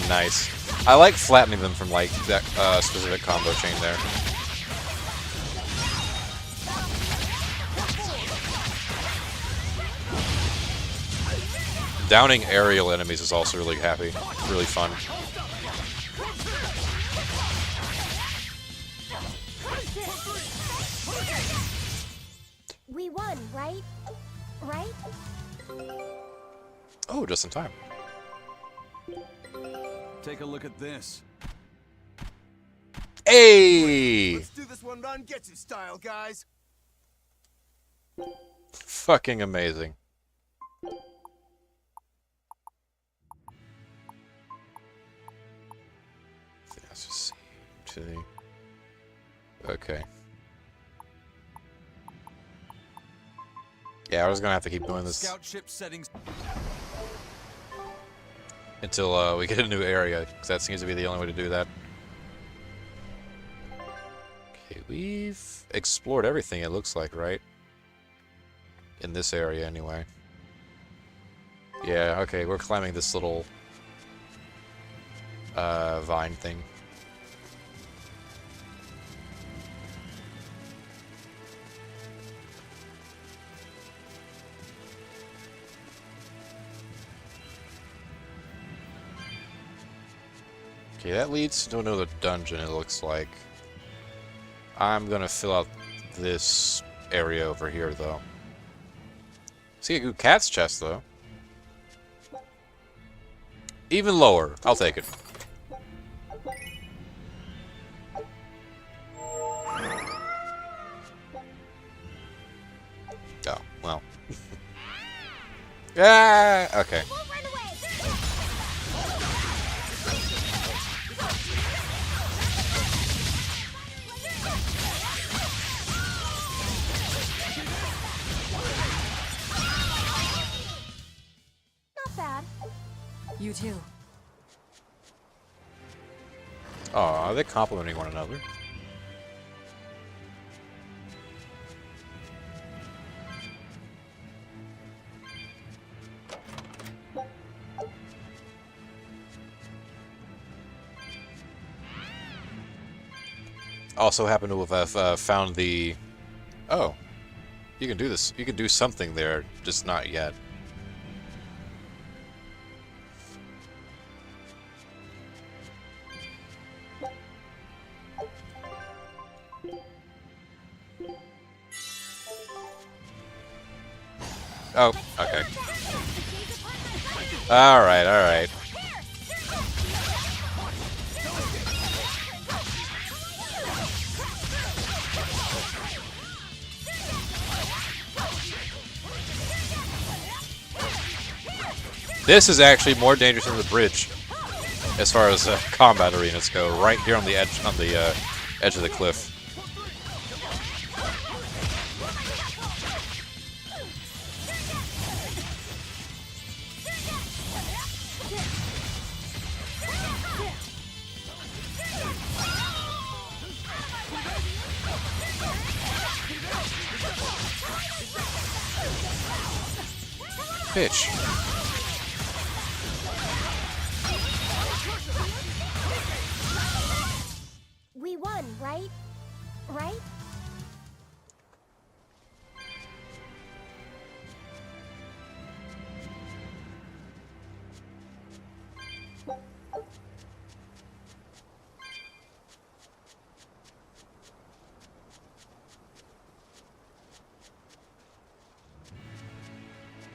Nice. I like flattening them from like that specific combo chain there. Downing aerial enemies is also really really fun. We won, right? Right? Oh, just in time. Take a look at this. Hey! Let's do this one run get you style, guys. Fucking amazing. Let's just see. Okay. Yeah, I was gonna have to keep doing this. Scout ship settings. Until we get a new area, because that seems to be the only way to do that. Okay, we've explored everything, it looks like, right? In this area, anyway. Yeah, okay, we're climbing this little vine thing. Okay, that leads to another dungeon, it looks like. I'm gonna fill out this area over here, though. See a good cat's chest, though. Even lower. I'll take it. Oh, well. Yeah, okay. You too. Oh, are they complimenting one another? Also happen to have found the... Oh. You can do this. You can do something there, just not yet. Oh, okay. Alright, alright. This is actually more dangerous than the bridge, as far as combat arenas go. Right here on the edge of the cliff. Bitch. We won, right? Right?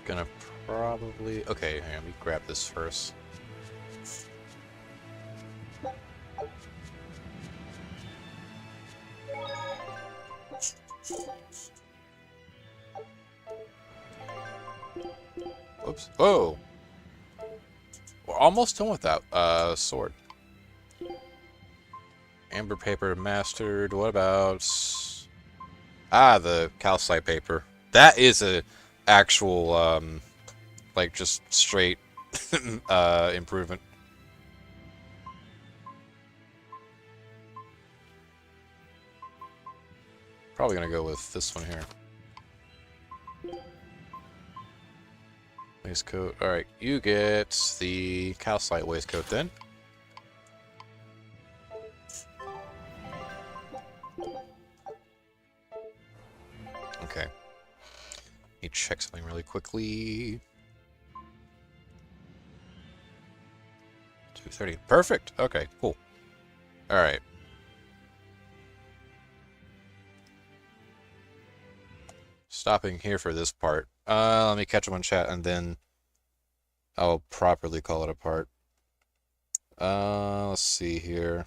Gonna probably... Okay, hang on, let me grab this first. Oops. Whoa! We're almost done with that sword. Amber paper mastered. What about... Ah, the calcite paper. That is a actual, like, just straight improvement. Probably gonna go with this one here. Waistcoat. Alright, you get the calcite waistcoat then. Okay. Let me check something really quickly. 230. Perfect. Okay, cool. Alright. Stopping here for this part. Let me catch up on chat and then I'll properly call it apart. Let's see here.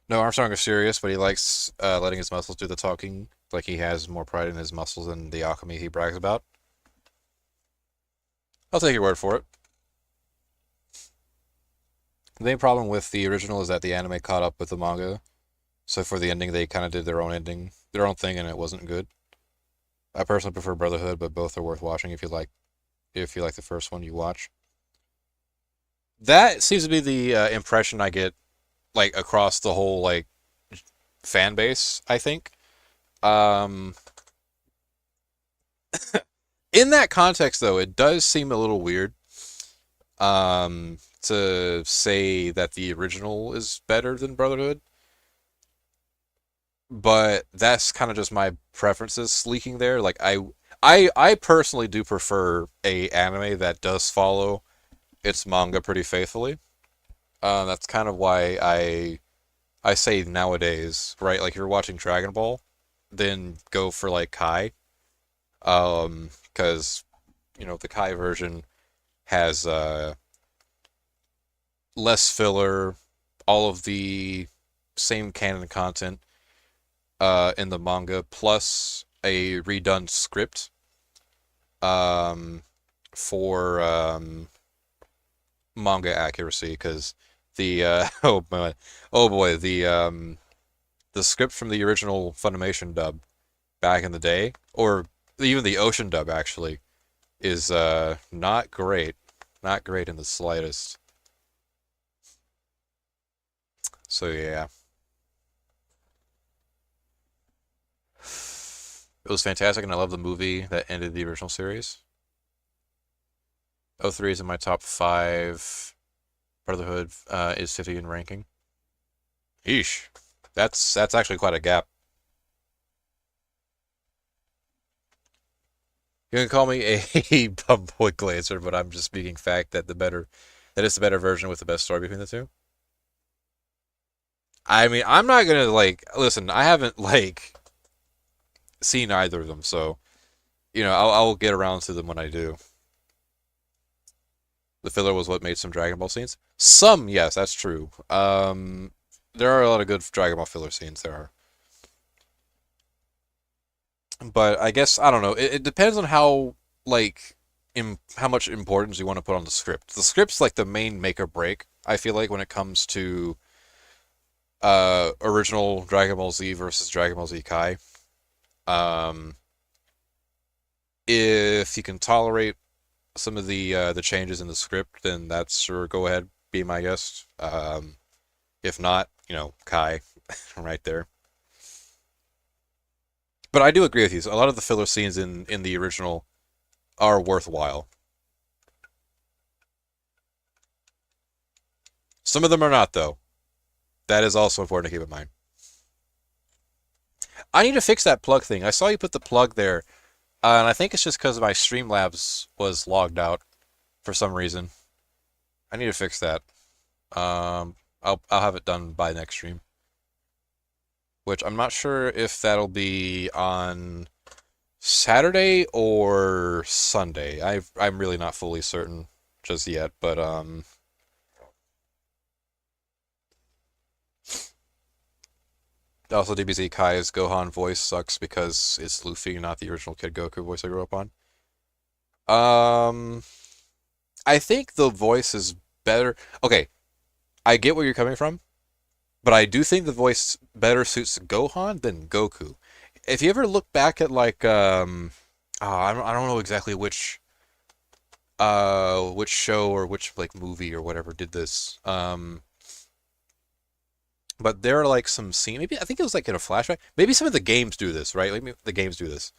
No, Armstrong is serious, but he likes letting his muscles do the talking. Like he has more pride in his muscles than the alchemy he brags about. I'll take your word for it. The main problem with the original is that the anime caught up with the manga. So for the ending, they kind of did their own ending, their own thing, and it wasn't good. I personally prefer Brotherhood, but both are worth watching if you like the first one you watch. That seems to be the impression I get, like, across the whole, like, fan base, I think. In that context, though, it does seem a little weird to say that the original is better than Brotherhood. But that's kind of just my preferences leaking there. Like, I personally do prefer a anime that does follow its manga pretty faithfully. That's kind of why I say nowadays, right? Like, if you're watching Dragon Ball, then go for, like, Kai. Because, you know, the Kai version has less filler, all of the same canon content in the manga, plus a redone script for manga accuracy, because the oh boy, the script from the original Funimation dub back in the day, or even the Ocean dub actually, is not great in the slightest. So yeah. It was fantastic, and I love the movie that ended the original series. 03 is in my top 5. Brotherhood is 50 in ranking. Eesh. That's actually quite a gap. You can call me a bumboy glazer, but I'm just speaking fact that it's the better version with the best story between the two. I mean, I'm not gonna, like, listen, I haven't, like, seen either of them, so, you know, I'll get around to them when I do. The filler was what made some Dragon Ball scenes. Some, yes, that's true. There are a lot of good Dragon Ball filler scenes, there are. But I guess, I don't know, it depends on how, like, how much importance you want to put on the script. The script's, like, the main make or break, I feel like, when it comes to original Dragon Ball Z versus Dragon Ball Z Kai. If you can tolerate some of the changes in the script, then that's sure, go ahead, be my guest. If not, you know, Kai, right there. But I do agree with you. So a lot of the filler scenes in the original are worthwhile. Some of them are not, though. That is also important to keep in mind. I need to fix that plug thing. I saw you put the plug there, and I think it's just because my Streamlabs was logged out for some reason. I need to fix that. I'll have it done by next stream. Which I'm not sure if that'll be on Saturday or Sunday. I'm really not fully certain just yet, but also DBZ Kai's Gohan voice sucks because it's Luffy, not the original Kid Goku voice I grew up on. I think the voice is better. Okay, I get where you're coming from, but I do think the voice better suits Gohan than Goku. If you ever look back at like I don't know exactly which show or which like movie or whatever did this. But there are like some scene, maybe I think it was like in a flashback. Maybe some of the games do this, right? Maybe the games do this.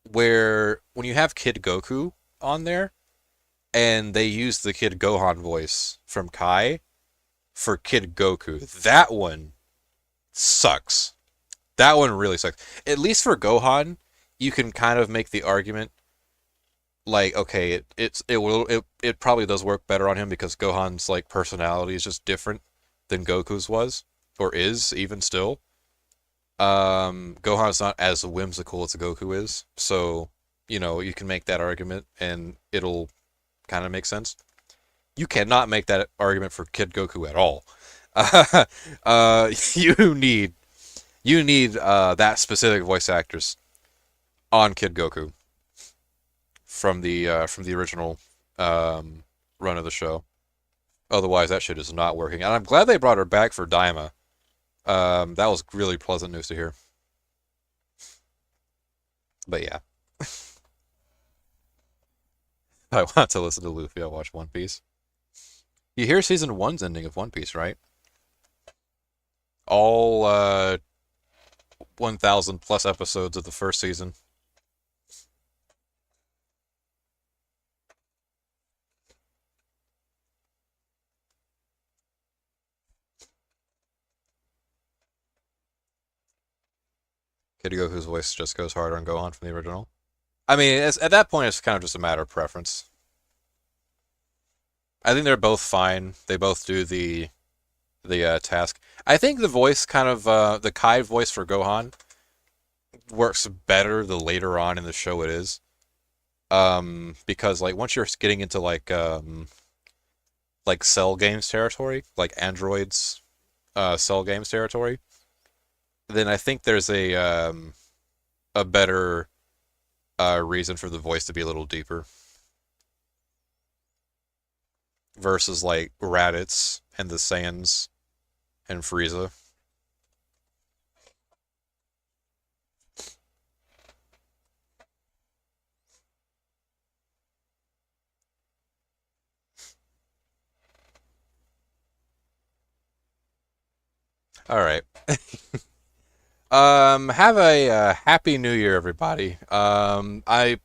Where when you have Kid Goku on there, and they use the Kid Gohan voice from Kai for Kid Goku, that one sucks. That one really sucks. At least for Gohan, you can kind of make the argument like, okay, it probably does work better on him because Gohan's like personality is just different than Goku's was, or is, even still. Gohan's not as whimsical as Goku is, so, you know, you can make that argument, and it'll kind of make sense. You cannot make that argument for Kid Goku at all. You need that specific voice actors on Kid Goku from the original run of the show. Otherwise, that shit is not working. And I'm glad they brought her back for Daima. That was really pleasant news to hear. But yeah. I want to listen to Luffy. I'll watch One Piece. You hear Season 1's ending of One Piece, right? All 1,000 plus episodes of the first season. Kid Goku's voice just goes harder on Gohan from the original. I mean, at that point, it's kind of just a matter of preference. I think they're both fine. They both do the task. I think the voice kind of, the Kai voice for Gohan works better the later on in the show it is. Because, like, once you're getting into, like Cell Games territory, like Android's Cell Games territory, then I think there's a better reason for the voice to be a little deeper. Versus, like, Raditz and the Saiyans and Frieza. Alright. Have a happy new year, everybody. I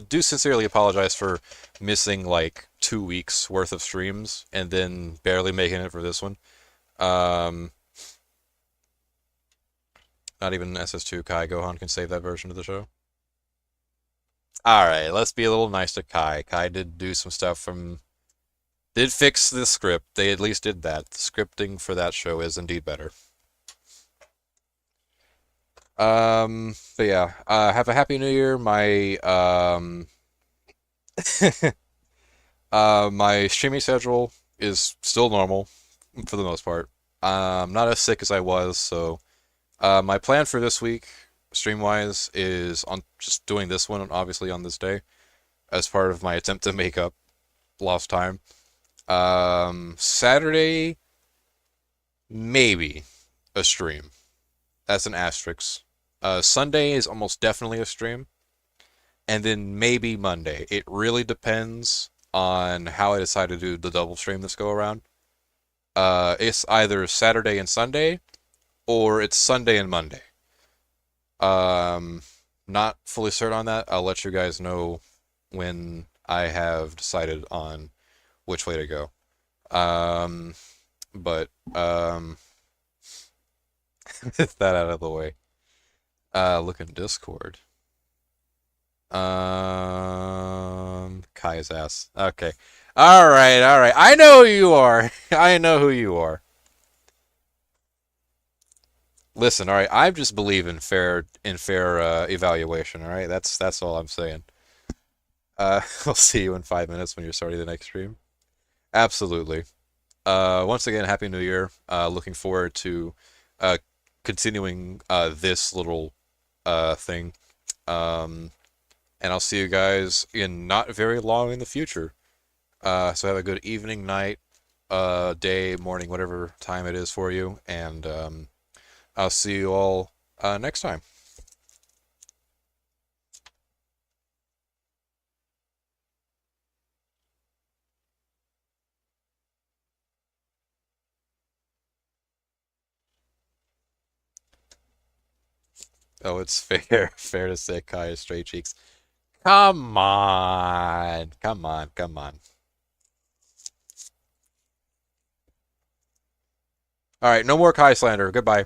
do sincerely apologize for missing, like, 2 weeks worth of streams and then barely making it for this one. Not even SS2 Kai Gohan can save that version of the show. Alright, let's be a little nice to Kai. Kai did do some stuff did fix the script. They at least did that. The scripting for that show is indeed better. But yeah, have a happy new year. My, my streaming schedule is still normal for the most part. I'm not as sick as I was, so my plan for this week, stream-wise, is on just doing this one, obviously, on this day, as part of my attempt to make up lost time. Saturday, maybe a stream. That's an asterisk. Sunday is almost definitely a stream. And then maybe Monday. It really depends on how I decide to do the double stream this go around. It's either Saturday and Sunday, or it's Sunday and Monday. not fully certain on that. I'll let you guys know when I have decided on which way to go. But with that out of the way, look in Discord. Kai's ass. Okay. All right, all right. I know who you are. I know who you are. Listen, all right. I just believe in fair evaluation. All right. That's all I'm saying. I'll see you in 5 minutes when you're starting the next stream. Absolutely. Once again, Happy New Year. Looking forward to continuing this little thing. And I'll see you guys in not very long in the future. So have a good evening, night, day, morning, whatever time it is for you. And I'll see you all next time. Oh, it's fair to say Kai is straight cheeks. Come on. Come on. Come on. All right, no more Kai slander. Goodbye.